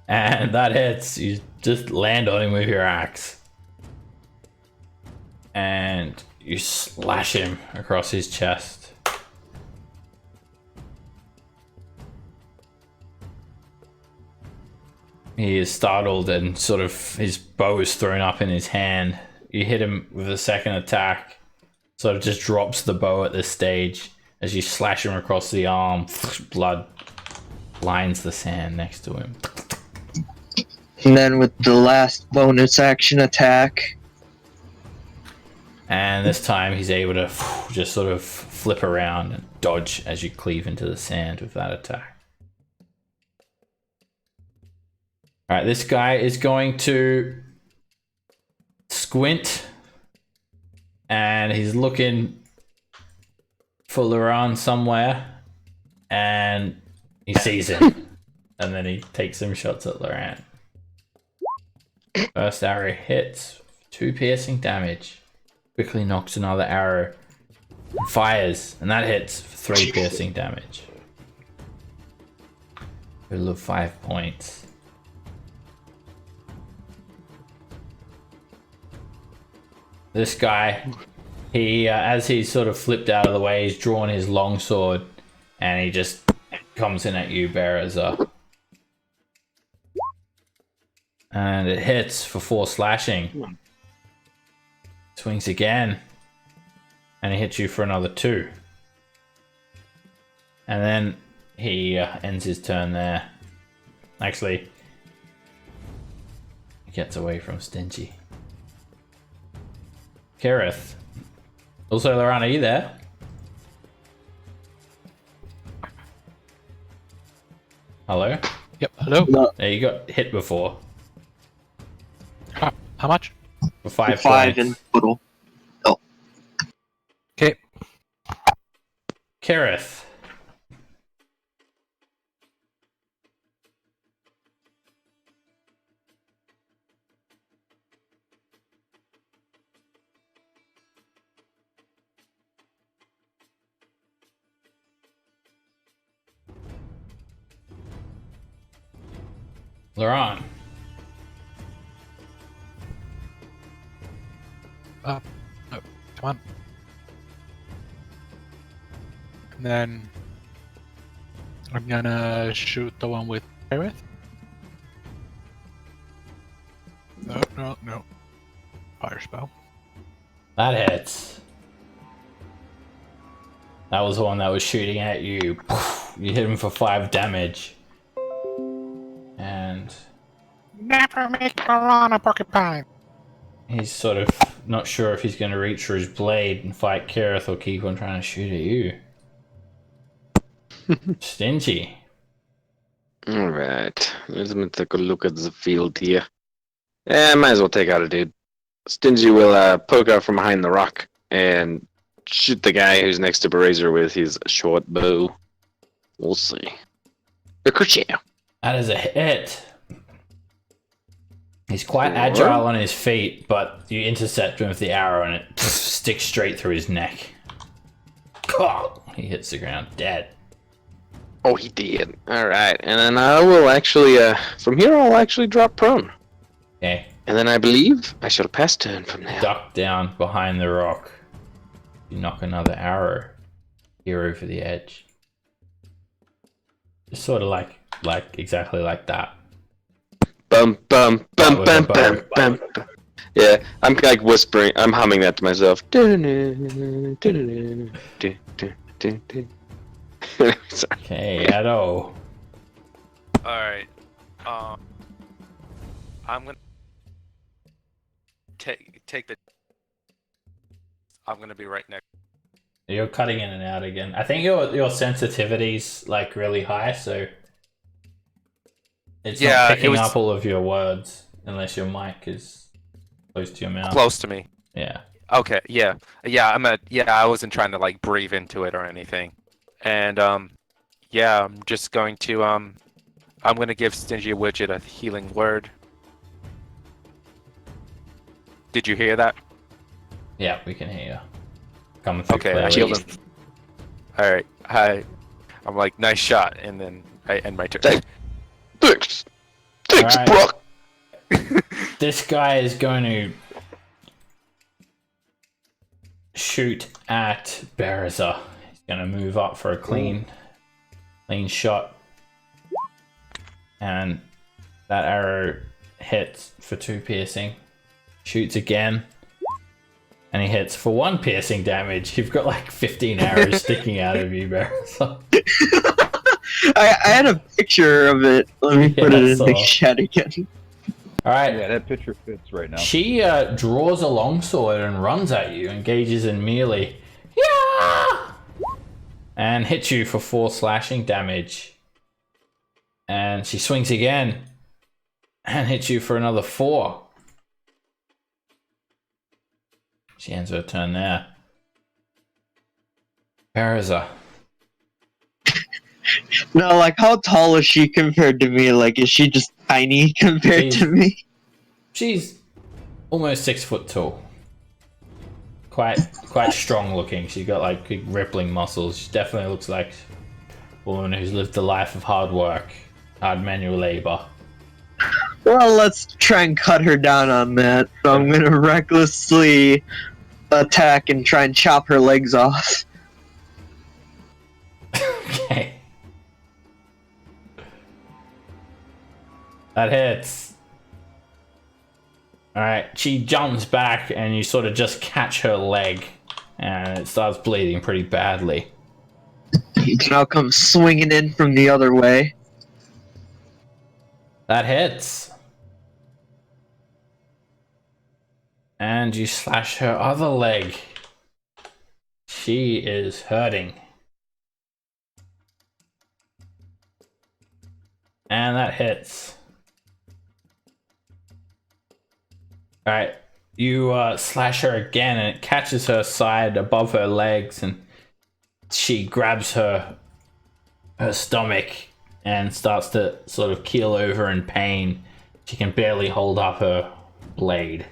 And that hits. You just land on him with your axe. And you slash him across his chest. He is startled and sort of his bow is thrown up in his hand. You hit him with a second attack. Sort of just drops the bow at this stage. As you slash him across the arm, blood lines the sand next to him. And then with the last bonus action attack. And this time he's able to just sort of flip around and dodge as you cleave into the sand with that attack. Alright, this guy is going to squint. And he's looking for Laurent somewhere. And he sees him. And then he takes some shots at Laurent. First arrow hits, 2 piercing damage. Quickly knocks another arrow. And fires, and that hits for 3 piercing damage. Total of 5 points. This guy, he as he's sort of flipped out of the way, he's drawn his longsword, and he just comes in at you, Berezer. And it hits for 4 slashing. Swings again. And he hits you for another 2. And then he ends his turn there. Actually, he gets away from Stingy. Kirith. Also, Laurent, are you there? Hello? Yep, hello. There, you got hit before. How much? For 5 5 points. in total. Okay. Kirith. Laurent. No, come on. And then I'm gonna shoot the one with Okay with? No. Fire spell. That hits. That was the one that was shooting at you. You hit him for 5 damage. And Never make Laron a porcupine. he's sort of not sure if he's going to reach for his blade and fight Kirith or keep on trying to shoot at you. Stingy. Alright, let me take a look at the field here. Might as well take out a dude. Stingy will poke out from behind the rock and shoot the guy who's next to Brazier with his short bow. We'll see. A crochet. That is a hit. He's quite agile on his feet, but you intercept him with the arrow and it sticks straight through his neck. He hits the ground dead. Oh, he did. Alright, and then I will actually, from here I'll actually drop prone. Okay. And then I believe I shall pass turn from there. Duck down behind the rock. You knock another arrow here over the edge. Just sort of like exactly like that. Bum bum bum That was bum a bum bum. Yeah, I'm like whispering. I'm humming that to myself. Sorry. Okay, Edo. Alright. I'm gonna take the. I'm gonna be right next. You're cutting in and out again. I think your sensitivity's like really high, so it's not picking up all of your words unless your mic is close to your mouth. Close to me. Yeah. Okay. Yeah. I wasn't trying to like breathe into it or anything. And yeah, I'm just going to I'm gonna give Stingy Widget a healing word. Did you hear that? Yeah, we can hear you. Coming through Okay, I clearly. healed him. Alright, hi. I'm like, nice shot, and then I end my turn. Thanks, Alright. Brock. This guy is going to shoot at Bereza. He's going to move up for a clean shot. And that arrow hits for 2 piercing. Shoots again. And he hits for 1 piercing damage. You've got like 15 arrows sticking out of you, Bereza. I had a picture of it. Let me put it in the saw. chat again. Alright. Yeah, that picture fits right now. She draws a longsword and runs at you, engages in melee. Yeah! And hits you for 4 slashing damage. And she swings again and hits you for another 4. She ends her turn there. Bereza. No, like, how tall is she compared to me? Like, is she just tiny compared to me? She's almost 6 foot tall. Quite strong looking. She's got like big rippling muscles. She definitely looks like a woman who's lived a life of hard work, hard manual labor. Well, let's try and cut her down on that. So I'm gonna recklessly attack and try and chop her legs off. Okay. That hits. Alright, she jumps back and you sort of just catch her leg and it starts bleeding pretty badly. And I'll come swinging in from the other way. That hits. And you slash her other leg. She is hurting. And that hits. Alright, you slash her again and it catches her side above her legs and she grabs her stomach and starts to sort of keel over in pain. She can barely hold up her blade.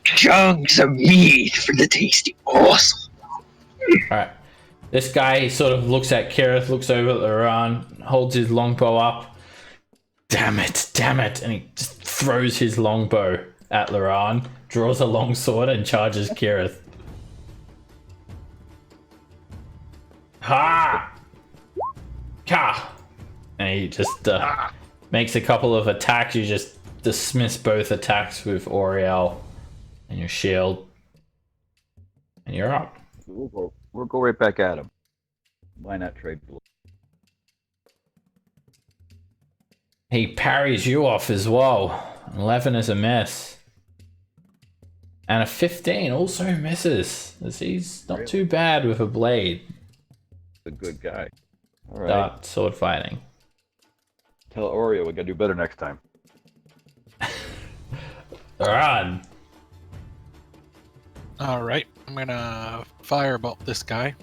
Chunks of meat for the tasty awesome. Alright. This guy sort of looks at Kirith, looks over at Laran, holds his longbow up. Damn it. And he just throws his longbow at Laran, draws a long sword and charges Kirith. Ha! Ka! And he just makes a couple of attacks. You just dismiss both attacks with Oriel and your shield. And you're up. We'll go right back at him. Why not trade blows? He parries you off as well. 11 is a miss. And a 15 also misses. As he's not too bad with a blade. A good guy. All right. Start sword fighting. Tell Oreo we gotta do better next time. Run! Alright, I'm gonna firebolt this guy.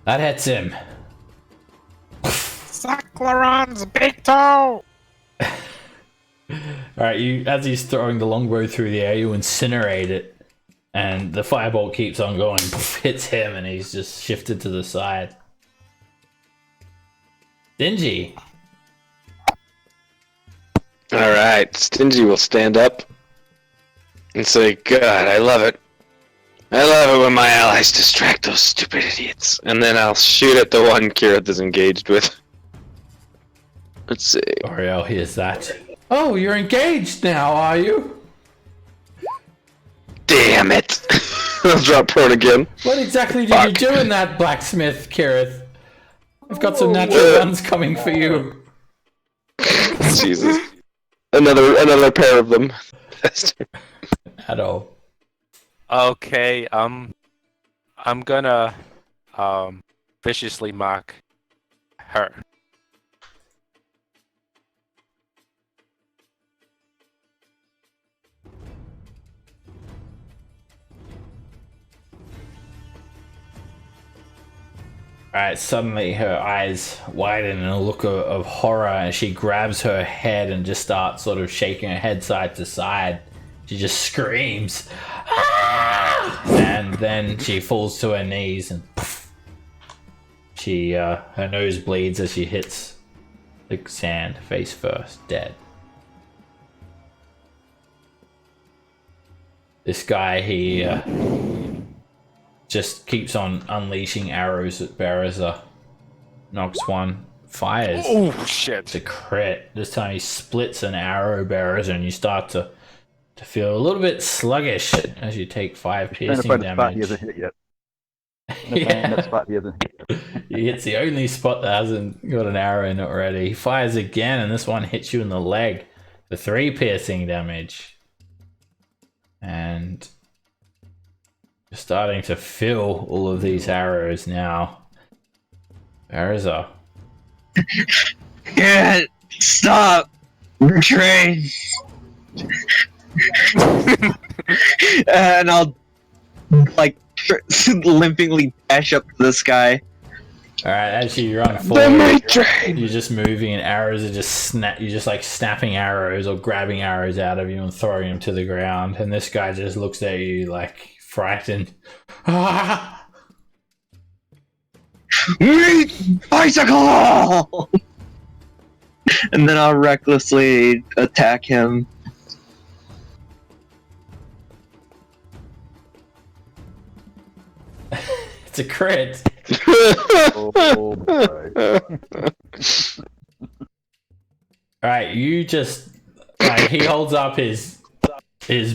That hits him. Saklaron's big toe! Alright, you as he's throwing the longbow through the air, you incinerate it. And the firebolt keeps on going, hits him, and he's just shifted to the side. Stingy. Alright, Stingy will stand up and say, God, I love it. I love it when my allies distract those stupid idiots. And then I'll shoot at the one Kirith is engaged with. Let's see. Oriel hears that. Oh, you're engaged now, are you? Damn it! I'll drop prone again. What exactly did you do in that blacksmith, Kirith? I've got some natural guns coming for you. Jesus. Another pair of them. At all. Okay, I'm gonna viciously mock her. Alright, suddenly her eyes widen in a look of horror, and she grabs her head and just starts sort of shaking her head side to side. She just screams, "Ah!" And then she falls to her knees, and poof, her nose bleeds as she hits the sand face first, dead. This guy, he just keeps on unleashing arrows at Bereza. Knocks one, fires. Oh shit! It's a crit. This time he splits an arrow, Bereza, and you start to feel a little bit sluggish as you take 5 piercing Spot damage. he hasn't hit yet. Yeah. That spot he hasn't hit yet. He hits the only spot that hasn't got an arrow in it already. He fires again, and this one hits you in the leg for 3 piercing damage. And you're starting to feel all of these arrows now. Bereza. Can't stop. Retreat. And I'll like limpingly dash up to this guy. Alright, as you run forward, you're just moving and arrows are just you're just like snapping arrows or grabbing arrows out of you and throwing them to the ground, and this guy just looks at you like frightened. Ah! Bicycle! And then I'll recklessly attack him. It's a crit. Oh boy. Alright, you just like he holds up his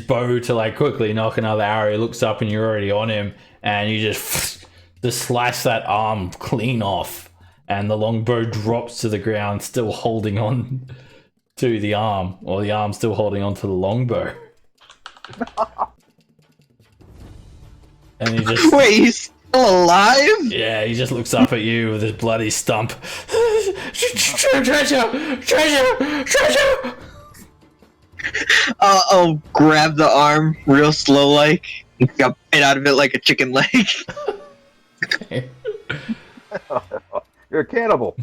bow to like quickly knock another arrow. He looks up and you're already on him, and you just slice that arm clean off, and the longbow drops to the ground, still holding on to the arm, or the arm still holding on to the longbow. And he just Wait, he's still alive? yeah, he just looks up at you with his bloody stump. Treasure! Treasure! Treasure! I'll grab the arm real slow like, and got bite out of it like a chicken leg. You're a cannibal.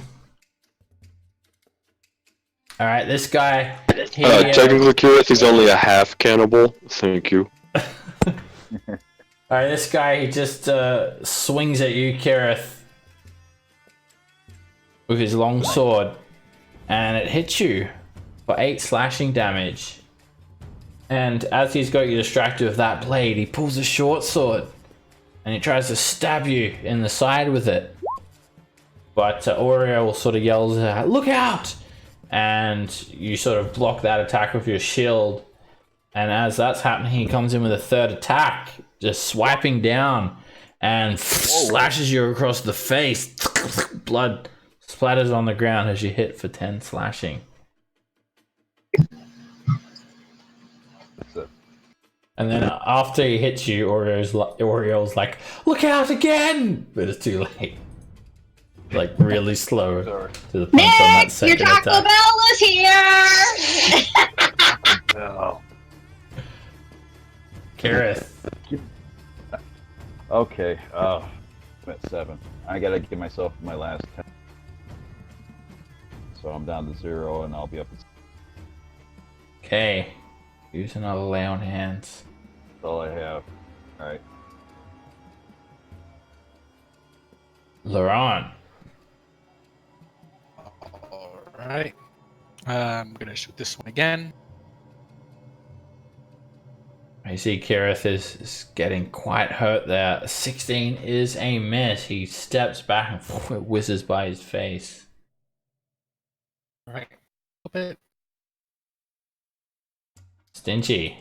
Alright, this guy. He, Technically, Kirith, he's only a half cannibal. Thank you. Alright, this guy, he just swings at you, Kirith, with his long sword, and it hits you for 8 slashing damage. And as he's got you distracted with that blade, he pulls a short sword and he tries to stab you in the side with it. But Oreo sort of yells, "Look out!" And you sort of block that attack with your shield. And as that's happening, he comes in with a third attack, just swiping down and slashes you across the face. Blood splatters on the ground as you hit for 10 slashing. And then after he hits you, Oreo's like, "Look out again!" But it's too late. Like really slow to the punch on that Nick, your second Taco attack. Bell is here! Oh. Kareth. Okay, I'm at 7. I gotta give myself my last 10. So I'm down to 0 and I'll be up to 6. Okay. Use another lay on hands. That's all I have. Alright. Laurent. Alright. I'm gonna shoot this one again. I see Kareth is getting quite hurt there. 16 is a miss. He steps back and it whizzes by his face. Alright. A bit. Stingy.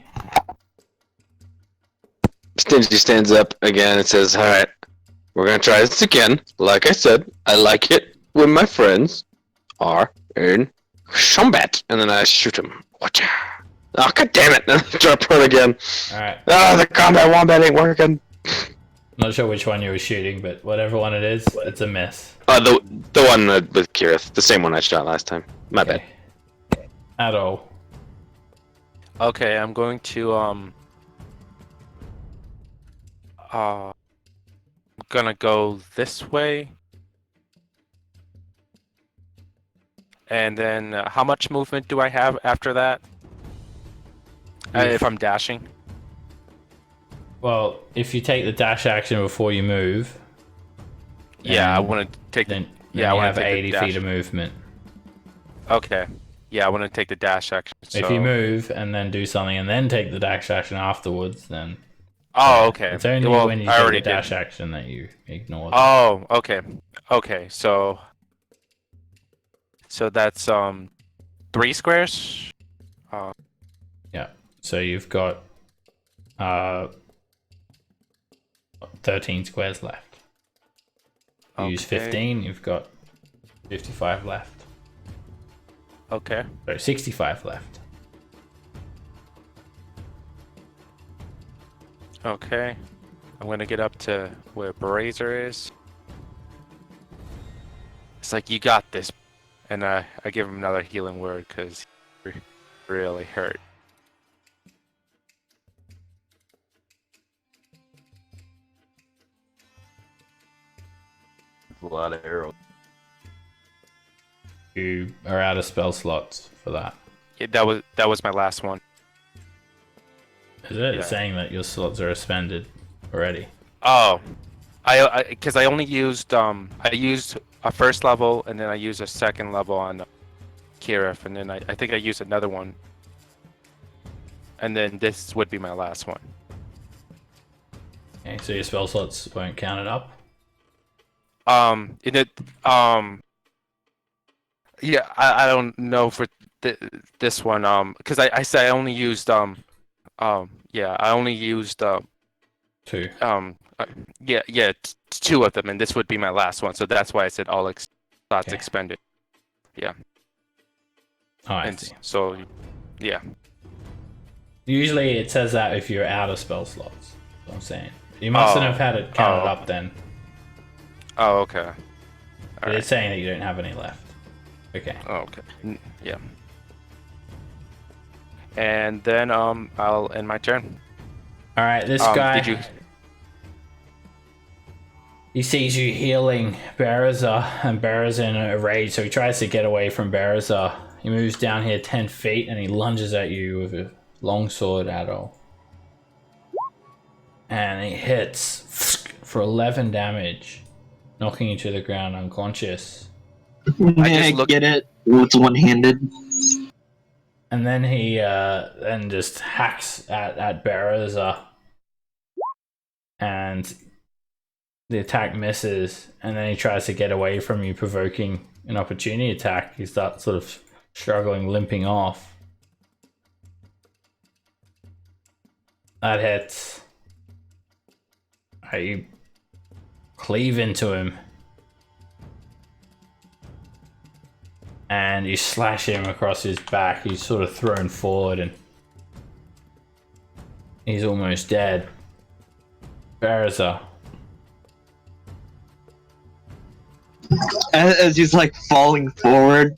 Stingy stands up again and says, "Alright, we're gonna try this again. Like I said, I like it when my friends are in combat." And then I shoot him. Watcha. Oh, god damn it! And I drop prone again. Alright. Ah, the combat wombat ain't working. Not sure which one you were shooting, but whatever one it is, it's a miss. The one with Kirith, the same one I shot last time. My bad. At all. Okay, I'm going to I'm gonna go this way. And then how much movement do I have after that? If I'm dashing. Well, if you take the dash action before you move, Yeah, I want to take then yeah, I you wanna have take the 80 dash. feet of movement. Okay. Yeah, I want to take the dash action. So... If you move and then do something and then take the dash action afterwards, then Oh, okay. it's only Well, when you I take already the dash did. action that you ignore. Oh, okay. Okay, so that's 3 squares. Yeah. So you've got 13 squares left. You use Okay. 15, you've got 55 left. Okay. Sorry, 65 left. Okay. I'm gonna get up to where Brazier is. It's like, "You got this," and I give him another healing word because he really hurt. It's a lot of arrows. You are out of spell slots for that. Yeah, that was my last one. Is it? Yeah. It's saying that your slots are expended already. Oh, because I only used I used a first level and then I used a second level on Kirith, and then I think I used another one, and then this would be my last one. Okay, so your spell slots won't count it up? In it yeah, I don't know for this one because I said I only used yeah, I only used 2. yeah 2 of them, and this would be my last one, so that's why I said all slots Okay. expended. Yeah. Oh, I And see. so yeah. Usually it says that if you're out of spell slots. That's what I'm saying. You mustn't have had it counted Oh. up then. Oh, okay. But it's saying that you don't have any left. Okay. Oh, okay. Yeah. And then I'll end my turn. Alright, this guy, Did you? he sees you healing Berazar, and Berazar in a rage, so he tries to get away from Berazar. He moves down here 10 feet and he lunges at you with a longsword arrow. And he hits for 11 damage, knocking you to the ground unconscious. I look- get it. It's one-handed. And then he then just hacks at Berazar. And The attack misses, and then he tries to get away from you, provoking an opportunity attack. He starts sort of struggling, limping off. That hits. You cleave into him. And you slash him across his back. He's sort of thrown forward and he's almost dead. Baraza. As he's like falling forward,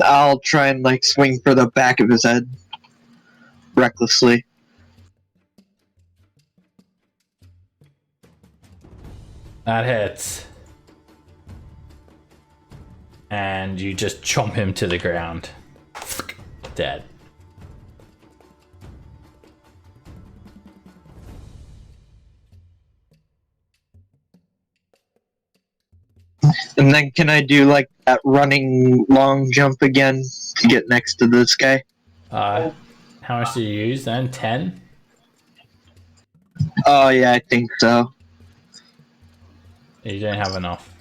I'll try and like swing for the back of his head recklessly. That hits. And you just chomp him to the ground. Dead. And then can I do like that running long jump again to get next to this guy? How much do you use then? 10? Oh yeah, I think so. You don't have enough.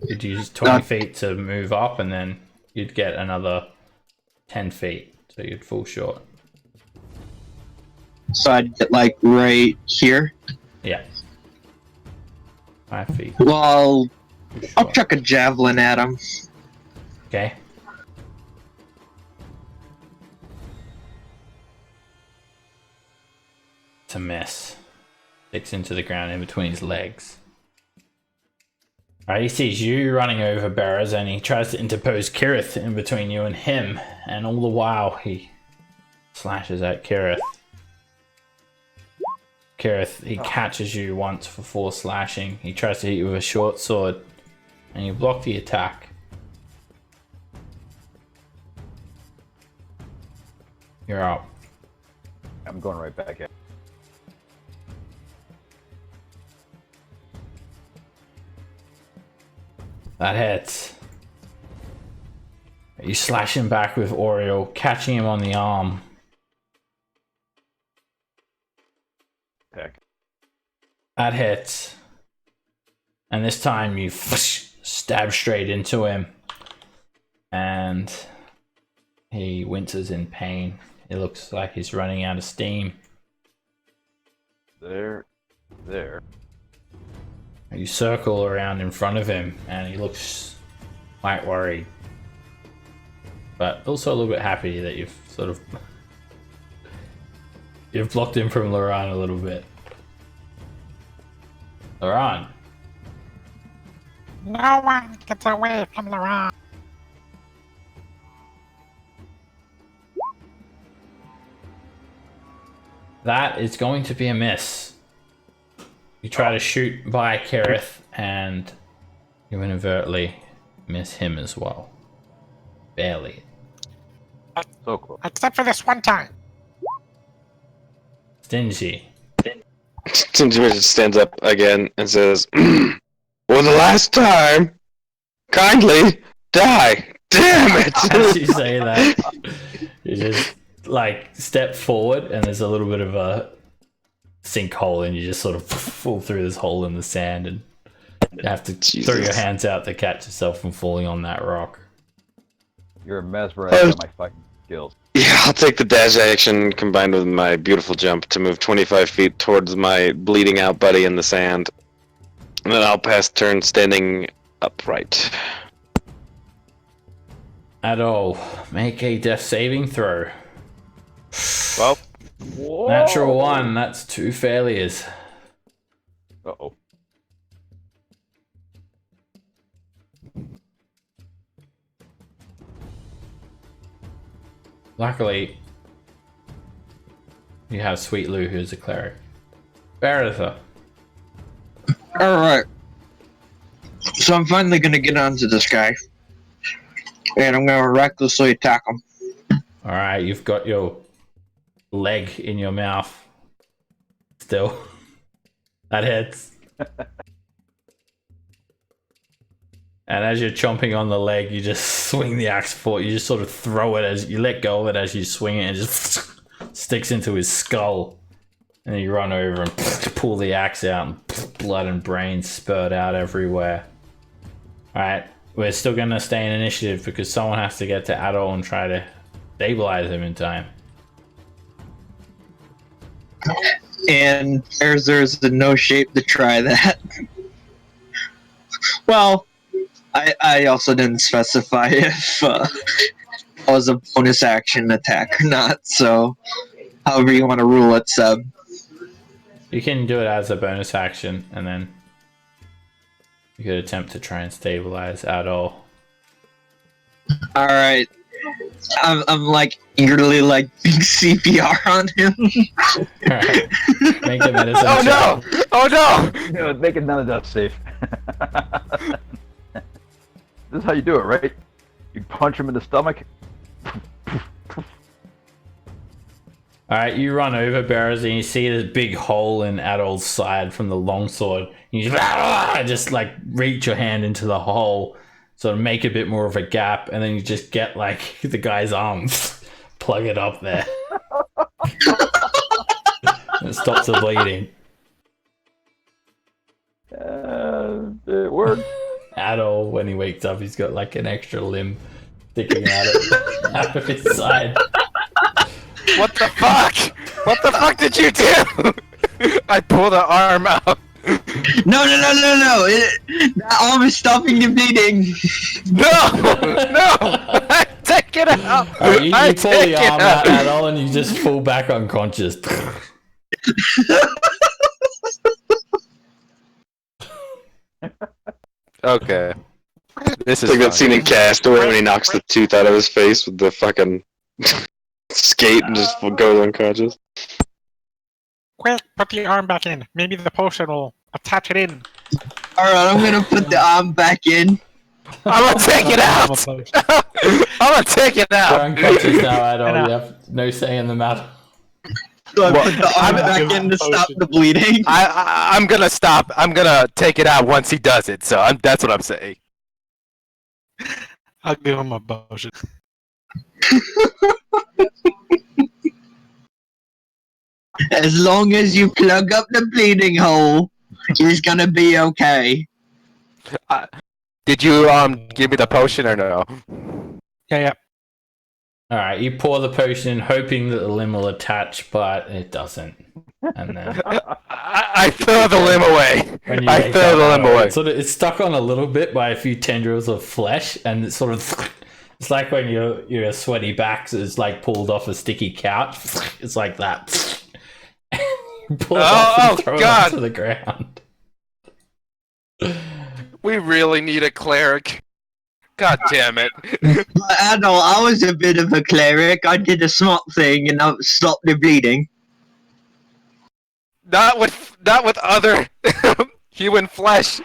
You'd use 20 feet to move up, and then you'd get another 10 feet, so you'd fall short. So I'd get like right here. Yeah. 5 feet. Well, Too I'll short. chuck a javelin at him. Okay. It's a miss. Sticks into the ground in between his legs. Alright, he sees you running over Barrows and he tries to interpose Kirith in between you and him, and all the while he slashes at Kirith. Kirith, he catches you once for 4 slashing. He tries to hit you with a short sword, and you block the attack. You're up. I'm going right back at. That hits. You slash him back with Oriole, catching him on the arm. Attack. That hits. And this time you stab straight into him. And he winces in pain. It looks like he's running out of steam. There. You circle around in front of him and he looks quite worried. But also a little bit happy that you've sort of... You've blocked him from Loran a little bit. Loran. No one gets away from Laurent. That is going to be a miss. You try to shoot by Kirith and you inadvertently miss him as well. Barely. So close. Except for this one time. Stingy. Stingy Midget stands up again and says, "For the last time, kindly die. Damn it!" As you say that, you just like step forward and there's a little bit of a sinkhole and you just sort of fall through this hole in the sand and you have to throw your hands out to catch yourself from falling on that rock. You're mesmerized by my fighting skills. Yeah, I'll take the dash action combined with my beautiful jump to move 25 feet towards my bleeding out buddy in the sand. And then I'll pass turn standing upright. At all, make a death saving throw. Well, Natural 1, that's 2 failures. Uh-oh. Luckily, you have Sweet Lou, who's a cleric. Baratha. Alright. So I'm finally gonna get onto this guy. And I'm gonna recklessly attack him. Alright, you've got your leg in your mouth. Still. That hits. And as you're chomping on the leg, you just swing the axe forward. You just sort of throw it as you let go of it as you swing it, and it just sticks into his skull. And then you run over and pull the axe out, and blood and brains spurred out everywhere. Alright, we're still gonna stay in initiative because someone has to get to Adol and try to stabilize him in time. And there's no shape to try that. Well, I also didn't specify if it was a bonus action attack or not, so however you want to rule it, Seb. You can do it as a bonus action, and then you could attempt to try and stabilize Adol. Alright. I'm like eagerly like being CPR on him. Alright. Make a medicine Oh no! check. Oh no! No, making none of that safe. This is how you do it, right? You punch him in the stomach. Alright, you run over Bearers and you see this big hole in Adol's side from the longsword. You just like reach your hand into the hole, sort of make a bit more of a gap, and then you just get like the guy's arm, plug it up there. It stops the bleeding. It worked. Adol, when he wakes up, he's got like an extra limb sticking out of his side. What the fuck? What the fuck did you do? I pull the arm out. No! That arm is stopping the bleeding. No! No! I take it out! You I pull take the it arm out, Adol, and you just fall back unconscious. Okay. This It's is like that fun. scene in Castaway when he knocks the tooth out of his face with the fucking skate and just goes unconscious. Quick, put the arm back in. Maybe the potion will attach it in. Alright, I'm gonna put the arm back in. I'm gonna take it out! I'm gonna take it You're out! unconscious now, Adol. You have no say in the matter. So I put the arm back in to stop the bleeding. I'm gonna stop. I'm gonna take it out once he does it, so that's what I'm saying. I'll give him a potion. As long as you plug up the bleeding hole, he's gonna be okay. Did you give me the potion or no? Yeah. Alright, you pour the potion hoping that the limb will attach, but it doesn't. And then I throw the limb away. when you I wake throw up, the limb away. it's stuck on a little bit by a few tendrils of flesh, and it's sort of it's like when your sweaty back is like pulled off a sticky couch. It's like that. You pull it off and throw it God. onto the ground. We really need a cleric. God damn it. But Adol, I was a bit of a cleric. I did a smart thing and I stopped the bleeding. Not with other human flesh.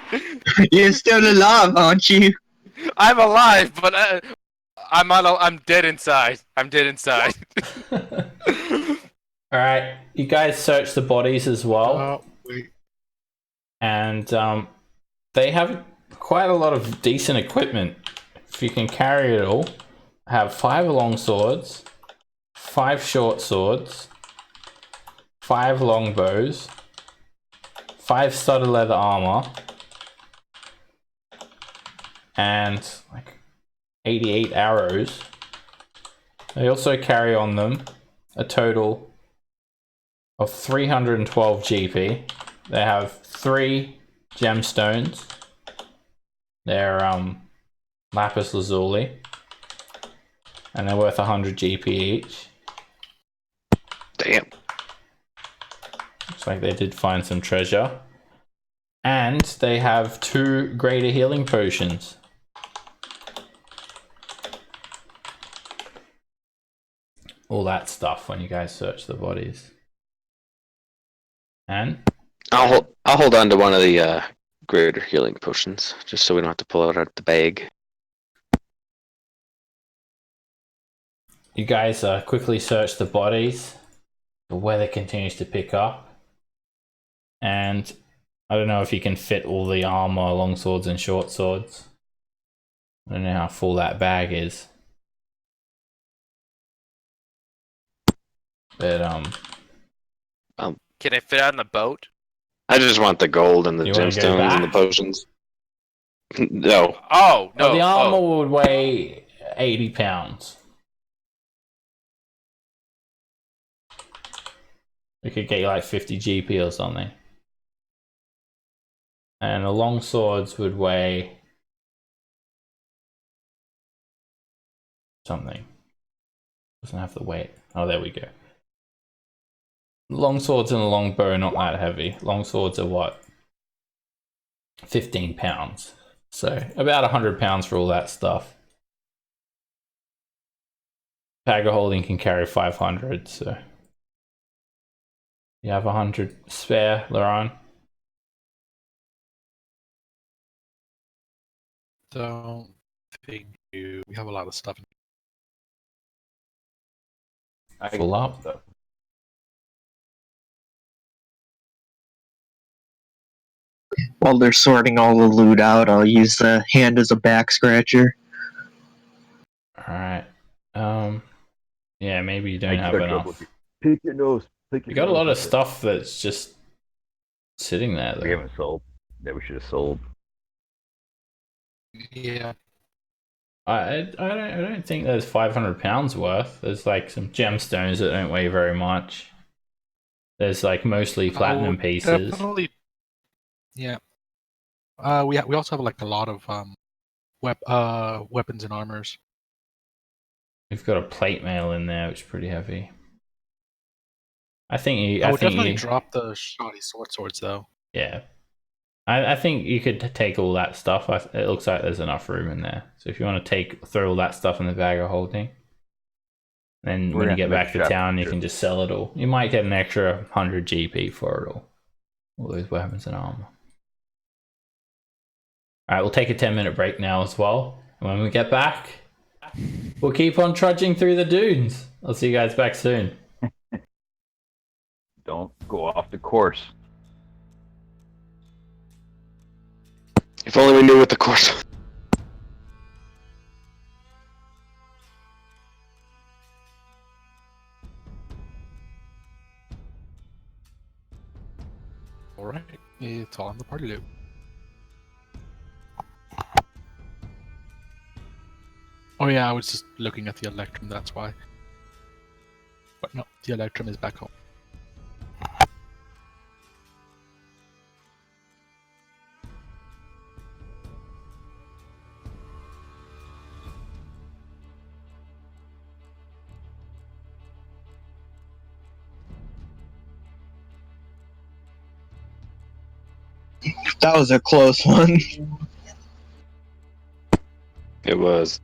You're still alive, aren't you? I'm alive, but I'm dead inside. I'm dead inside. Alright, you guys search the bodies as well. Wait. And they have quite a lot of decent equipment. If you can carry it all, have 5 long swords, 5 short swords, 5 long bows, 5 studded leather armor, and like 88 arrows. They also carry on them a total of 312 GP. They have 3 gemstones. They're lapis lazuli, and they're worth 100 GP each. Damn. Looks like they did find some treasure. And they have 2 greater healing potions. All that stuff when you guys search the bodies. And I'll hold on to one of the greater healing potions, just so we don't have to pull it out of the bag. you guys quickly search the bodies. The weather continues to pick up. And I don't know if you can fit all the armor, long swords and short swords. I don't know how full that bag is. But Can it fit on the boat? I just want the gold and the You wanna go gemstones and the back? potions. No. Oh no! Oh, the armor Oh, would weigh 80 pounds. We could get you like 50 GP or something. And the long swords would weigh something. Doesn't have the weight. Oh, there we go. Long swords and a long bow are not that heavy. Long swords are what? 15 pounds. So about 100 pounds for all that stuff. Bag of holding can carry 500, so you have 100 spare, Laron. Don't think we have a lot of stuff. Full up. While they're sorting all the loot out, I'll use the hand as a back scratcher. Alright. Yeah, maybe you don't I have start enough. trouble. Pick your nose. Pick your You got a nose lot of with it. stuff that's just sitting there, We though. haven't sold. That we should have sold. Yeah. I don't think there's 500 pounds worth. There's like some gemstones that don't weigh very much. There's like mostly platinum pieces. Definitely. Yeah. We also have like a lot of weapons and armors. We've got a plate mail in there, which is pretty heavy. I think you. I I would think definitely you. drop the shoddy swords though. Yeah, I think you could take all that stuff. It looks like there's enough room in there. So if you want to throw all that stuff in the bag of holding, then We're when you gonna get have to make back a to shop town, you here. can just sell it all. You might get an extra 100 GP for it all those weapons and armor. All right, we'll take a 10-minute break now as well. And when we get back, we'll keep on trudging through the dunes. I'll see you guys back soon. Don't go off the course. If only we knew what the course was. All right, it's all on the party loot. Oh yeah, I was just looking at the Electrum. That's why. But no, the Electrum is back home. That was a close one. It was.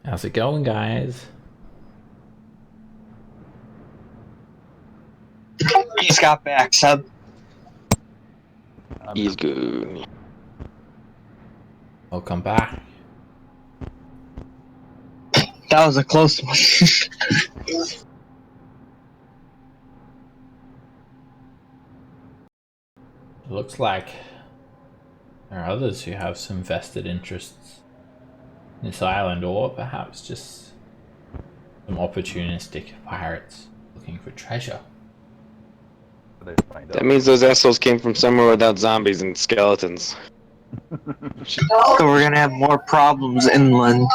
How's it going, guys? He's got back, sub. He's good. Welcome back. That was a close one. It looks like there are others who have some vested interests in this island, or perhaps just some opportunistic pirates looking for treasure. That means those assholes came from somewhere without zombies and skeletons. So we're gonna have more problems inland.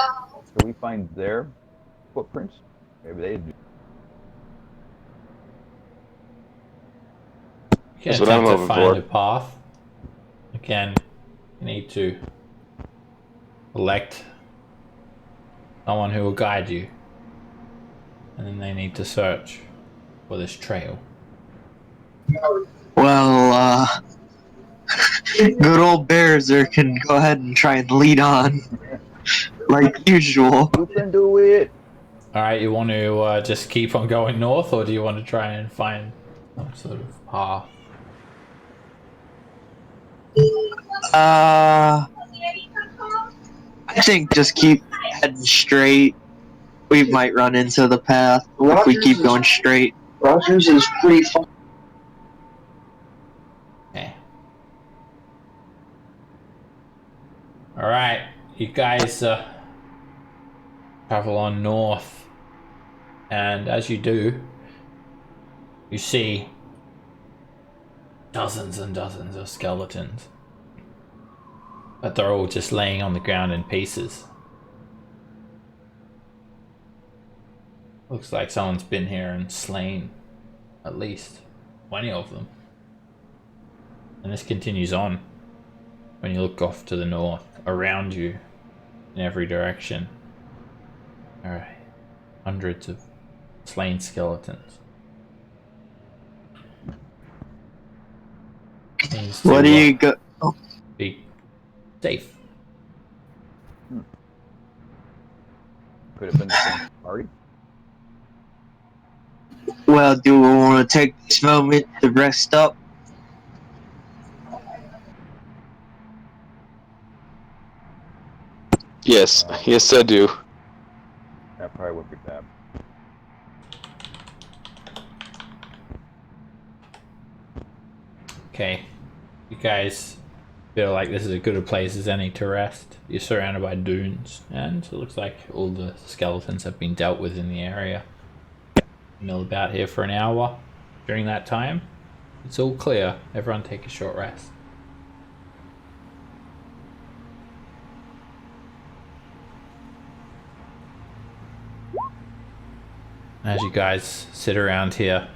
Can we find their footprints? Maybe they do. You can That's what I'm attempt to hoping find for. a path. Again, you need to elect someone who will guide you, and then they need to search for this trail. Well, good old Bearzer can go ahead and try and lead on, like usual. You can do it! Alright, you want to just keep on going north, or do you want to try and find some sort of path? I think just keep heading straight. We might run into the path if we keep going straight. Rogers is pretty fun. Okay. Alright, you guys travel on north, and as you do, you see dozens and dozens of skeletons, but they're all just laying on the ground in pieces. Looks like someone's been here and slain at least 20 of them. And this continues on when you look off to the north. Around you, in every direction, there are hundreds of slain skeletons. What do you go? Oh. Be safe. Could have been the same party. Well, do we want to take this moment to rest up? Yes, yes I do. That probably would be bad. Okay, you guys feel like this is as good a place as any to rest. You're surrounded by dunes, and it looks like all the skeletons have been dealt with in the area. Mill about here for an hour. During that time, it's all clear. Everyone take a short rest. As you guys sit around here,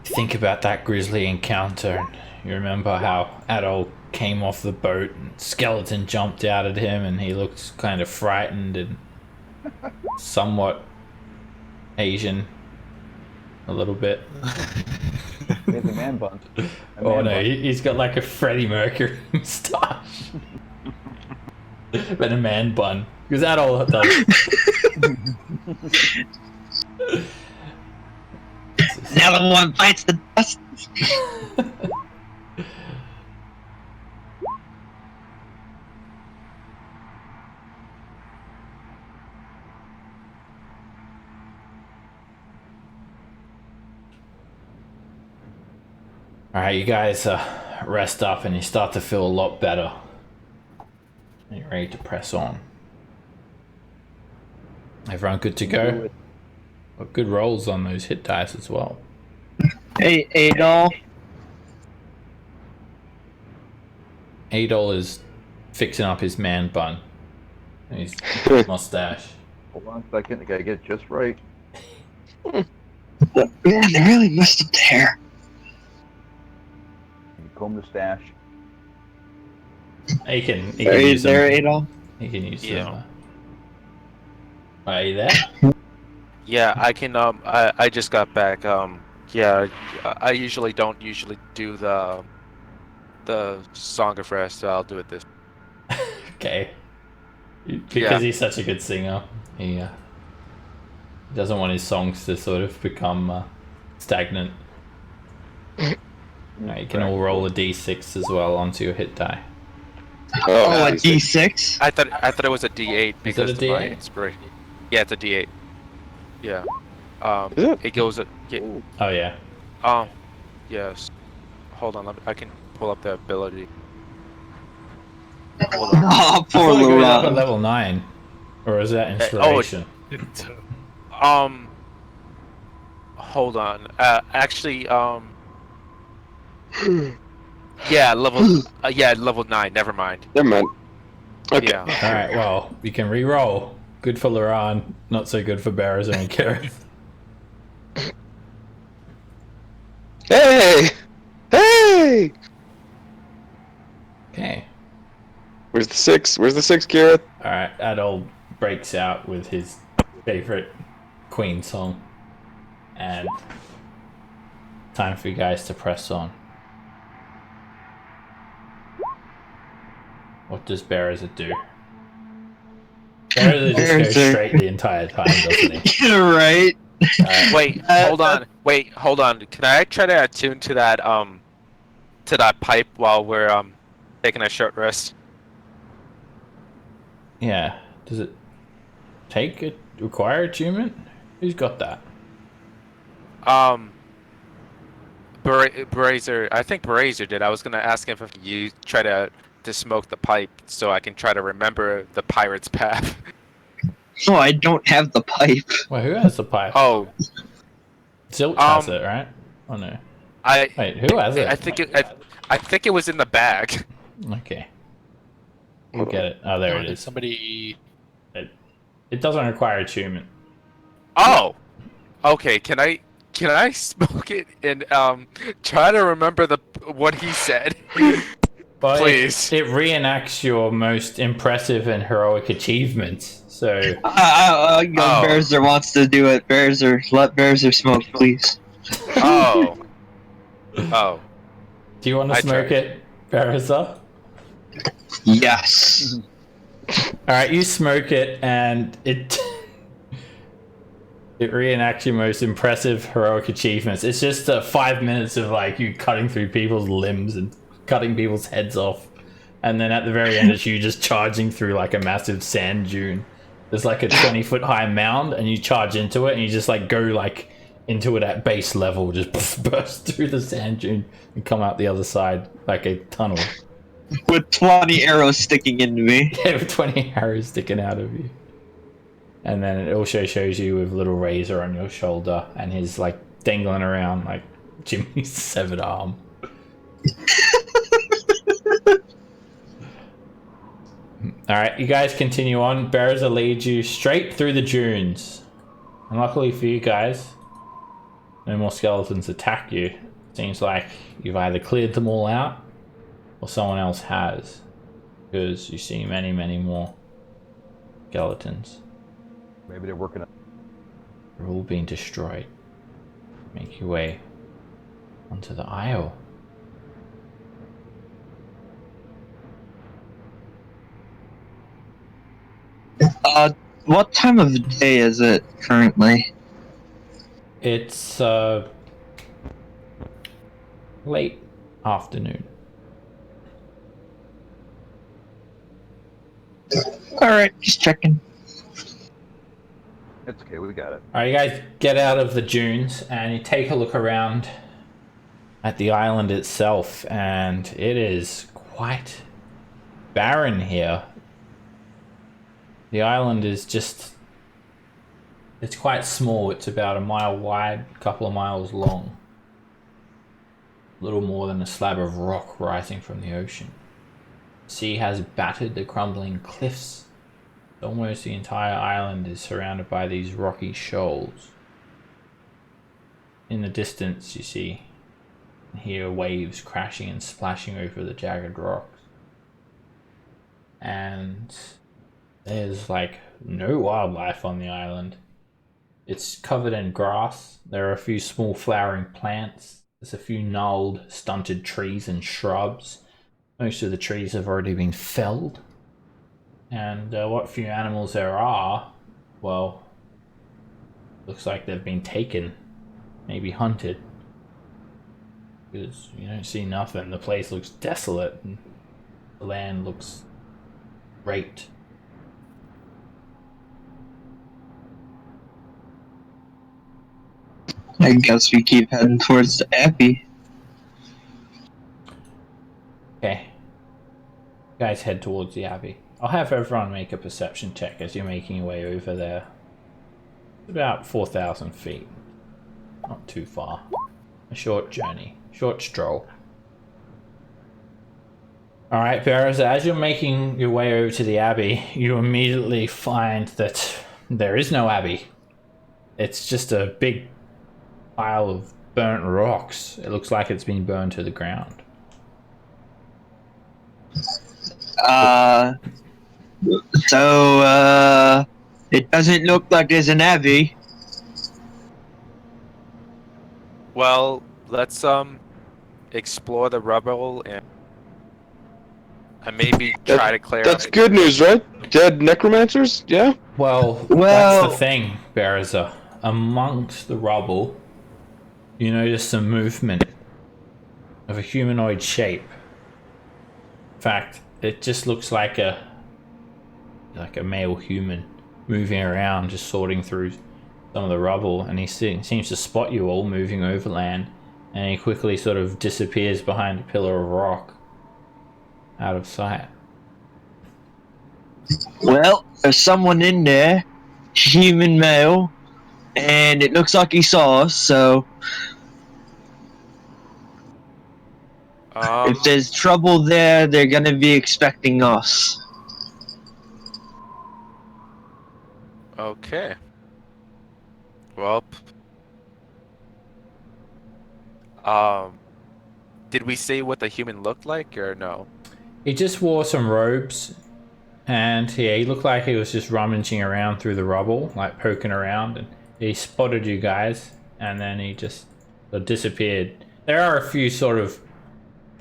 think about that grisly encounter. And you remember how Adol came off the boat and skeleton jumped out at him and he looked kind of frightened and somewhat Asian. A little bit. He has a man bun. Oh no, he's got like a Freddie Mercury moustache. But a man bun. Because that all it does. Another one bites the dust. Alright, you guys rest up and you start to feel a lot better. And you're ready to press on. Everyone good to go? Got good rolls on those hit dice as well. Hey, Adol. Adol is fixing up his man bun. His mustache. Hold on a second, I gotta get it just right. Man, they really messed up the hair. You comb the stash. He can Are you use there, them. Adol? He can use Yeah. them. Are you there? Yeah, I can. I just got back. Yeah, I usually don't do the Song of Rest, so I'll do it this. Okay. Because he's such a good singer. He doesn't want his songs to sort of become stagnant. Right, you can all roll a d6 as well onto your hit die. Oh, a D6? I thought it was a D8 because a of my D8? inspiration. Yeah, it's a D8. Yeah. Is it? It goes. Yeah, Oh yeah. yes. Hold on, I can pull up the ability. Oh, I poor thought it goes up at Laurent. level 9. Or is that inspiration? Hold on. Actually, yeah, level 9. Never mind. Never mind. Okay. Yeah. Alright, well, you can re-roll. Good for Laurent, not so good for Beres and Gareth. Hey! Hey! Okay. Where's the 6? Where's the 6, Gareth? Alright, Adol breaks out with his favorite Queen song. And time for you guys to press on. What does Beres do? Beres just goes straight the entire time, doesn't he? Right? Wait, hold on. Wait, hold on. Can I try to attune to that pipe while we're taking a short rest? Yeah. Does it require attunement? Who's got that? Brazier. I think Brazier did. I was gonna ask him if you try to smoke the pipe so I can try to remember the pirate's path. No, I don't have the pipe. Well, who has the pipe? Oh, Zilch has it, right? Oh no. Wait, who has it? I think it was in the bag. Okay. We'll get it. Oh, there it is. Somebody. It doesn't require attunement. Oh, okay. Can I smoke it and try to remember what he said? But Please. It reenacts your most impressive and heroic achievements. So. Berzer wants to do it. Let Berzer smoke, please. Oh. Do you want to smoke it, Berzer? Yes. Alright, you smoke it and it reenacts your most impressive heroic achievements. It's just 5 minutes of like you cutting through people's limbs and cutting people's heads off. And then at the very end it's you just charging through like a massive sand dune. There's like a 20-foot high mound and you charge into it and you just like go like into it at base level, just burst through the sand dune and come out the other side like a tunnel. With 20 arrows sticking into me. Yeah, with 20 arrows sticking out of you. And then it also shows you with little razor on your shoulder and he's like dangling around like Jimmy's severed arm. Alright, you guys continue on. Bereza leads you straight through the dunes. And luckily for you guys, no more skeletons attack you. Seems like you've either cleared them all out or someone else has. Because you see many, many more skeletons. Maybe they're working on... They're all being destroyed. Make your way onto the isle. What time of day is it currently? It's late afternoon. Alright, just checking. It's okay, we got it. Alright, you guys get out of the dunes and you take a look around at the island itself, and it is quite barren here. The island is just... it's quite small. It's about a mile wide, a couple of miles long. A little more than a slab of rock rising from the ocean. The sea has battered the crumbling cliffs. Almost the entire island is surrounded by these rocky shoals. In the distance you see and hear waves crashing and splashing over the jagged rocks. And there's like no wildlife on the island. It's covered in grass. There are a few small flowering plants. There's a few gnarled, stunted trees and shrubs. Most of the trees have already been felled. And what few animals there are well, looks like they've been taken, maybe hunted. Because you don't see nothing. The place looks desolate, and the land looks raped. I guess we keep heading towards the Abbey. Okay. You guys head towards the Abbey. I'll have everyone make a perception check as you're making your way over there. It's about 4,000 feet. Not too far. A short journey. Short stroll. Alright, bearers, as you're making your way over to the Abbey, you immediately find that there is no Abbey. It's just a big pile of burnt rocks. It looks like it's been burned to the ground. So, it doesn't look like there's an Abbey. Well, let's explore the rubble and maybe try to clear. That's good news, right? Dead necromancers? Yeah? Well, that's the thing, Bearaza. Amongst the rubble, you notice some movement of a humanoid shape. In fact, it just looks like a male human moving around, just sorting through some of the rubble, and he seems to spot you all moving overland, and he quickly sort of disappears behind a pillar of rock, out of sight. Well, there's someone in there, human male, and it looks like he saw us, so if there's trouble there, they're gonna be expecting us. Okay. Well, did we see what the human looked like, or no? He just wore some robes, and he looked like he was just rummaging around through the rubble, like poking around, and he spotted you guys, and then he just disappeared. There are a few sort of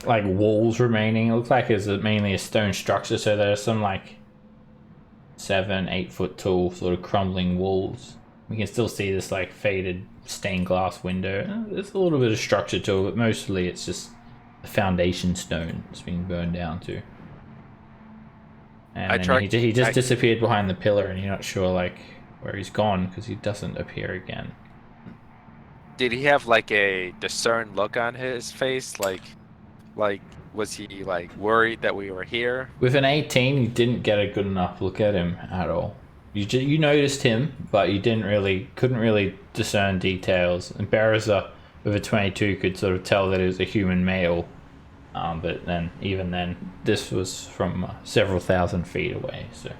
like walls remaining. It looks like it's mainly a stone structure, so there's some like 7-8 foot tall sort of crumbling walls. We can still see this like faded stained glass window. There's a little bit of structure to it, but mostly it's just the foundation stone that's being burned down to. And he just disappeared behind the pillar, and you're not sure like where he's gone because he doesn't appear again. Did he have like a discerned look on his face? Like was he like worried that we were here? With an 18, you didn't get a good enough look at him at all. You noticed him, but you couldn't really discern details. And Bearaza with a 22 could sort of tell that it was a human male. But then, even then, this was from several thousand feet away. So.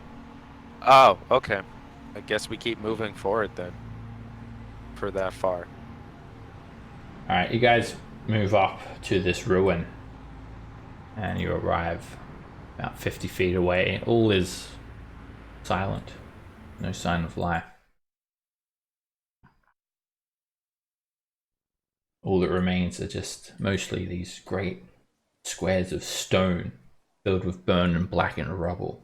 Oh, okay. I guess we keep moving forward then. For that far. All right, you guys move up to this ruin, and you arrive about 50 feet away. All is silent. No sign of life. All that remains are just mostly these great squares of stone filled with burned and blackened rubble.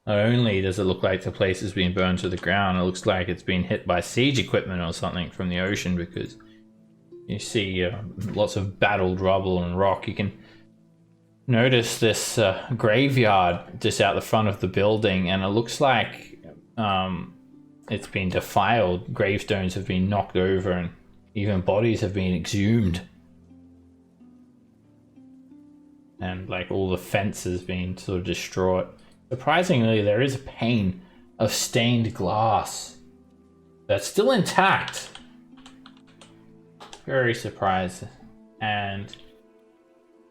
Not only does it look like the place has been burned to the ground, it looks like it's been hit by siege equipment or something from the ocean, because you see lots of battled rubble and rock. You can notice this graveyard just out the front of the building, and it looks like it's been defiled. Gravestones have been knocked over, and even bodies have been exhumed. And like all the fences being sort of destroyed. Surprisingly, there is a pane of stained glass that's still intact. Very surprised. And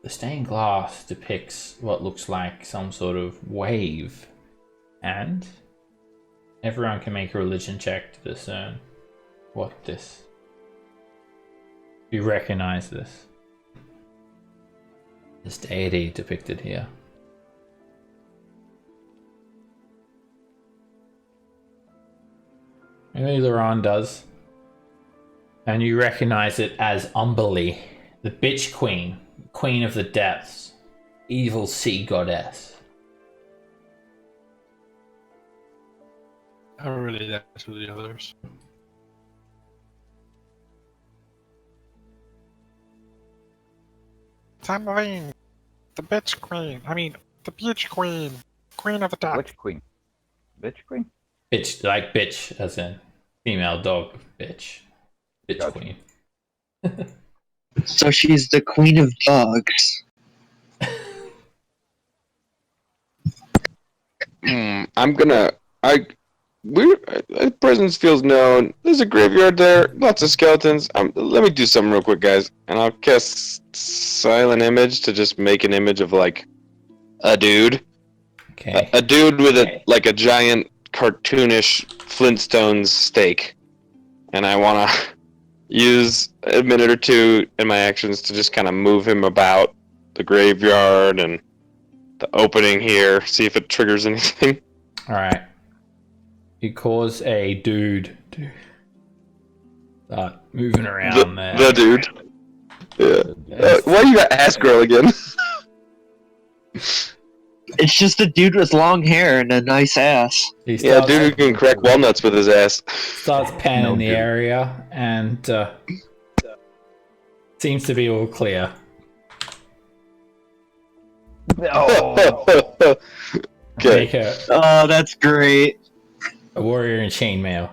the stained glass depicts what looks like some sort of wave. And everyone can make a religion check to discern what this. You recognize this. This deity depicted here. Maybe Laron does. And you recognize it as Umberly, the bitch queen, queen of the depths, evil sea goddess. I'll relay that to the others. Tambourine, the bitch queen. I mean, the beach queen. Queen of the duck. Which queen? Bitch queen? Bitch, like bitch, as in female dog, bitch. Bitch Gotcha. queen. So she's the queen of dogs. I'm gonna. Presence feels known. There's a graveyard there. Lots of skeletons. Let me do something real quick, guys, and I'll cast silent image to just make an image of like a dude. Okay. A dude with a giant cartoonish Flintstones stake, and I want to use a minute or two in my actions to just kind of move him about the graveyard and the opening here, see if it triggers anything. All right. You cause a dude to start moving around there. The dude. Yeah. Why you got ass girl again? It's just a dude with long hair and a nice ass. He Yeah, starts, dude who can crack walnuts with his ass. starts panning No the dude. area and seems to be all clear. Oh, Okay. Make a Oh, that's great. warrior in chainmail.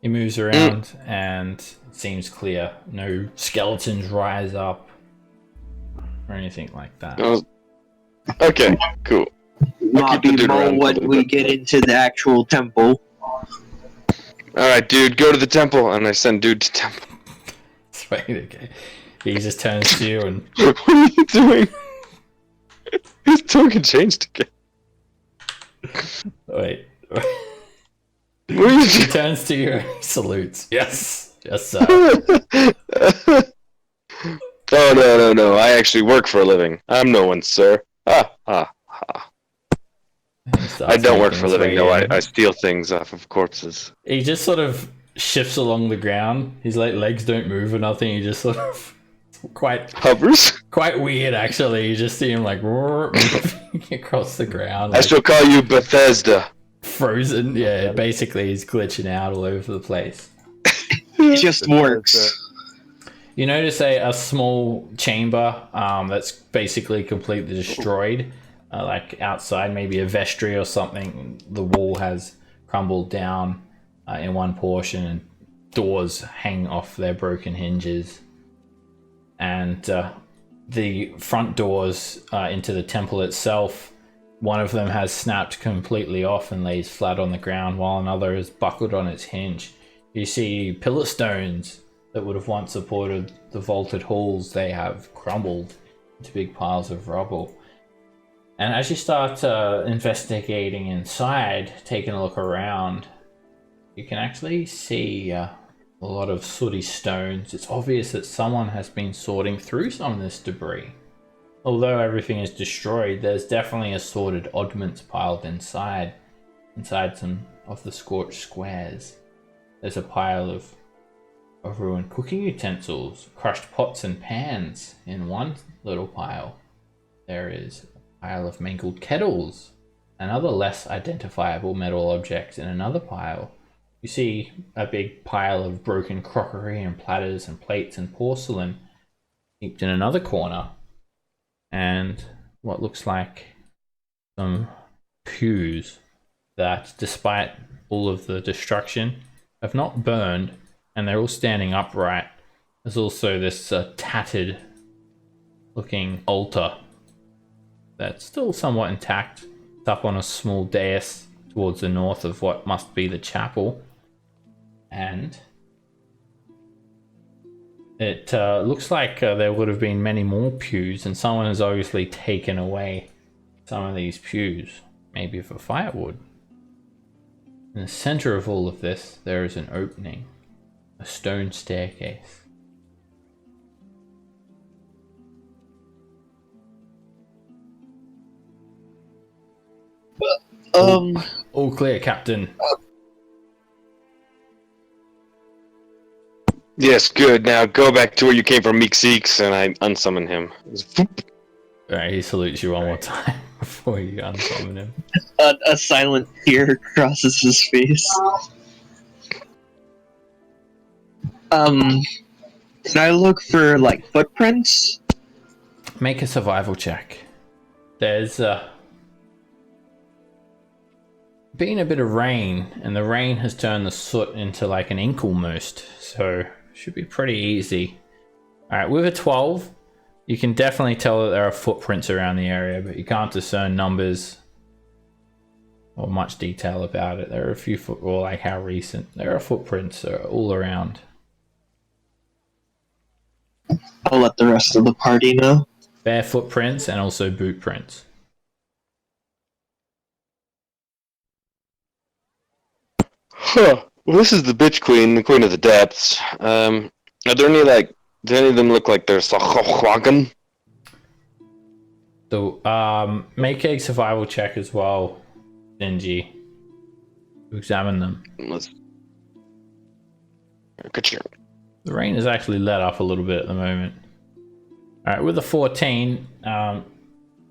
He moves around and it seems clear. No skeletons rise up or anything like that. Okay, cool. Lobby dude Mo around a when little we bit. get into the actual temple. Alright, dude, go to the temple, and I send dude to temple. Wait, okay. He just turns to you and What are you doing? His token changed again. wait. What are you He doing? turns to you and he salutes. Yes. Yes, sir. Oh, no. I actually work for a living. I'm no one, sir. Ha. He starts I don't work making for a his living, way no. in. I steal things off of corpses. He just sort of shifts along the ground. His like legs don't move or nothing. He just sort of quite Hovers? weird actually. You just see him like moving across the ground, I like shall call you Bethesda. frozen. Yeah, basically he's glitching out all over the place. It just works. You notice a small chamber that's basically completely destroyed. Like outside, maybe a vestry or something. The wall has crumbled down in one portion, and doors hang off their broken hinges. And the front doors into the temple itself, one of them has snapped completely off and lays flat on the ground, while another is buckled on its hinge. You see pillar stones that would have once supported the vaulted halls. They have crumbled into big piles of rubble. And as you start investigating inside, taking a look around, you can actually see a lot of sooty stones. It's obvious that someone has been sorting through some of this debris. Although everything is destroyed, there's definitely assorted oddments piled inside some of the scorched squares. There's a pile of ruined cooking utensils, crushed pots and pans in one little pile. There is a pile of mangled kettles and other less identifiable metal objects in another pile. You see a big pile of broken crockery and platters and plates and porcelain heaped in another corner. And what looks like some pews that, despite all of the destruction, have not burned, and they're all standing upright. There's also this tattered looking altar that's still somewhat intact. It's up on a small dais towards the north of what must be the chapel. And it looks like there would have been many more pews, and someone has obviously taken away some of these pews, maybe for firewood. In the center of all of this, there is an opening, a stone staircase. All clear, Captain. Yes, good. Now go back to where you came from, Meek Seeks, and I unsummon him. Alright, he salutes you one more time. before you unsummon him. A silent tear crosses his face. Can I look for like footprints? Make a survival check. There's been a bit of rain, and the rain has turned the soot into like an ink almost, so should be pretty easy. Alright, with a 12, you can definitely tell that there are footprints around the area, but you can't discern numbers or much detail about it. There are a few or like how recent. There are footprints all around. I'll let the rest of the party know. Bare footprints and also boot prints. Huh. Well, this is the bitch queen, the queen of the depths. Are there any like? Do any of them look like they're Sahuagin? So, make a survival check as well, Denji. To examine them. Let's. Good year. The rain has actually let up a little bit at the moment. Alright, with a 14,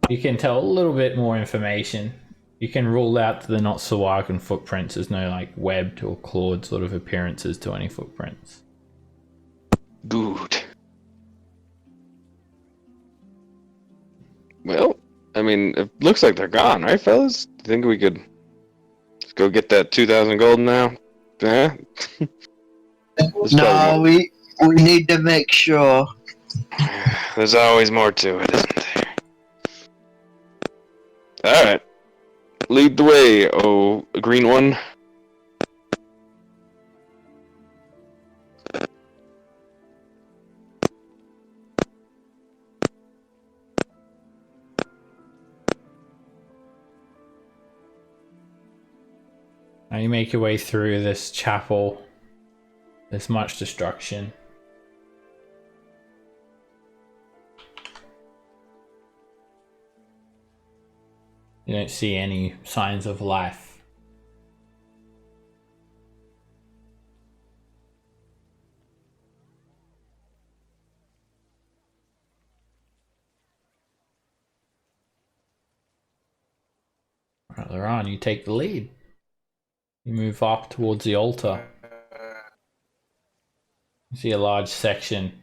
you can tell a little bit more information. You can rule out the not Sahuagin footprints. There's no like webbed or clawed sort of appearances to any footprints. Good. Well, I mean, it looks like they're gone, right, fellas? Do you think we could just go get that 2,000 gold now? Yeah. No, we need to make sure. There's always more to it, isn't there? All right, lead the way, oh green one. Now you make your way through this chapel. There's much destruction. You don't see any signs of life. Right, Laran, you take the lead. You move up towards the altar. You see a large section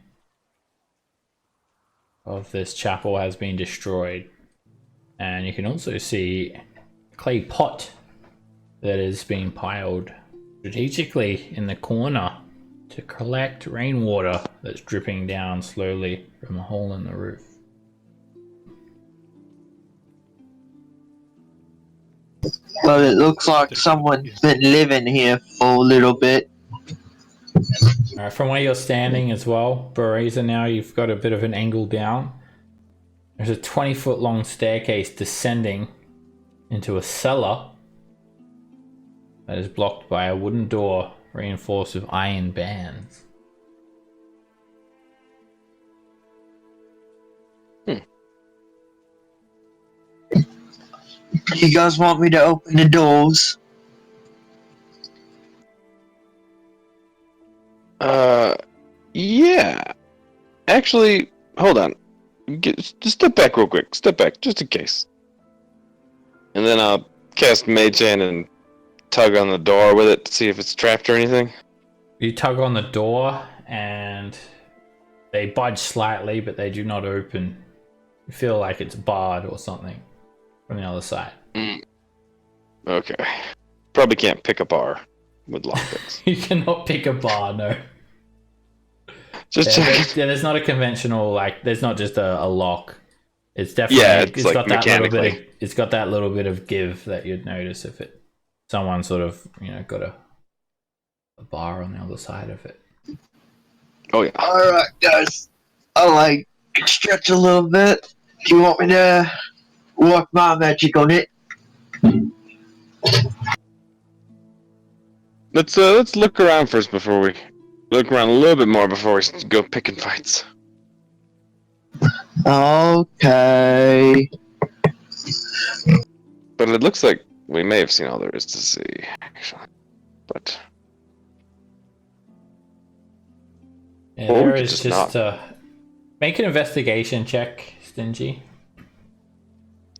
of this chapel has been destroyed. And you can also see a clay pot that is being piled strategically in the corner to collect rainwater that's dripping down slowly from a hole in the roof. Well, it looks like someone's been living here for a little bit. Alright, from where you're standing as well, Bereza, now you've got a bit of an angle down. There's a 20-foot long staircase descending into a cellar that is blocked by a wooden door reinforced with iron bands. You guys want me to open the doors? Yeah. Actually, hold on. Just step back real quick. Step back, just in case. And then I'll cast Mage Hand and tug on the door with it to see if it's trapped or anything. You tug on the door and they budge slightly, but they do not open. You feel like it's barred or something from the other side. Okay. Probably can't pick a bar with lockpicks. You cannot pick a bar, no. Just there's not a conventional, like, there's not just a lock. It's definitely, it's like got that little mechanically. bit of, it's got that little bit of give that you'd notice if someone sort of, got a bar on the other side of it. Oh yeah. Alright, guys. I'll, stretch a little bit. Do you want me to work my magic on it? Let's look around first before we look around a little bit more before we go picking fights. Okay. But it looks like we may have seen all there is to see, actually. But Yeah, there is just make an investigation check, Stingy.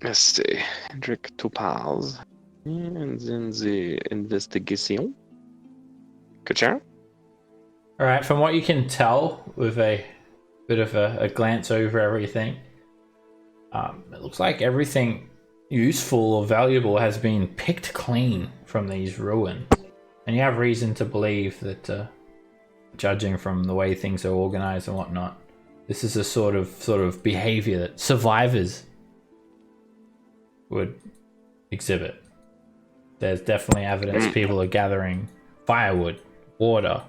Let's see. Hendrik Topaz. And then the investigation. Good. All right, from what you can tell with a bit of a glance over everything, it looks like everything useful or valuable has been picked clean from these ruins. And you have reason to believe that, judging from the way things are organized and whatnot, this is a sort of behavior that survivors would exhibit. There's definitely evidence people are gathering firewood, water,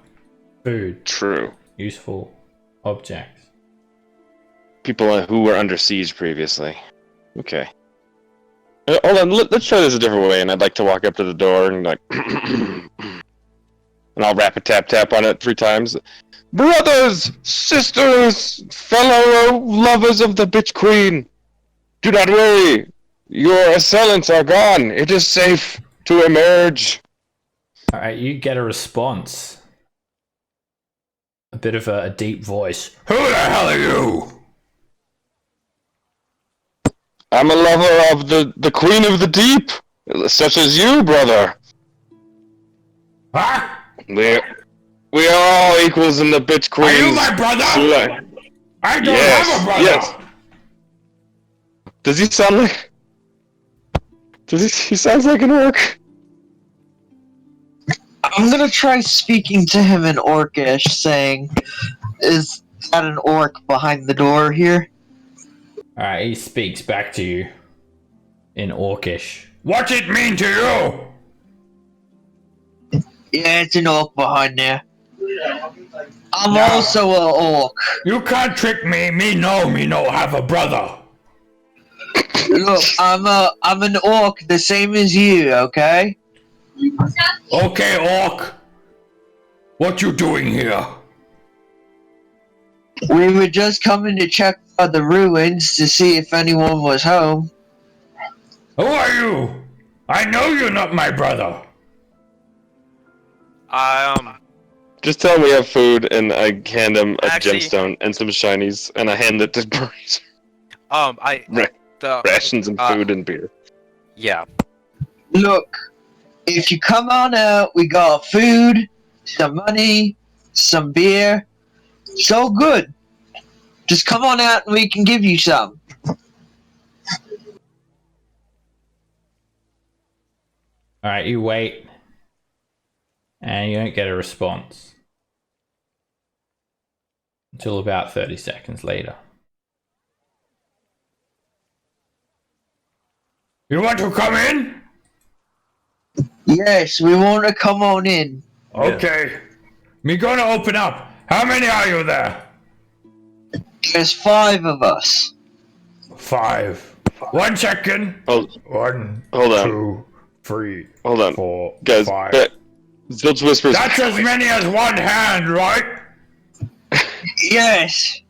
food. True. Useful objects. People who were under siege previously. Okay. Hold on, let's try this a different way, and I'd like to walk up to the door and like... and I'll rapid tap on it 3 times. Brothers, sisters, fellow lovers of the bitch queen, do not worry. Your assailants are gone. It is safe to emerge. Alright, you get a response. A bit of a deep voice. Who the hell are you? I'm a lover of the queen of the deep, such as you, brother. Huh? We are all equals in the bitch queen. Are you my brother? I don't have a brother. Yes. Does he sound like... He sounds like an orc. I'm gonna try speaking to him in Orcish, saying, "Is that an orc behind the door here?" Alright, he speaks back to you in Orcish. What's it mean to you? Yeah, it's an orc behind there. I'm also an orc. You can't trick me. Me no have a brother. Look, I'm an orc, the same as you. Okay. Okay, orc. What you doing here? We were just coming to check out the ruins to see if anyone was home. Who are you? I know you're not my brother. Just tell him we have food, and I hand him a Actually- gemstone and some shinies, and I hand it to Brazier. Rations and food and beer. Yeah. Look, if you come on out, we got food, some money, some beer. It's all good. Just come on out and we can give you some. Alright, you wait. And you don't get a response. Until about 30 seconds later. You want to come in? Yes, we want to come on in. Okay. Me gonna open up. How many are you there? There's 5 of us. 5. 1 second. Hold 1, on. 2, 3, Hold on. 4, Guys, 5. Zilch whispers. That's as many as 1 hand, right? Yes.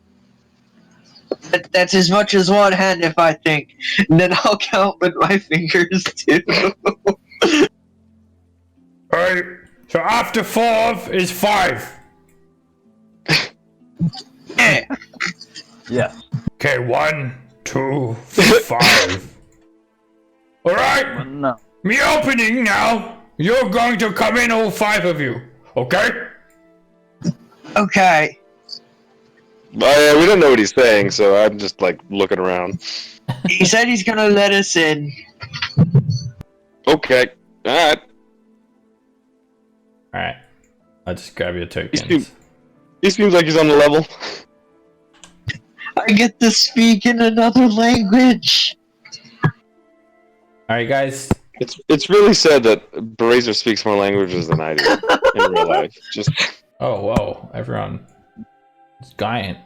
That's as much as 1 hand if I think. And then I'll count with my fingers too. Alright. So after 4 is 5. Yeah. Yes. Okay, 1, 2, 5. Alright. No. Me opening now. You're going to come in, all 5 of you. Okay? Okay. We don't know what he's saying, so I'm just like looking around. He said he's gonna let us in. Okay. Alright. Alright. I'll just grab your tokens. He seems like he's on the level. I get to speak in another language. Alright, guys. It's really sad that Brazier speaks more languages than I do in real life. Just Oh, whoa. Everyone is dying.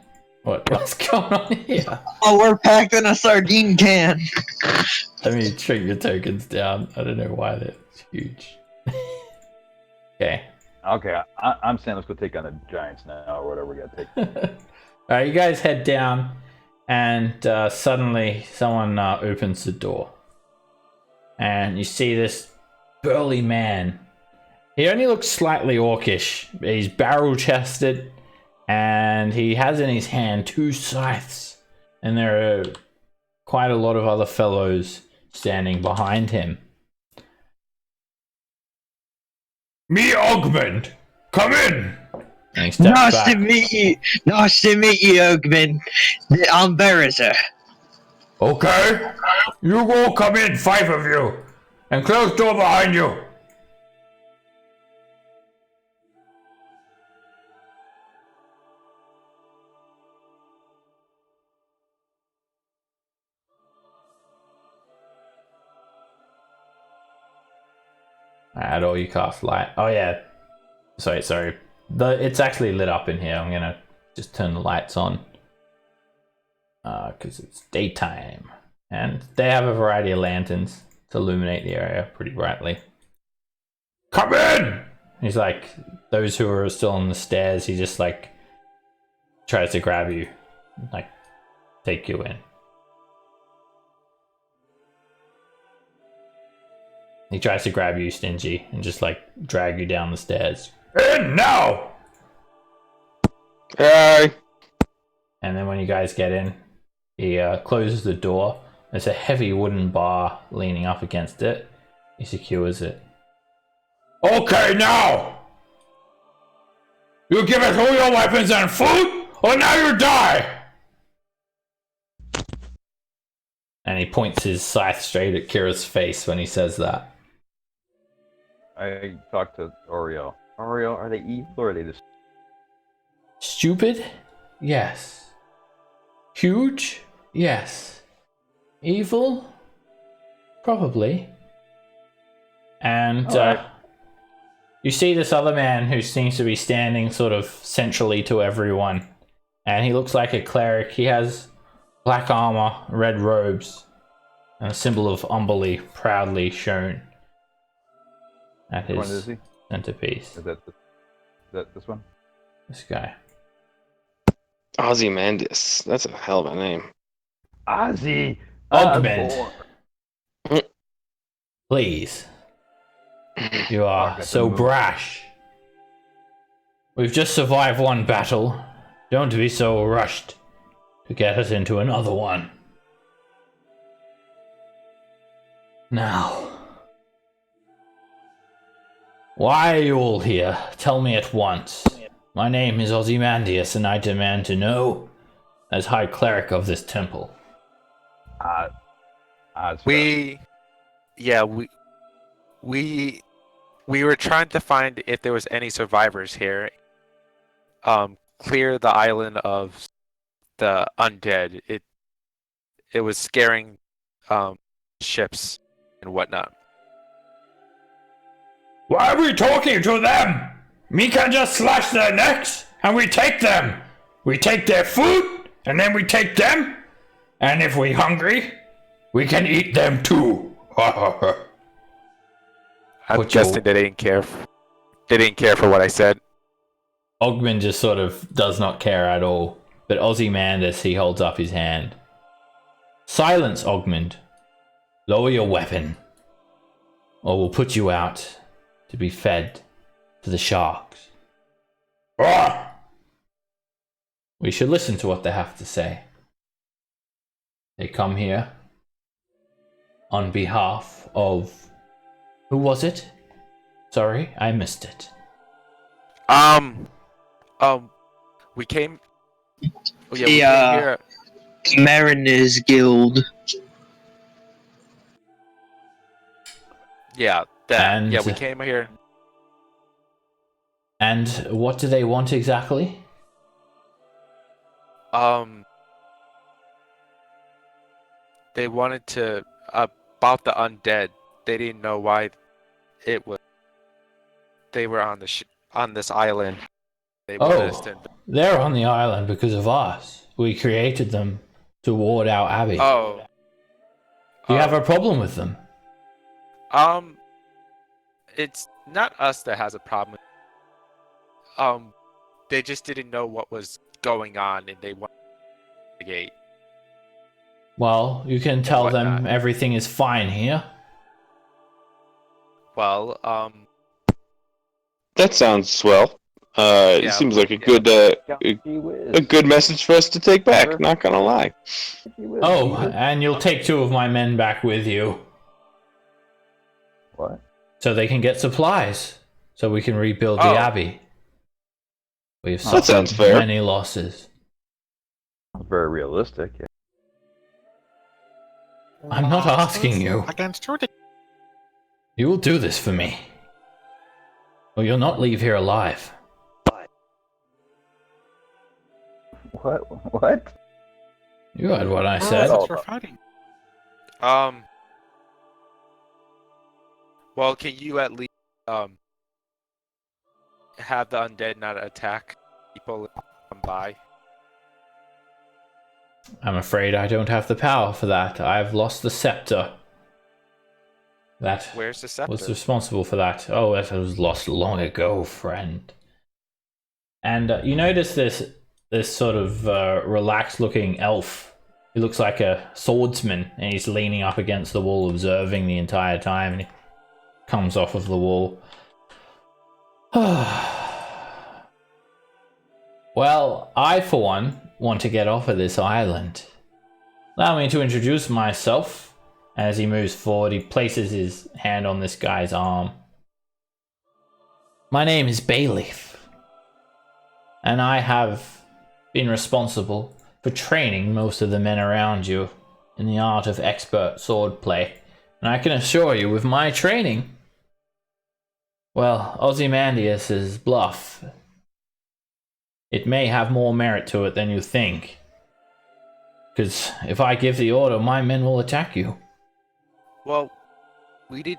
What's going on here? Oh, we're packed in a sardine can. Let me shrink your tokens down. I don't know why they're huge. Okay. Okay, I'm saying let's go take on the Giants now, or whatever we got to take. Alright, you guys head down, and suddenly someone opens the door. And you see this burly man. He only looks slightly orcish. He's barrel-chested, and he has in his hand 2 scythes. And they're quite a lot of other fellows standing behind him. Me, Augment! Come in! And he steps Nice back. to meet you. Nice to meet you, Ogman. I'm Berezer. Okay, you all come in, 5 of you, and close door behind you. At all, you cast light. Oh yeah, sorry. It's actually lit up in here. I'm gonna just turn the lights on because it's daytime, and they have a variety of lanterns to illuminate the area pretty brightly. Come in! He's like, those who are still on the stairs, he just like tries to grab you, like take you in. He tries to grab you, Stingy, and just like drag you down the stairs. In now! Hi. And then when you guys get in, he closes the door. There's a heavy wooden bar leaning up against it. He secures it. Okay, now! You give us all your weapons and food, or now you die! And he points his scythe straight at Kira's face when he says that. I talked to Oreo. Oreo, are they evil or are they just... Stupid? Yes. Huge? Yes. Evil? Probably. And you see this other man who seems to be standing sort of centrally to everyone. And he looks like a cleric. He has black armor, red robes, and a symbol of Umberly proudly shown at Which one is his he? centerpiece. Is that this one? This guy. Ozymandias. That's a hell of a name. Ozzy! Augment. Please. You are so brash. We've just survived one battle. Don't be so rushed to get us into another one. Now, why are you all here? Tell me at once. My name is Ozymandias, and I demand to know, as High Cleric of this temple. We were trying to find if there was any survivors here. Clear the island of the undead. It was scaring ships and whatnot. Why are we talking to them? We can just slash their necks and we take them. We take their food and then we take them. And if we're hungry, we can eat them too. I'm guessing they didn't care. They didn't care for what I said. Ogman just sort of does not care at all. But Ozymandias, he holds up his hand. Silence, Ogmund. Lower your weapon, or we'll put you out to be fed to the sharks. We should listen to what they have to say. They come here on behalf of... Who was it? Sorry, I missed it. We came... Oh, yeah, we The, came here... Mariners Guild. Yeah, that. And- Yeah, we came here... And what do they want exactly? They wanted to... about the undead. They didn't know why it was... They were on on this island. They wanted us to... They're on the island because of us. We created them to ward out Abbey. Oh. Do you have a problem with them? It's not us that has a problem. They just didn't know what was going on, and they wanted to investigate. Well, you can tell them whatnot. everything is fine here. Well, That sounds swell. It Yeah, seems like a Gee whiz. good message for us to take back. Not gonna lie. Gee whiz, Oh, Peter. and you'll take 2 of my men back with you, What? so they can get supplies, so we can rebuild the Oh. Abbey. We've That suffered sounds fair. many losses. Very realistic. Yeah. I'm not asking you. Against who? You will do this for me, or you'll not leave here alive. What? You heard what I Who is said. it you're fighting? Well, can you at least have the undead not attack people that come by? I'm afraid I don't have the power for that. I've lost the scepter. That Where's the scepter? was responsible for that. Oh, that was lost long ago, friend. And you notice this sort of relaxed-looking elf. He looks like a swordsman, and he's leaning up against the wall, observing the entire time. And he comes off of the wall. Well, I, for one, want to get off of this island. Allow me to introduce myself. As he moves forward, he places his hand on this guy's arm. My name is Bayleaf, and I have been responsible for training most of the men around you in the art of expert swordplay. And I can assure you, with my training, well, Ozymandias' bluff, it may have more merit to it than you think. Because if I give the order, my men will attack you. Well, we did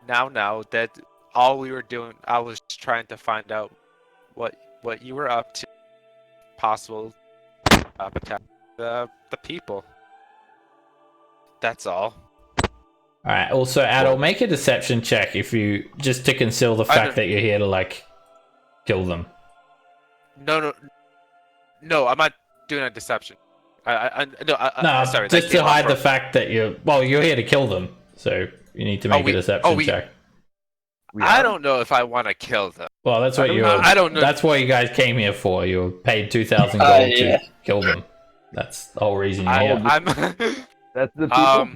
now that all we were doing, I was trying to find out what you were up to. Possible attack the people. That's all. Alright, also, Adol, make a deception check if you, just to conceal the fact that you're here to, like, kill them. No, I'm not doing a deception. No, sorry. just to hide the fact that you're here to kill them. So you need to make a deception check. I don't know if I want to kill them. Well, that's what I don't know. That's what you guys came here for. You were paid 2,000 gold to kill them. That's the whole reason you're here. That's the people?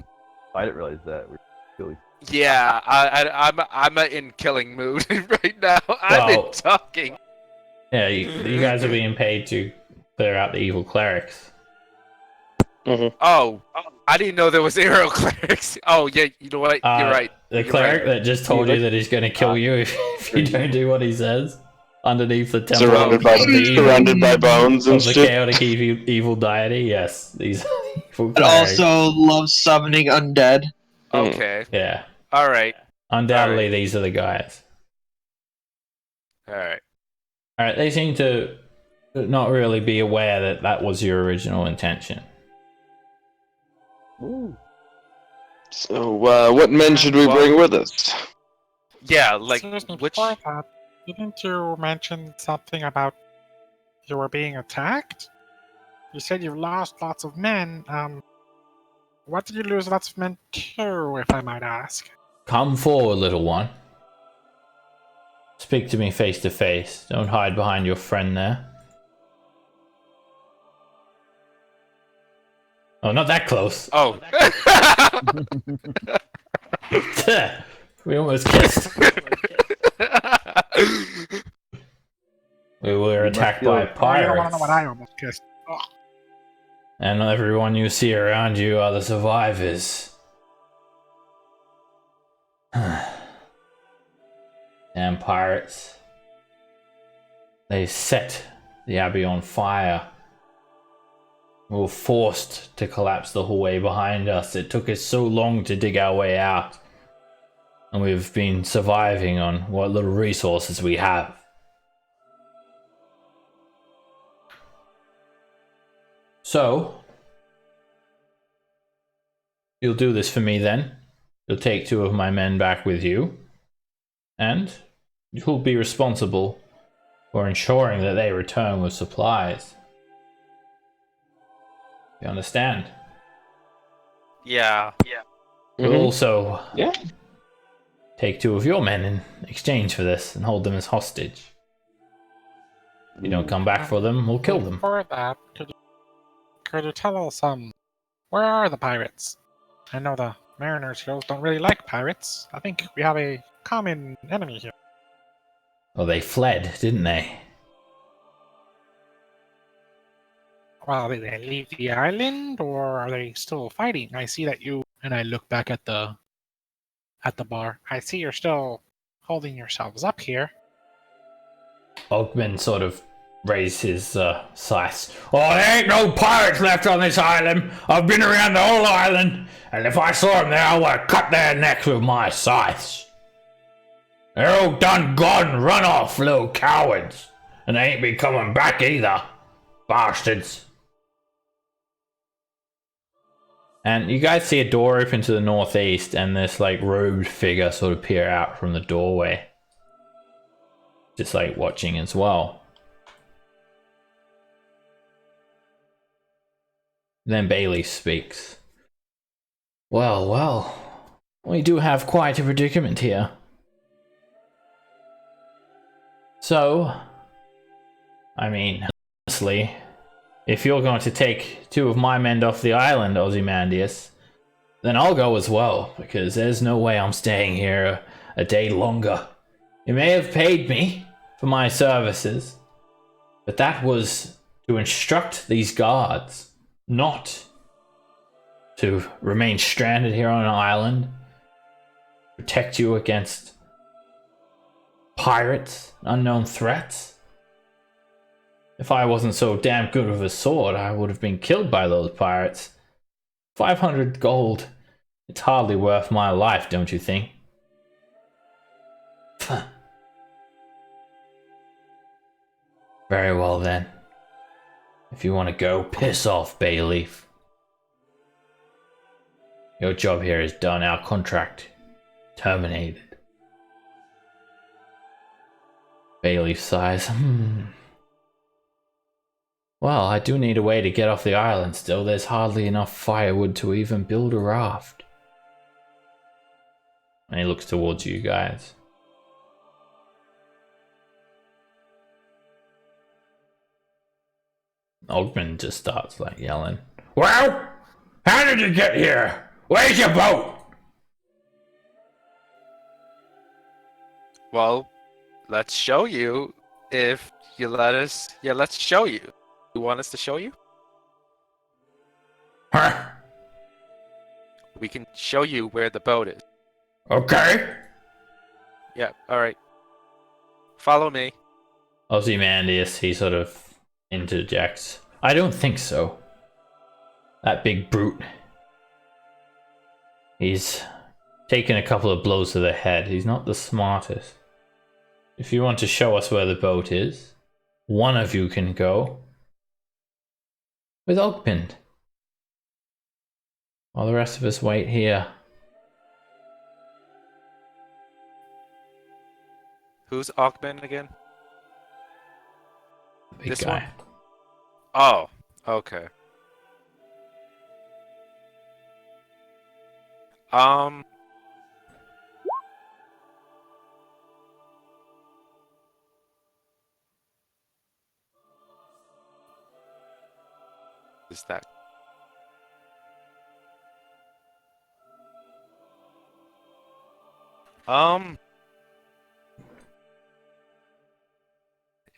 I didn't realize that. We're silly. Yeah, I'm in killing mood right now. I've been talking. Yeah, you guys are being paid to clear out the evil clerics. Mm-hmm. Oh, I didn't know there was arrow clerics. Oh, yeah, you know what? You're right. The cleric that just told you that he's going to kill you if you don't do what he says. Underneath the temple, surrounded by bones and of the shit. chaotic evil deity. Yes, these evil But clerics. also loves summoning undead. Okay. Yeah. All right. Undoubtedly, these are the guys. All right. All right. They seem to not really be aware that that was your original intention. Ooh. So, what men should we bring with us? Yeah, like Excuse me, which? before that, didn't you mention something about you were being attacked? You said you lost lots of men. What did you lose lots of men to, if I might ask? Come forward, little one. Speak to me face to face. Don't hide behind your friend there. Oh, not that close. Oh. We almost kissed. We were attacked by Oh, you don't want to pirates. know what I almost kissed. Oh. And everyone you see around you are the survivors. Damn pirates. They set the Abbey on fire. We were forced to collapse the hallway behind us. It took us so long to dig our way out. And we've been surviving on what little resources we have. So, you'll do this for me then. You'll take 2 of my men back with you. And you'll be responsible for ensuring that they return with supplies. You understand? Yeah. We'll also Yeah. take 2 of your men in exchange for this and hold them as hostage. If you don't come back for them, we'll kill them. Before that, could you tell us, where are the pirates? I know the Mariners Guild don't really like pirates. I think we have a common enemy here. Oh, they fled, didn't they? Well, did they leave the island, or are they still fighting? I see that you... And I look back at the bar. I see you're still holding yourselves up here. Ogman sort of raised his scythe. Oh, there ain't no pirates left on this island. I've been around the whole island, and if I saw them there, I would cut their necks with my scythes. They're all done gone, run off, little cowards. And they ain't be coming back either. Bastards. And you guys see a door open to the northeast, and this like robed figure sort of peer out from the doorway. Just like watching as well. Then Bailey speaks. Well, we do have quite a predicament here. So, I mean, honestly, if you're going to take 2 of my men off the island, Ozymandias, then I'll go as well, because there's no way I'm staying here a day longer. You may have paid me for my services, but that was to instruct these guards not to remain stranded here on an island, protect you against pirates, unknown threats. If I wasn't so damn good with a sword, I would have been killed by those pirates. 500 gold. It's hardly worth my life, don't you think? Very well then. If you want to go, piss off, Bayleaf. Your job here is done. Our contract terminated. Bayleaf sighs. Well, I do need a way to get off the island still. There's hardly enough firewood to even build a raft. And he looks towards you guys. Ogman just starts like yelling. Well, how did you get here? Where's your boat? Well, let's show you if you let us. Yeah, let's show you. You want us to show you? Huh? We can show you where the boat is. Okay. Yeah, alright. Follow me. Ozymandias, he sort of interjects. I don't think so. That big brute. He's taken a couple of blows to the head. He's not the smartest. If you want to show us where the boat is, one of you can go with Ogpind, while the rest of us wait here. Who's Ogben again? Big This guy. one? Oh, okay. Is that?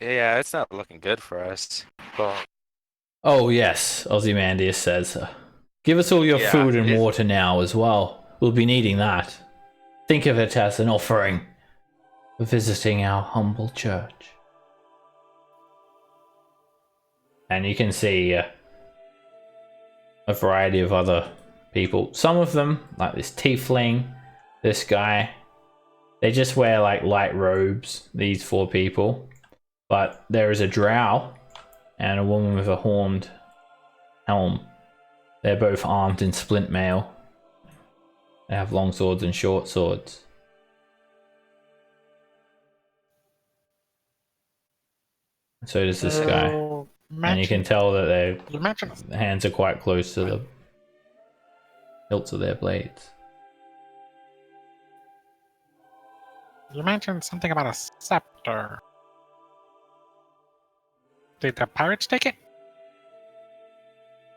Yeah, it's not looking good for us. But Oh yes, Ozymandias says. Give us all your Yeah, food and it- water now as well. We'll be needing that. Think of it as an offering for visiting our humble church. And you can see a variety of other people. Some of them, like this tiefling, this guy, they just wear like light robes, these 4 people. But there is a drow and a woman with a horned helm. They're both armed in splint mail. They have long swords and short swords. So does this guy. And you can tell that their You mentioned hands are quite close to the hilts of their blades. something about a scepter. Did the pirates take it?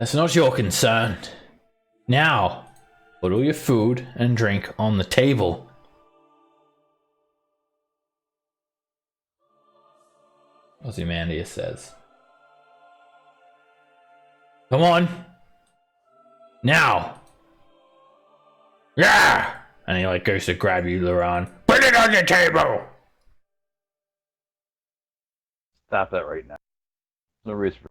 That's not your concern. Now, put all your food and drink on the table. Ozymandias says. Come on. Now. Yeah! And he goes to grab you, Laran. Put it on the table! Stop that right now. No reason for...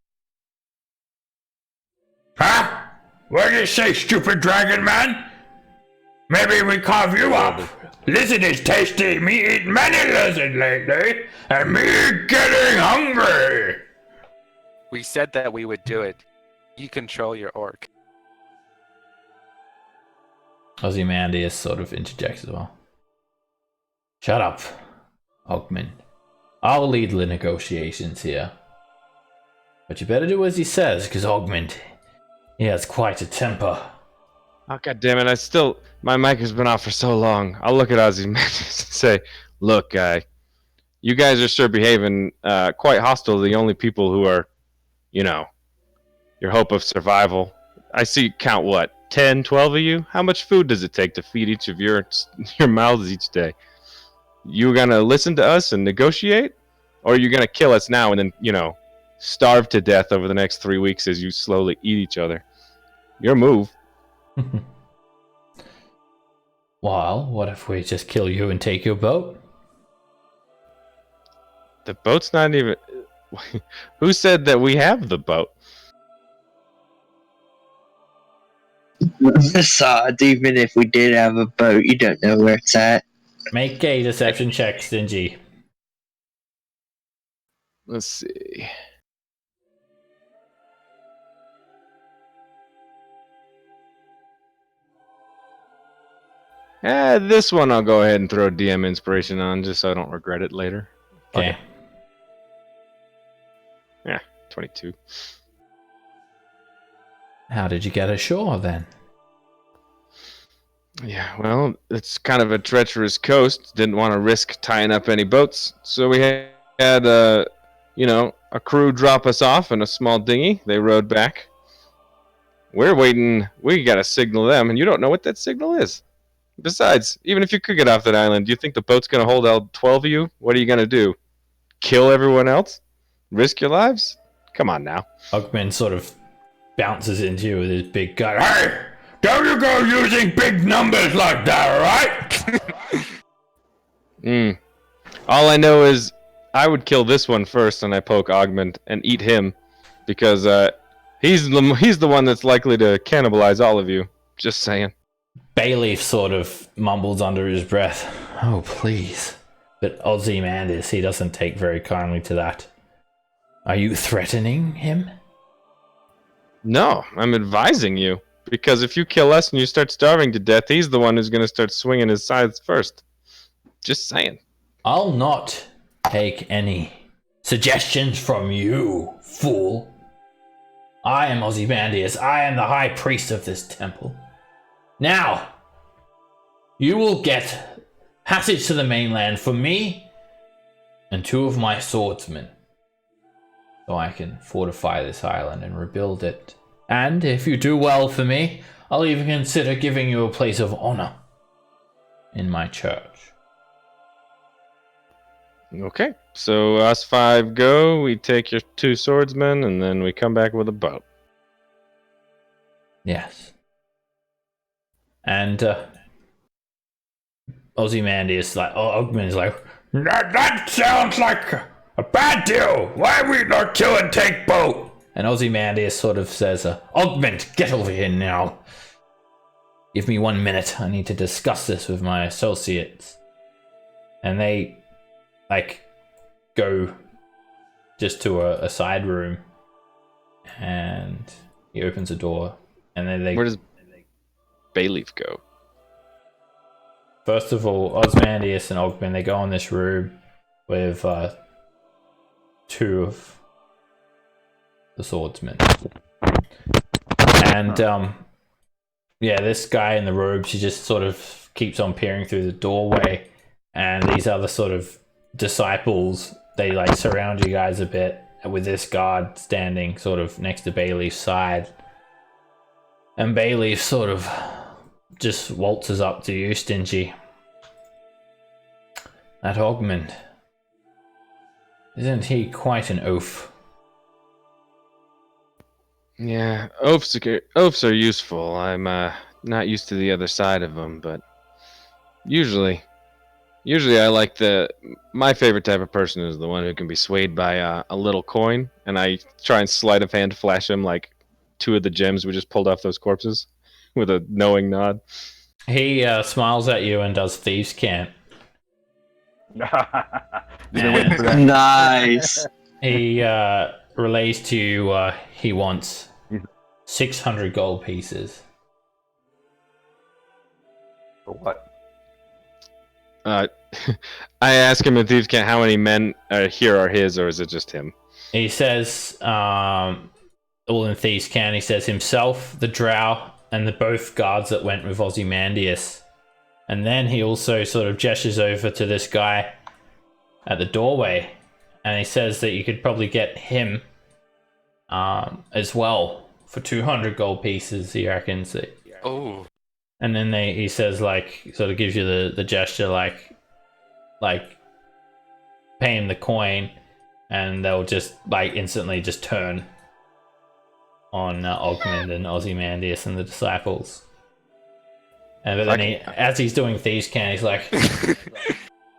Huh? What did you say, stupid dragon man? Maybe we carve you up. Lizard is tasty. Me eat many lizard lately, and me getting hungry. We said that we would do it. You control your orc. Ozymandias sort of interjects as well. Shut up, Ogmund. I'll lead the negotiations here. But you better do as he says, because Ogmund, he has quite a temper. Oh, God damn it. My mic has been off for so long. I'll look at Ozymandias and say, look, guy, you guys are sure behaving quite hostile to the only people who are, your hope of survival. I see, count what, 10, 12 of you? How much food does it take to feed each of your mouths each day? You gonna listen to us and negotiate? Or are you gonna kill us now and then, starve to death over the next 3 weeks as you slowly eat each other? Your move. Well, what if we just kill you and take your boat? The boat's not even... Who said that we have the boat? Besides, even if we did have a boat, you don't know where it's at. Make a deception check, Stingy. Let's see. This one I'll go ahead and throw DM inspiration on, just so I don't regret it later. Okay. Yeah, 22. How did you get ashore then? Yeah, well, it's kind of a treacherous coast. Didn't want to risk tying up any boats, so we had a crew drop us off in a small dinghy. They rowed back. We're waiting. We got to signal them, and you don't know what that signal is. Besides, even if you could get off that island, do you think the boat's going to hold all 12 of you? What are you going to do? Kill everyone else? Risk your lives? Come on now. Ogmund sort of bounces into you with his big gun. Hey! Don't you go using big numbers like that, alright? All I know is I would kill this one first, and I poke Ogmund and eat him, because he's the one that's likely to cannibalize all of you. Just saying. Bayleaf sort of mumbles under his breath. Oh, please. But Ozymandias, he doesn't take very kindly to that. Are you threatening him? No, I'm advising you. Because if you kill us and you start starving to death, he's the one who's going to start swinging his scythe first. Just saying. I'll not take any suggestions from you, fool. I am Ozymandias. I am the high priest of this temple. Now, you will get passage to the mainland for me and 2 of my swordsmen, so I can fortify this island and rebuild it. And if you do well for me, I'll even consider giving you a place of honor in my church. Okay, so us 5 go, we take your 2 swordsmen, and then we come back with a boat. Yes. And Ozymandias Ogmund's like, that sounds like a bad deal. Why we not kill and take boat? And Ozymandias sort of says, Ogmund, get over here now. Give me 1 minute. I need to discuss this with my associates. And they, go just to a side room. And he opens a door. And then Where does Bayleaf go? First of all, Ozymandias and Ogmund, they go in this room with 2 of the swordsmen. And this guy in the robes, he just sort of keeps on peering through the doorway, and these other sort of disciples, they surround you guys a bit, with this guard standing sort of next to Bayleaf's side. And Bayleaf sort of just waltzes up to you, Stingy. That Ogmund, isn't he quite an oaf? Yeah, oafs are useful. I'm not used to the other side of them, but usually I like my favorite type of person is the one who can be swayed by a little coin, and I try and sleight of hand flash him like 2 of the gems we just pulled off those corpses with a knowing nod. He smiles at you and does thieves' cant. Nice. He relays to you he wants 600 gold pieces. For what? I ask him in Thieves' Cant how many men here are his, or is it just him? He says, all in Thieves' Cant, he says himself, the drow, and the both guards that went with Ozymandias. And then he also sort of gestures over to this guy at the doorway, and he says that you could probably get him as well for 200 gold pieces, he reckons. That, Oh. and then he says, like, sort of gives you the gesture, like pay him the coin, and they'll just, like, instantly just turn on Ogmund and Ozymandias and the disciples. And but then as he's doing Thieves' Cant, he's like,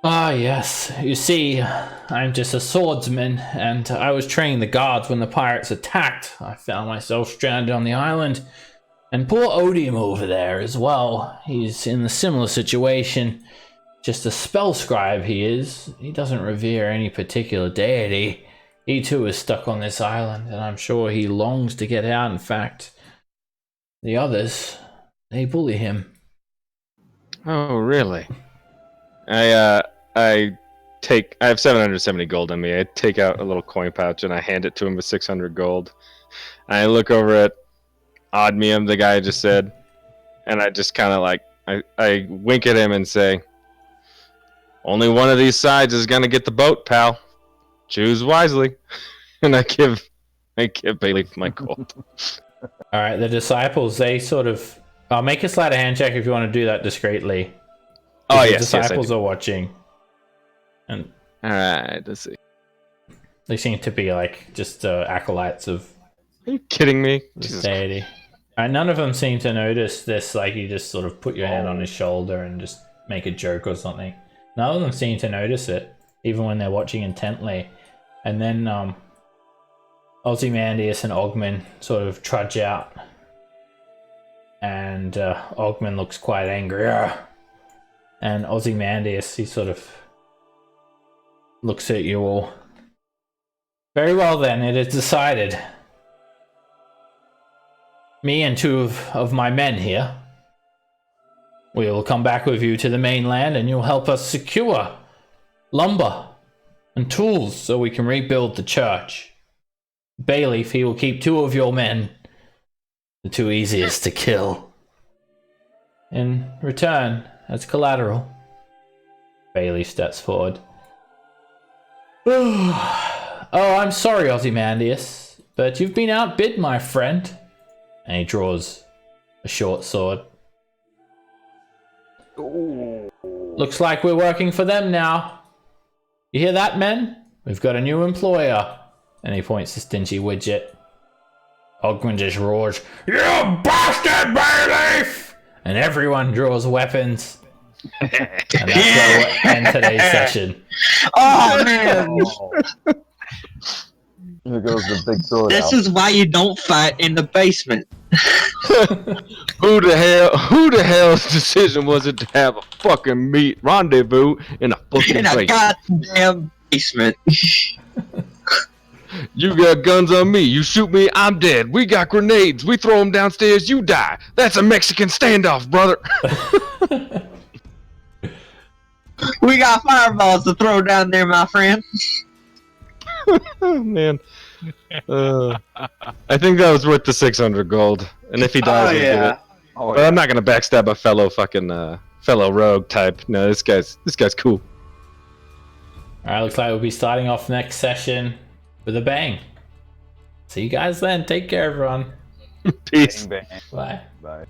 ah, yes, you see, I'm just a swordsman, and I was training the guards when the pirates attacked. I found myself stranded on the island, and poor Odium over there as well. He's in a similar situation. Just a spell scribe he is. He doesn't revere any particular deity. He too is stuck on this island, and I'm sure he longs to get out. In fact, the others, they bully him. Oh, really? I have 770 gold on me. I take out a little coin pouch and I hand it to him with 600 gold. I look over at Odmium, the guy I just said, and I just kind of like I wink at him and say, "Only one of these sides is gonna get the boat, pal. Choose wisely." And I give Bayleaf my gold. All right, the disciples, they sort of. I'll make a sleight of hand check if you want to do that discreetly. Oh, the yes, disciples I do. are watching, and All right, let's see. they seem to be like just acolytes of Are you kidding me? the Jesus. deity. And none of them seem to notice this. Like, you just sort of put your hand on his shoulder and just make a joke or something. None of them seem to notice it, even when they're watching intently. And then Ozymandias and Ogmund sort of trudge out, and Ogmund looks quite angry. And Ozymandias, he sort of looks at you all. Very well then, it is decided. Me and 2 of my men here, we will come back with you to the mainland, and you'll help us secure lumber and tools so we can rebuild the church. Bayleaf, he will keep 2 of your men, the 2 easiest to kill. In return, as collateral. Bayleaf steps forward. Oh, I'm sorry, Ozymandias, but you've been outbid, my friend. And he draws a short sword. Ooh. Looks like we're working for them now. You hear that, men? We've got a new employer. And he points to Stingy Widget. Ogmund just roars, "You bastard, Bayleaf!" And everyone draws weapons. And that's where we'll end today's session. Oh man, Here goes the big sword this out. is why you don't fight in the basement. Who the hell's decision was it to have a fucking rendezvous in a fucking In a basement? goddamn basement. You got guns on me. You shoot me, I'm dead. We got grenades. We throw them downstairs, you die. That's a Mexican standoff, brother. We got fireballs to throw down there, my friend. Oh, man. I think that was worth the 600 gold. And if he dies, we'll do it. Oh, But I'm not gonna backstab a fellow rogue type. No, this guy's cool. Alright, looks like we'll be starting off next session with a bang. See you guys then. Take care, everyone. Peace. Bang, bang. Bye. Bye.